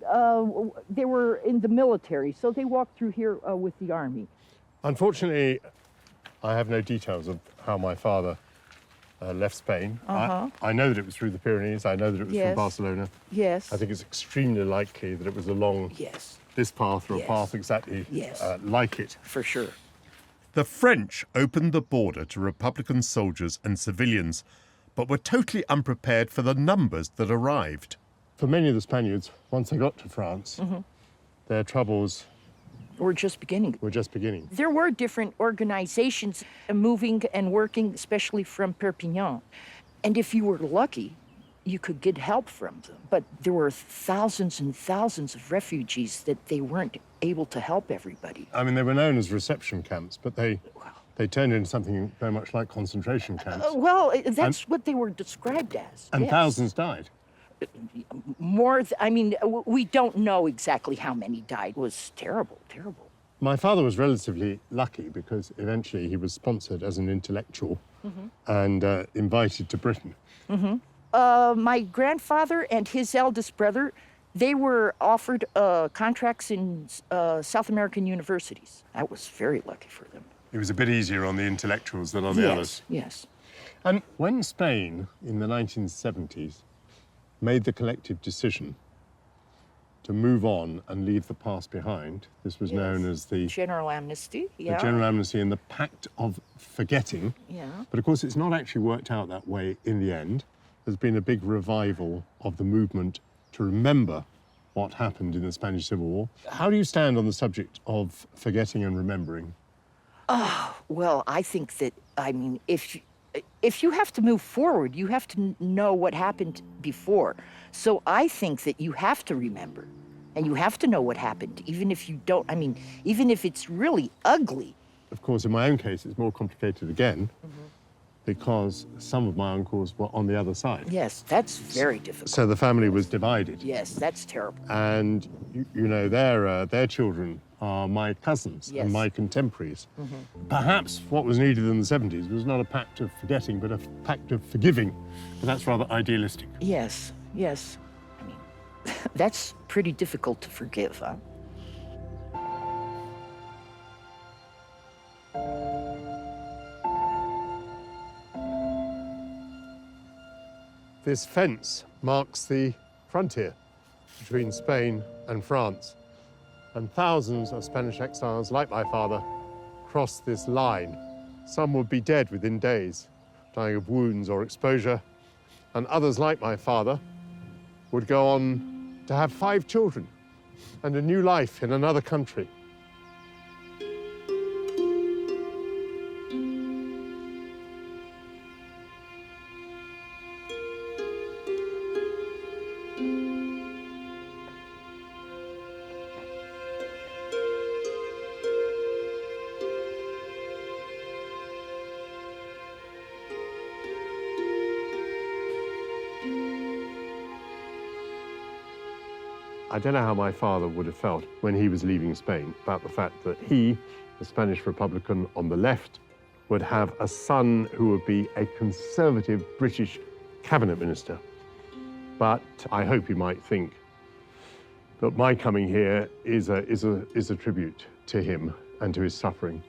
they were in the military, so they walked through here with the army. Unfortunately, I have no details of how my father left Spain. I know that it was through the Pyrenees. I know that it was from Barcelona. Yes. I think it's extremely likely that it was along this path or a path exactly like it. For sure. The French opened the border to Republican soldiers and civilians, but were totally unprepared for the numbers that arrived. For many of the Spaniards, once they got to France, their troubles were just beginning. There were different organizations moving and working, especially from Perpignan. And if you were lucky, you could get help from them. But there were thousands and thousands of refugees that they weren't able to help everybody. I mean, they were known as reception camps, but they turned into something very much like concentration camps. That's what they were described as. And thousands died. We don't know exactly how many died. It was terrible, terrible. My father was relatively lucky because eventually he was sponsored as an intellectual and invited to Britain. My grandfather and his eldest brother, they were offered contracts in South American universities. That was very lucky for them. It was a bit easier on the intellectuals than on the others. Yes. And when Spain, in the 1970s, made the collective decision to move on and leave the past behind, this was known as the General Amnesty, the General Amnesty and the Pact of Forgetting. But of course, it's not actually worked out that way in the end. There's been a big revival of the movement to remember what happened in the Spanish Civil War. How do you stand on the subject of forgetting and remembering? Well, I think that, if you have to move forward, you have to know what happened before. So I think that you have to remember, and you have to know what happened, even if you don't, even if it's really ugly. Of course, in my own case, it's more complicated again, because some of my uncles were on the other side. Yes, that's very difficult. So the family was divided. Yes, that's terrible. And, you know, their children are my cousins and my contemporaries. Perhaps what was needed in the 70s was not a pact of forgetting, but a pact of forgiving. But that's rather idealistic. Yes, yes. That's pretty difficult to forgive, huh? This fence marks the frontier between Spain and France. And thousands of Spanish exiles, like my father, crossed this line. Some would be dead within days, dying of wounds or exposure. And others, like my father, would go on to have 5 children and a new life in another country. I don't know how my father would have felt when he was leaving Spain about the fact that he, the Spanish Republican on the left, would have a son who would be a conservative British cabinet minister. But I hope he might think that my coming here is a tribute to him and to his suffering.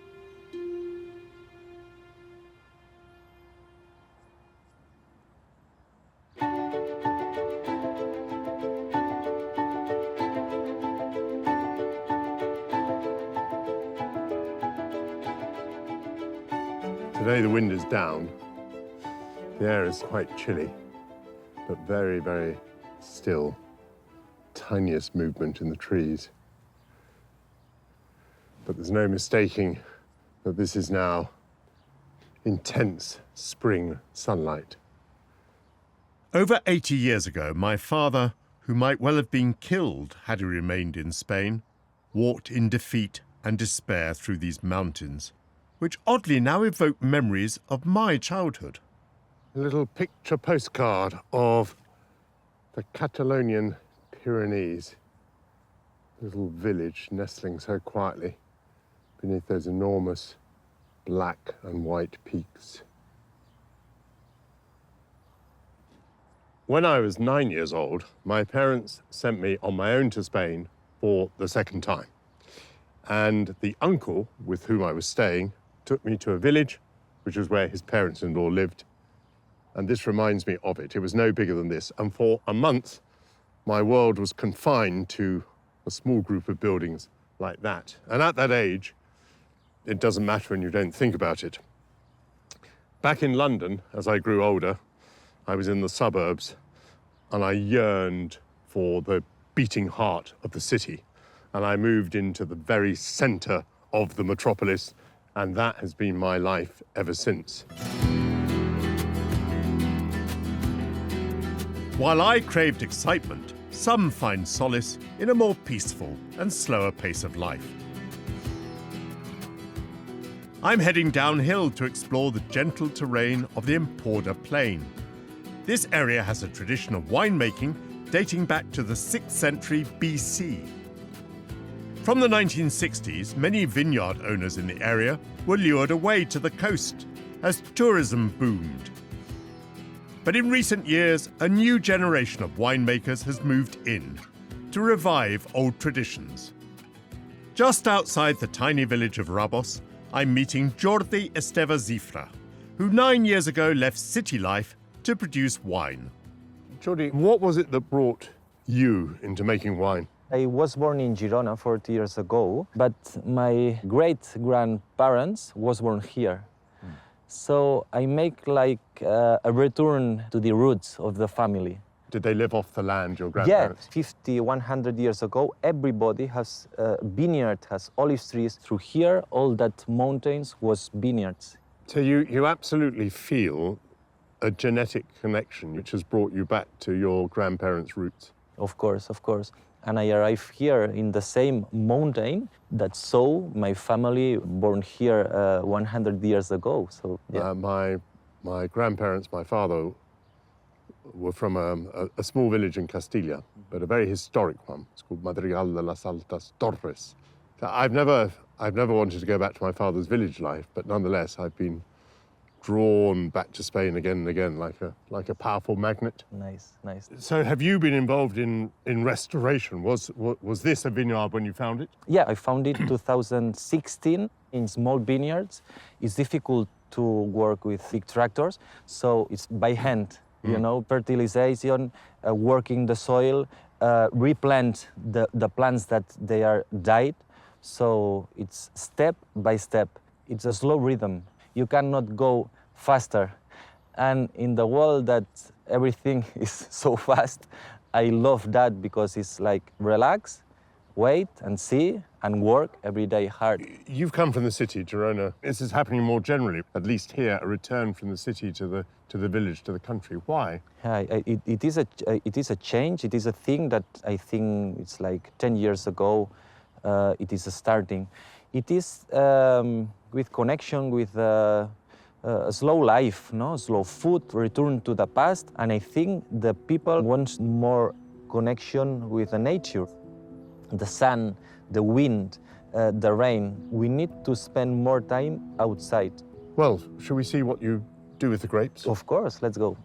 Today the wind is down. The air is quite chilly, but very, very still. Tiniest movement in the trees. But there's no mistaking that this is now intense spring sunlight. Over 80 years ago, my father, who might well have been killed had he remained in Spain, walked in defeat and despair through these mountains, which oddly now evoke memories of my childhood. A little picture postcard of the Catalonian Pyrenees, a little village nestling so quietly beneath those enormous black and white peaks. When I was 9 years old, my parents sent me on my own to Spain for the second time. And the uncle with whom I was staying took me to a village, which was where his parents-in-law lived. And this reminds me of it. It was no bigger than this. And for a month, my world was confined to a small group of buildings like that. And at that age, it doesn't matter and you don't think about it. Back in London, as I grew older, I was in the suburbs and I yearned for the beating heart of the city. And I moved into the very center of the metropolis, and that has been my life ever since. While I craved excitement, some find solace in a more peaceful and slower pace of life. I'm heading downhill to explore the gentle terrain of the Emporda Plain. This area has a tradition of winemaking dating back to the 6th century BC. From the 1960s, many vineyard owners in the area were lured away to the coast as tourism boomed. But in recent years, a new generation of winemakers has moved in to revive old traditions. Just outside the tiny village of Rabos, I'm meeting Jordi Esteve Zifra, who 9 years ago left city life to produce wine. Jordi, what was it that brought you into making wine? I was born in Girona 40 years ago, but my great-grandparents was born here. So I make like a return to the roots of the family. Did they live off the land, your grandparents? Yeah, 50, 100 years ago, everybody has vineyard, has olive trees. Through here, all that mountains was vineyards. So you absolutely feel a genetic connection which has brought you back to your grandparents' roots? Of course, of course. And I arrived here in the same mountain that saw my family born here 100 years ago. So yeah. My grandparents, my father, were from a small village in Castilla, but a very historic one. It's called Madrigal de las Altas Torres. So I've never wanted to go back to my father's village life, but nonetheless, I've been drawn back to Spain again and again, like a powerful magnet. Nice, nice. So have you been involved in restoration? Was this a vineyard when you found it? Yeah, I found it 2016 in small vineyards. It's difficult to work with big tractors, so it's by hand, you know, fertilization, working the soil, replant the plants that they are died. So it's step by step. It's a slow rhythm. You cannot go faster. And in the world that everything is so fast, I love that because it's like relax, wait and see and work every day hard. You've come from the city, Girona. This is happening more generally, at least here, a return from the city to the village, to the country. Why? It is a change. It is a thing that I think it's like 10 years ago. It is starting. It is with connection with a slow life, no? Slow food, return to the past. And I think the people want more connection with the nature. The sun, the wind, the rain. We need to spend more time outside. Well, shall we see what you do with the grapes? Of course, let's go.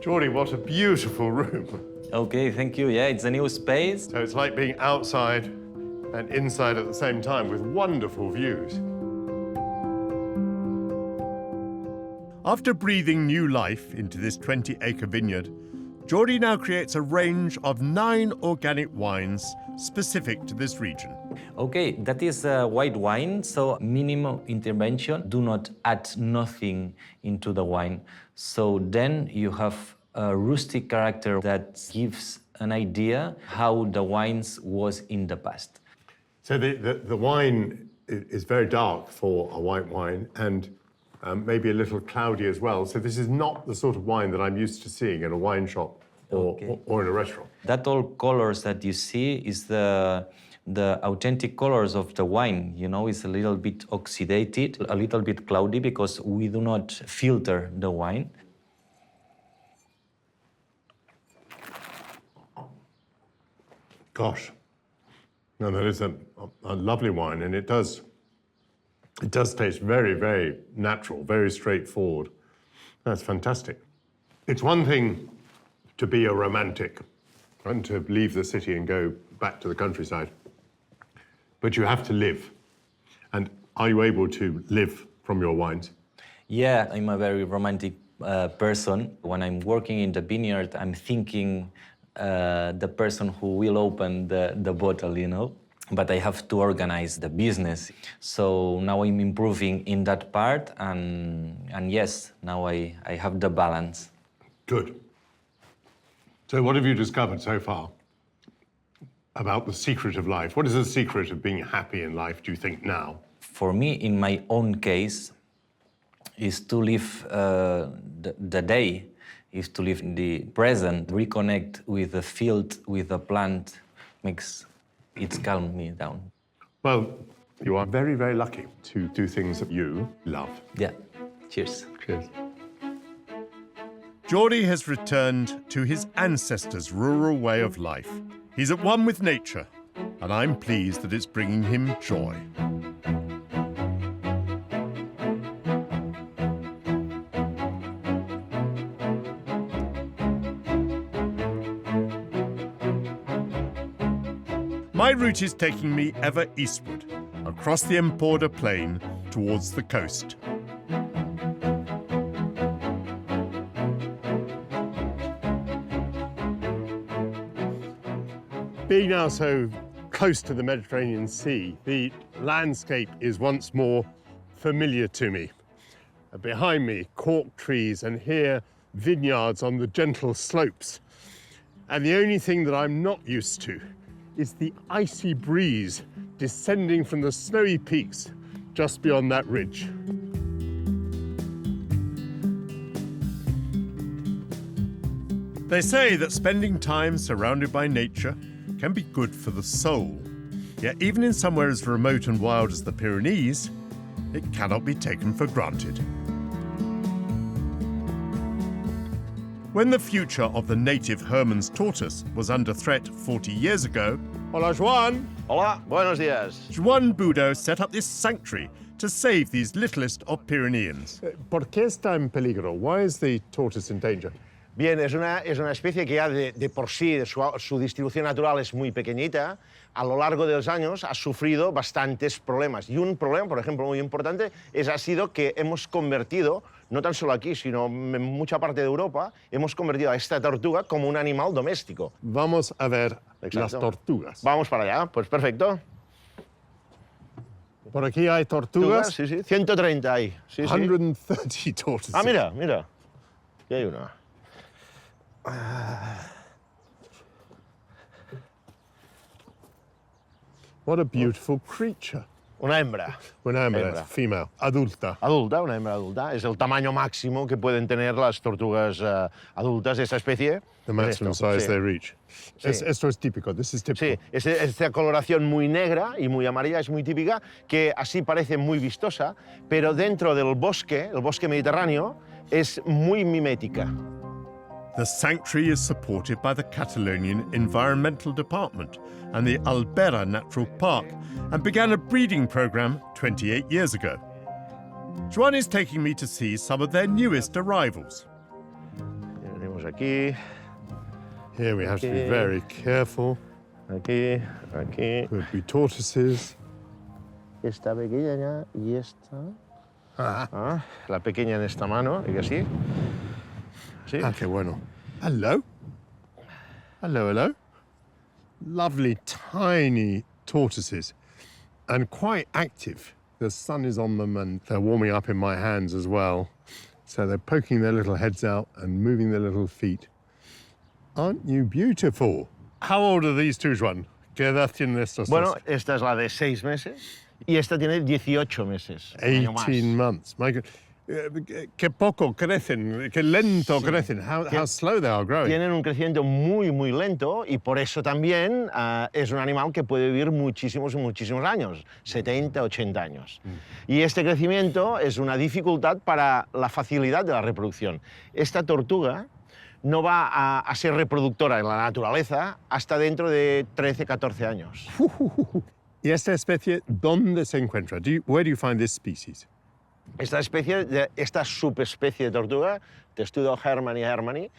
Jordi, what a beautiful room. Okay, thank you. Yeah, it's a new space. So it's like being outside and inside at the same time with wonderful views. After breathing new life into this 20-acre vineyard, Jordi now creates a range of 9 organic wines specific to this region. Okay, that is white wine, so minimum intervention. Do not add nothing into the wine. So then you have a rustic character that gives an idea how the wines was in the past. So the wine is very dark for a white wine and maybe a little cloudy as well. So this is not the sort of wine that I'm used to seeing in a wine shop or in a restaurant. That all colors that you see is the authentic colors of the wine. You know, it's a little bit oxidated, a little bit cloudy because we do not filter the wine. Gosh, no, that is a lovely wine, and it does taste very, very natural, very straightforward. That's fantastic. It's one thing to be a romantic and to leave the city and go back to the countryside, but you have to live. And are you able to live from your wines? Yeah, I'm a very romantic person. When I'm working in the vineyard, I'm thinking the person who will open the bottle, you know? But I have to organize the business. So now I'm improving in that part, and yes, now I have the balance. Good. So what have you discovered so far about the secret of life? What is the secret of being happy in life, do you think, now? For me, in my own case, is to live the day, is to live in the present, reconnect with the field, with the plant, it's calmed me down. Well, you are very, very lucky to do things that you love. Yeah, cheers. Cheers. Jordi has returned to his ancestors' rural way of life. He's at one with nature, and I'm pleased that it's bringing him joy. My route is taking me ever eastward, across the Emporda Plain towards the coast. Being now so close to the Mediterranean Sea, the landscape is once more familiar to me. Behind me, cork trees, and here, vineyards on the gentle slopes. And the only thing that I'm not used to is the icy breeze descending from the snowy peaks just beyond that ridge. They say that spending time surrounded by nature can be good for the soul. Yet even in somewhere as remote and wild as the Pyrenees, it cannot be taken for granted. When the future of the native Herman's tortoise was under threat 40 years ago, Hola, Juan. Hola, buenos días. Juan Budo set up this sanctuary to save these littlest of Pyreneans. ¿Por qué está en peligro? Why is the tortoise in danger? Bien, es una especie que ya de por sí, su distribución natural es muy pequeñita. A lo largo de los años ha sufrido bastantes problemas. Y un problema, por ejemplo, muy importante, ha sido que hemos convertido, no tan solo aquí, sino en mucha parte de Europa, hemos convertido a esta tortuga como un animal doméstico. Vamos a ver las tortugas. Vamos para allá, pues perfecto. Por aquí hay tortugas. Sí, sí, 130 hay. Sí, 130 tortoises. Ah, mira, mira. Aquí hay una. What a beautiful creature. Una hembra. Una hembra, female, adulta. Adulta, una hembra adulta. Es el tamaño máximo que pueden tener las tortugas adultas de esta especie. The maximum size they reach. Sí. Esto es típico, this is typical. Sí, esta coloración muy negra y muy amarilla es muy típica, que así parece muy vistosa, pero dentro del bosque, el bosque mediterráneo, es muy mimética. The sanctuary is supported by the Catalonian Environmental Department and the Albera Natural Park, and began a breeding program 28 years ago. Joan is taking me to see some of their newest arrivals. Tenemos aquí. Here we have to be very careful. Aquí, aquí. Could be tortoises. Esta pequeña y esta. La pequeña en esta mano, y así. Sí. Ah, qué bueno. Hello. Hello, hello. Lovely, tiny tortoises, and quite active. The sun is on them, and they're warming up in my hands as well. So they're poking their little heads out and moving their little feet. Aren't you beautiful? How old are these two, Juan? ¿Qué edad tienen estos dos? Bueno, esta es la de 6 meses y esta tiene 18 meses. 18 months. My God. Qué poco crecen, qué lento crecen. How slow they are growing. Tienen un crecimiento muy, muy lento y por eso también es un animal que puede vivir muchísimos, muchísimos años, 70, 80 años. Y este crecimiento es una dificultad para la facilidad de la reproducción. Esta tortuga no va a ser reproductora en la naturaleza hasta dentro de 13, 14 años. ¿Y esta especie dónde se encuentra? Where do you find this species? Esta subespecie de tortuga, Testudo hermani,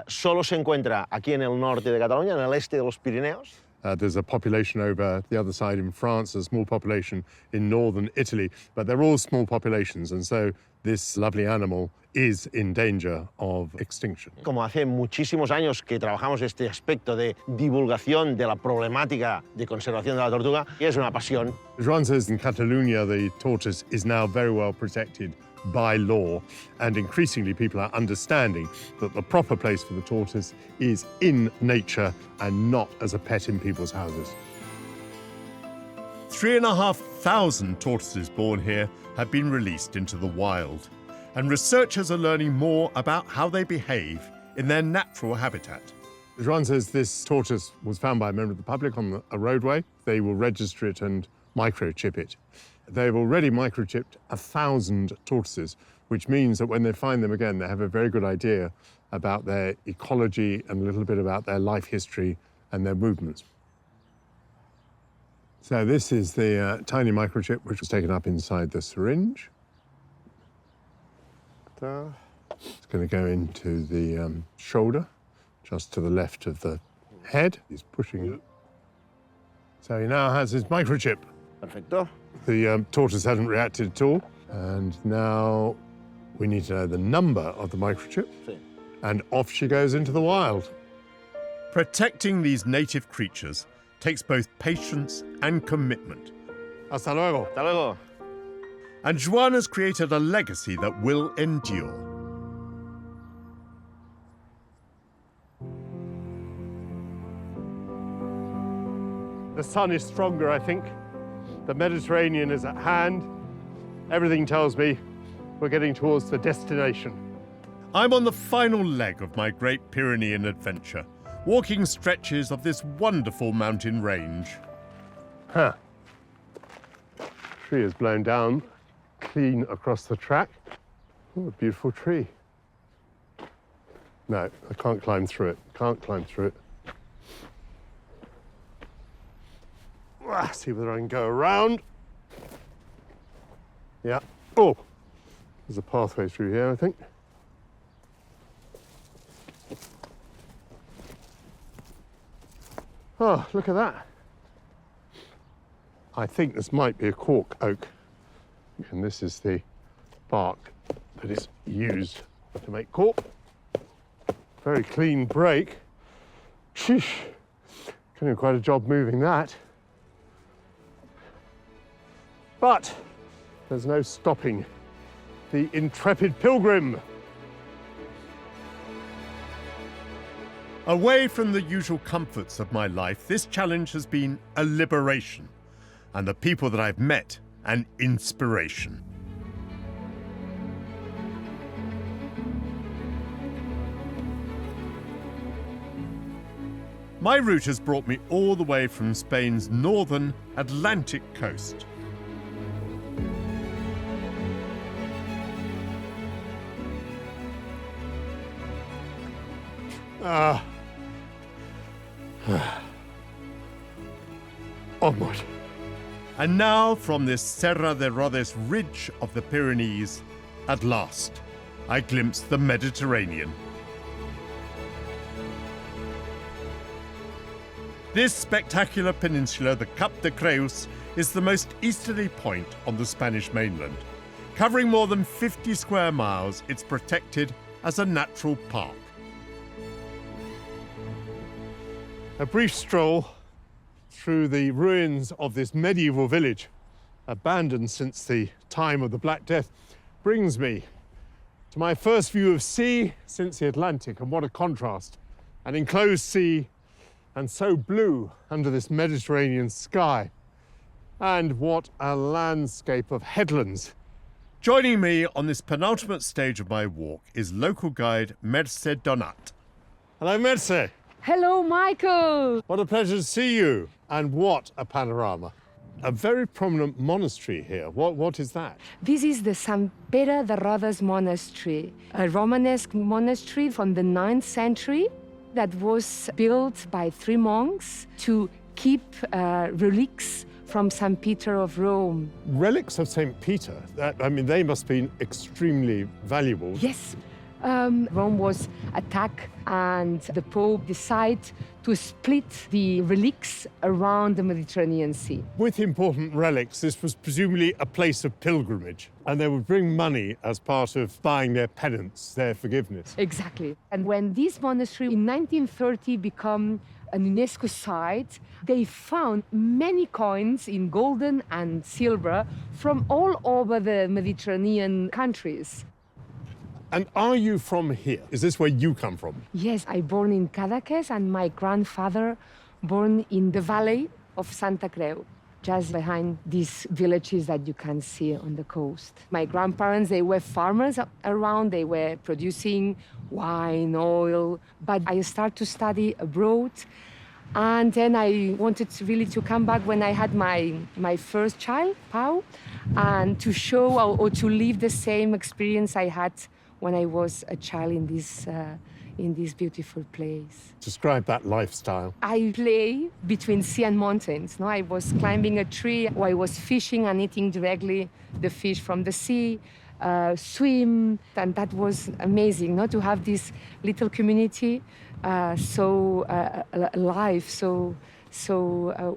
solo se encuentra aquí en el norte de Cataluña, en el este de los Pirineos. There's a population over the other side in France, a small population in northern Italy, but they're all small populations, and so this lovely animal is in danger of extinction. Como hace muchísimos años que trabajamos este aspecto de divulgación de la problemática de conservación de la tortuga, y es una pasión. Joan says in Catalonia the tortoise is now very well protected by law, and increasingly people are understanding that the proper place for the tortoise is in nature and not as a pet in people's houses. 3,500 tortoises born here have been released into the wild, and researchers are learning more about how they behave in their natural habitat. Joan says this tortoise was found by a member of the public on a roadway. They will register it and microchip it. They've already microchipped 1,000 tortoises, which means that when they find them again, they have a very good idea about their ecology and a little bit about their life history and their movements. So this is the tiny microchip which was taken up inside the syringe. It's going to go into the shoulder, just to the left of the head. He's pushing it. So he now has his microchip. Perfecto. The tortoise hasn't reacted at all. And now we need to know the number of the microchip. Sí. And off she goes into the wild. Protecting these native creatures takes both patience and commitment. Hasta luego. Hasta luego. And Joan has created a legacy that will endure. The sun is stronger, I think. The Mediterranean is at hand. Everything tells me we're getting towards the destination. I'm on the final leg of my Great Pyrenean adventure, walking stretches of this wonderful mountain range. Huh. Tree is blown down clean across the track. Oh, a beautiful tree. No, I can't climb through it. Can't climb through it. See whether I can go around. Yeah. Oh, there's a pathway through here, I think. Oh, look at that. I think this might be a cork oak. And this is the bark that is used to make cork. Very clean break. Sheesh. Can do quite a job moving that. But there's no stopping the intrepid pilgrim. Away from the usual comforts of my life, this challenge has been a liberation, and the people that I've met, an inspiration. My route has brought me all the way from Spain's northern Atlantic coast. Onward. And now, from this Serra de Rodes ridge of the Pyrenees, at last, I glimpse the Mediterranean. This spectacular peninsula, the Cap de Creus, is the most easterly point on the Spanish mainland. Covering more than 50 square miles, it's protected as a natural park. A brief stroll through the ruins of this medieval village, abandoned since the time of the Black Death, brings me to my first view of sea since the Atlantic, and what a contrast. An enclosed sea, and so blue under this Mediterranean sky. And what a landscape of headlands. Joining me on this penultimate stage of my walk is local guide Merce Donat. Hello, Merce. Hello, Michael. What a pleasure to see you. And what a panorama. A very prominent monastery here. What is that? This is the San Pere de Rodes Monastery, a Romanesque monastery from the 9th century that was built by 3 monks to keep relics from St. Peter of Rome. Relics of St. Peter? I mean, they must have been extremely valuable. Yes. Rome was attacked and the Pope decided to split the relics around the Mediterranean Sea. With important relics, this was presumably a place of pilgrimage, and they would bring money as part of buying their penance, their forgiveness. Exactly. And when this monastery in 1930 became an UNESCO site, they found many coins in golden and silver from all over the Mediterranean countries. And are you from here? Is this where you come from? Yes, I born in Cadaqués, and my grandfather born in the valley of Santa Creu, just behind these villages that you can see on the coast. My grandparents, they were farmers around, they were producing wine, oil, but I started to study abroad, and then I wanted really to come back when I had my first child, Pau, and to show or to live the same experience I had when I was a child in this beautiful place. Describe that lifestyle. I play between sea and mountains. No? I was climbing a tree, or I was fishing and eating directly the fish from the sea, swim, and that was amazing, no? To have this little community so alive, so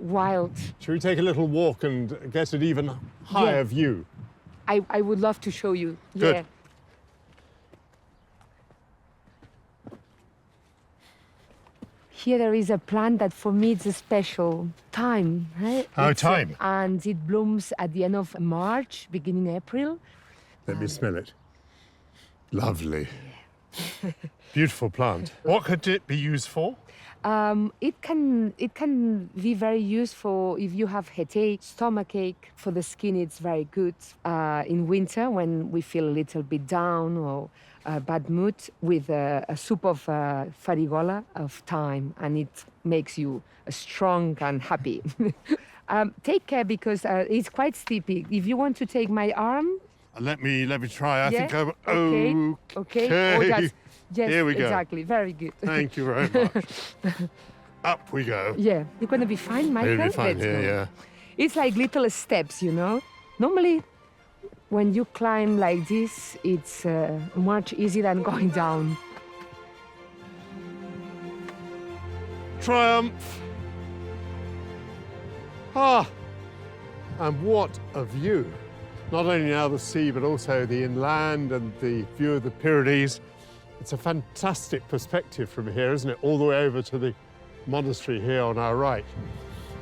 wild. Should we take a little walk and get an even higher view? I would love to show you. Good. Yeah. Here there is a plant that for me it's a special time. Right? How time? And it blooms at the end of March, beginning April. Let me smell it. Lovely. Beautiful plant. What could it be used for? It can be very useful if you have headache, stomachache. For the skin, it's very good. In winter, when we feel a little bit down or bad mood, with a soup of farigola of thyme, and it makes you strong and happy. Take care because it's quite steepy. If you want to take my arm. Let me try. I think I'm okay. okay. Oh, yes, here we go. Exactly. Very good. Thank you very much. Up we go. Yeah, you're gonna be fine, Michael. You'll be fine here, yeah. It's like little steps, you know. Normally, when you climb like this, it's much easier than going down. Triumph! Ah, and what a view. Not only now the sea, but also the inland and the view of the Pyrenees. It's a fantastic perspective from here, isn't it? All the way over to the monastery here on our right.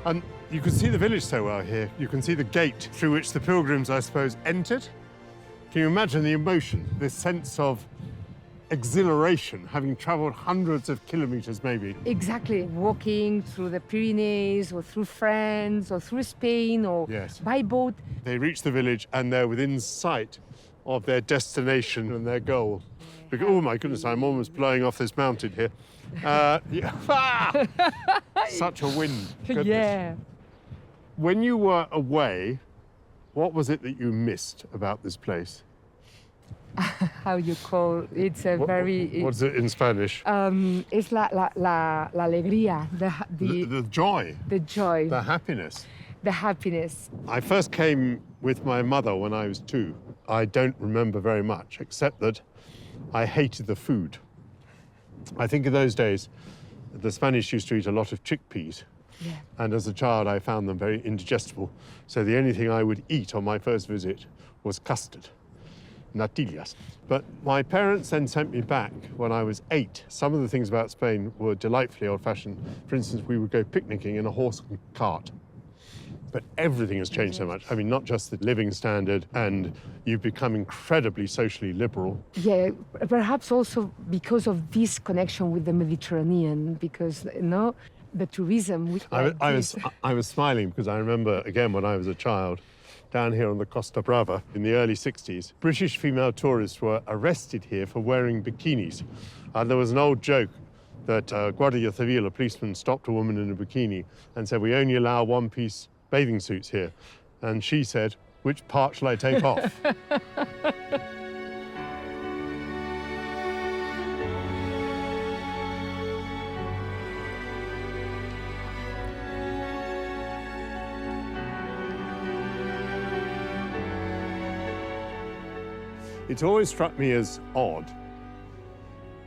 And you can see the village so well here. You can see the gate through which the pilgrims, I suppose, entered. Can you imagine the emotion, this sense of exhilaration, having traveled hundreds of kilometers maybe? Exactly. Walking through the Pyrenees or through France or through Spain or by boat. They reach the village and they're within sight of their destination and their goal. Because, oh my goodness, I'm almost blowing off this mountain here. Such a wind. Goodness. Yeah. When you were away, what was it that you missed about this place? How you call it's a very. What's it in Spanish? It's la alegría, the joy. The joy. The happiness. The happiness. I first came with my mother when I was 2. I don't remember very much, except that I hated the food. I think in those days, the Spanish used to eat a lot of chickpeas. Yeah. And as a child, I found them very indigestible. So the only thing I would eat on my first visit was custard, natillas. But my parents then sent me back when I was 8. Some of the things about Spain were delightfully old-fashioned. For instance, we would go picnicking in a horse and cart. But everything has changed so much. I mean, not just the living standard, and you've become incredibly socially liberal. Yeah, perhaps also because of this connection with the Mediterranean, because, you know, the tourism. I was smiling because I remember, again, when I was a child, down here on the Costa Brava in the early 60s, British female tourists were arrested here for wearing bikinis. And there was an old joke that Guardia Civil, a policeman, stopped a woman in a bikini and said, "We only allow one-piece bathing suits here." And she said, "Which part shall I take off?" It's always struck me as odd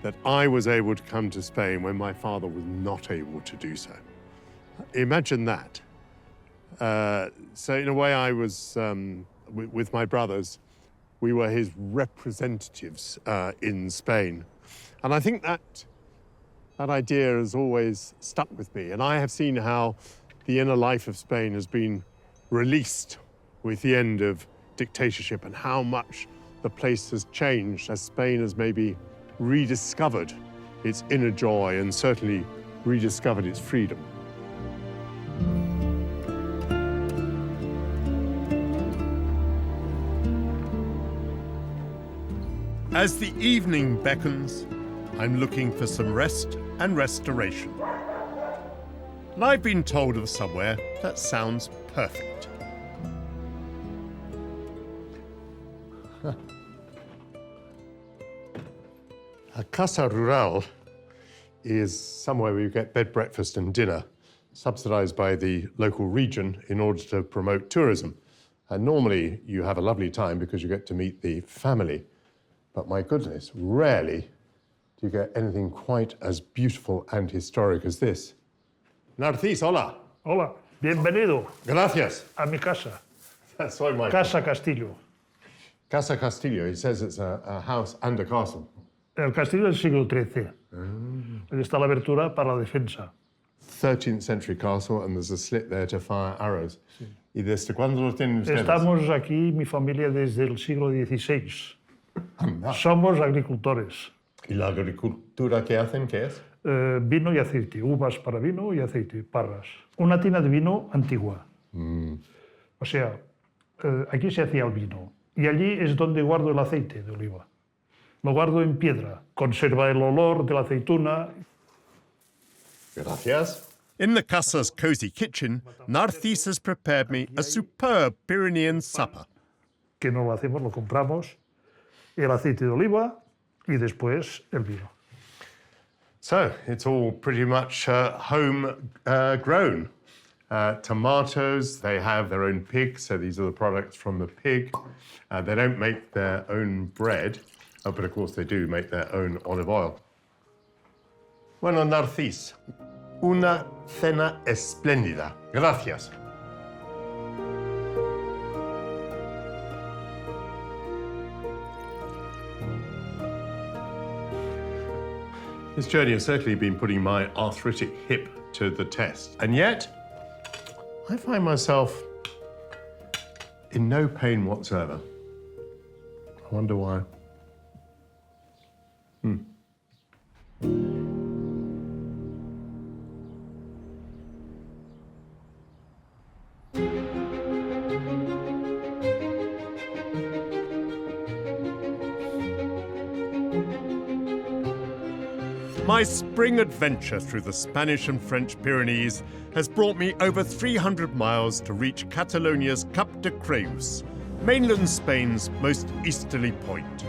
that I was able to come to Spain when my father was not able to do so. Imagine that. So in a way, I was, with my brothers, we were his representatives in Spain. And I think that idea has always stuck with me. And I have seen how the inner life of Spain has been released with the end of dictatorship, and how much the place has changed as Spain has maybe rediscovered its inner joy and certainly rediscovered its freedom. As the evening beckons, I'm looking for some rest and restoration. And I've been told of somewhere that sounds perfect. A casa rural is somewhere where you get bed, breakfast and dinner, subsidized by the local region in order to promote tourism. And normally you have a lovely time because you get to meet the family. But my goodness, rarely do you get anything quite as beautiful and historic as this. Narcís, hola. Hola, bienvenido. Gracias. A mi casa. Soy Michael. Casa Castillo. Casa Castillo, he says it's a house and a castle. El castillo del siglo XIII. Está la abertura para la defensa. 13th century castle, and there's a slit there to fire arrows. Sí. ¿Y desde cuándo lo tienen ustedes? Estamos aquí, mi familia, desde el siglo XVI. Somos agricultores. ¿Y la agricultura que hacen qué es? Vino y aceite, uvas para vino y aceite, parras. Una tina de vino antigua. O sea, aquí se hacía el vino. Y allí es donde guardo el aceite de oliva. Lo guardo en piedra. Conserva el olor de la aceituna. Gracias. In the casa's cozy kitchen, Narcís has prepared me a superb Pyrenean supper. Que no lo hacemos, lo compramos. El aceite de oliva y después el vino. So, it's all pretty much home grown. Tomatoes, they have their own pig, so these are the products from the pig. They don't make their own bread, but of course they do make their own olive oil. Bueno, Narcís, una cena espléndida. Gracias. This journey has certainly been putting my arthritic hip to the test. And yet, I find myself in no pain whatsoever. I wonder why. My spring adventure through the Spanish and French Pyrenees has brought me over 300 miles to reach Catalonia's Cap de Creus, mainland Spain's most easterly point.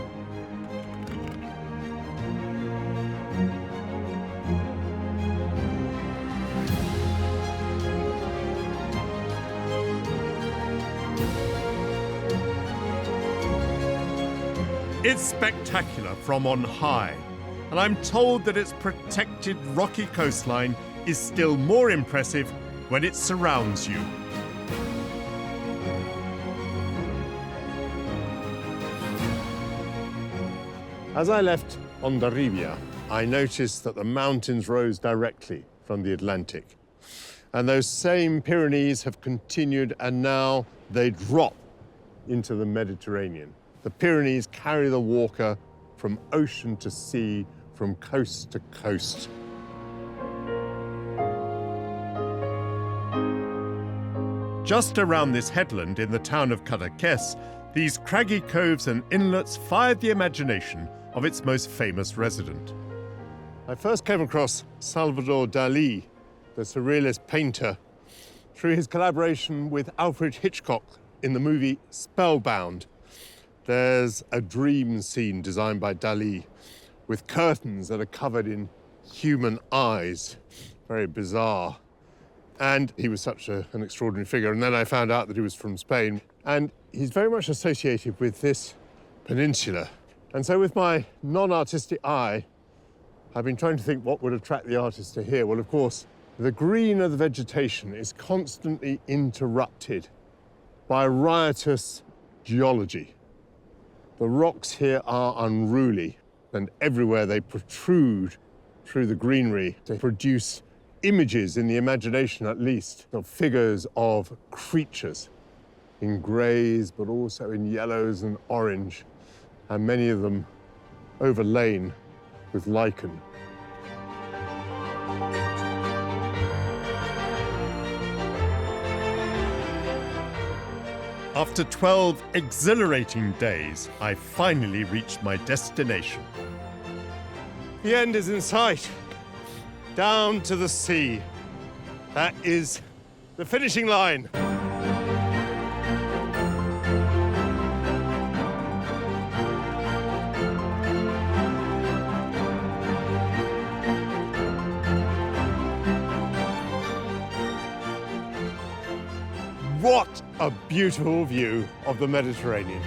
It's spectacular from on high, and I'm told that its protected rocky coastline is still more impressive when it surrounds you. As I left Hondarribia, I noticed that the mountains rose directly from the Atlantic. And those same Pyrenees have continued, and now they drop into the Mediterranean. The Pyrenees carry the walker from ocean to sea, from coast to coast. Just around this headland in the town of Cadaqués, these craggy coves and inlets fired the imagination of its most famous resident. I first came across Salvador Dalí, the surrealist painter, through his collaboration with Alfred Hitchcock in the movie Spellbound. There's a dream scene designed by Dalí with curtains that are covered in human eyes. Very bizarre. And he was such an extraordinary figure. And then I found out that he was from Spain. And he's very much associated with this peninsula. And so with my non-artistic eye, I've been trying to think what would attract the artist to here. Well, of course, the green of the vegetation is constantly interrupted by riotous geology. The rocks here are unruly, and everywhere they protrude through the greenery to produce images in the imagination, at least, of figures of creatures in greys, but also in yellows and orange, and many of them overlain with lichen. After 12 exhilarating days, I finally reached my destination. The end is in sight. Down to the sea. That is the finishing line. What a beautiful view of the Mediterranean.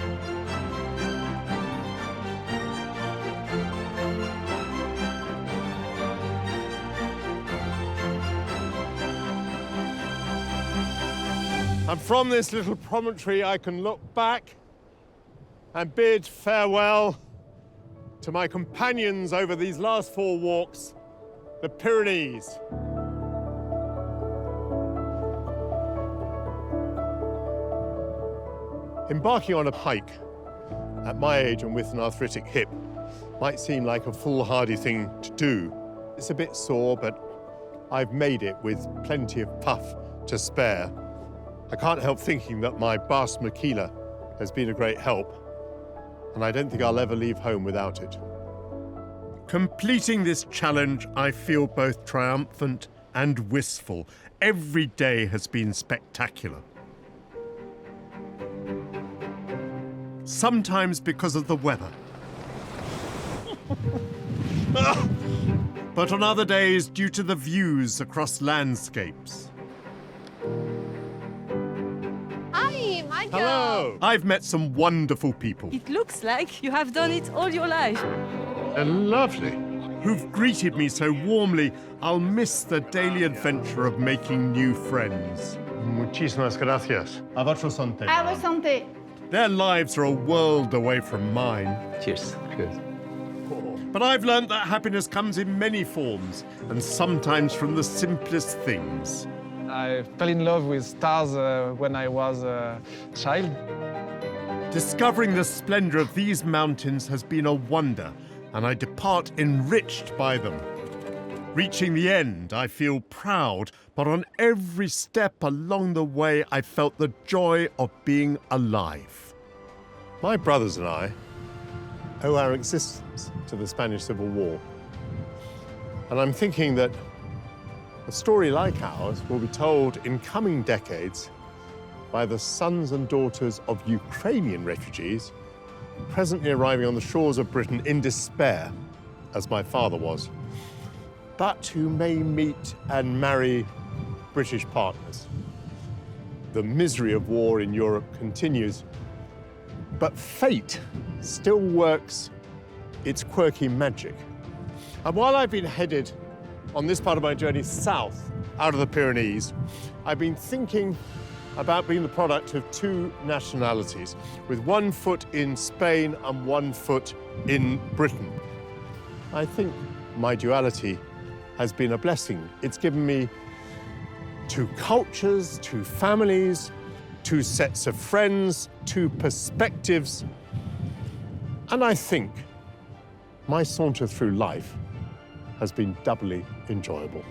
And from this little promontory, I can look back and bid farewell to my companions over these last 4 walks, the Pyrenees. Embarking on a hike at my age and with an arthritic hip might seem like a foolhardy thing to do. It's a bit sore, but I've made it with plenty of puff to spare. I can't help thinking that my Basque maquila has been a great help, and I don't think I'll ever leave home without it. Completing this challenge, I feel both triumphant and wistful. Every day has been spectacular. Sometimes because of the weather. But on other days, due to the views across landscapes. Hi, Michael. Hello. I've met some wonderful people. It looks like you have done it all your life. And lovely. Who've greeted me so warmly. I'll miss the daily adventure of making new friends. Muchísimas gracias. A votre santé. À votre santé. Their lives are a world away from mine. Cheers. Cheers. But I've learned that happiness comes in many forms, and sometimes from the simplest things. I fell in love with stars when I was a child. Discovering the splendor of these mountains has been a wonder, and I depart enriched by them. Reaching the end, I feel proud, but on every step along the way, I felt the joy of being alive. My brothers and I owe our existence to the Spanish Civil War. And I'm thinking that a story like ours will be told in coming decades by the sons and daughters of Ukrainian refugees presently arriving on the shores of Britain in despair, as my father was, but who may meet and marry British partners. The misery of war in Europe continues, but fate still works its quirky magic. And while I've been headed on this part of my journey south, out of the Pyrenees, I've been thinking about being the product of two nationalities, with one foot in Spain and one foot in Britain. I think my duality has been a blessing. It's given me two cultures, two families, two sets of friends, two perspectives. And I think my saunter through life has been doubly enjoyable.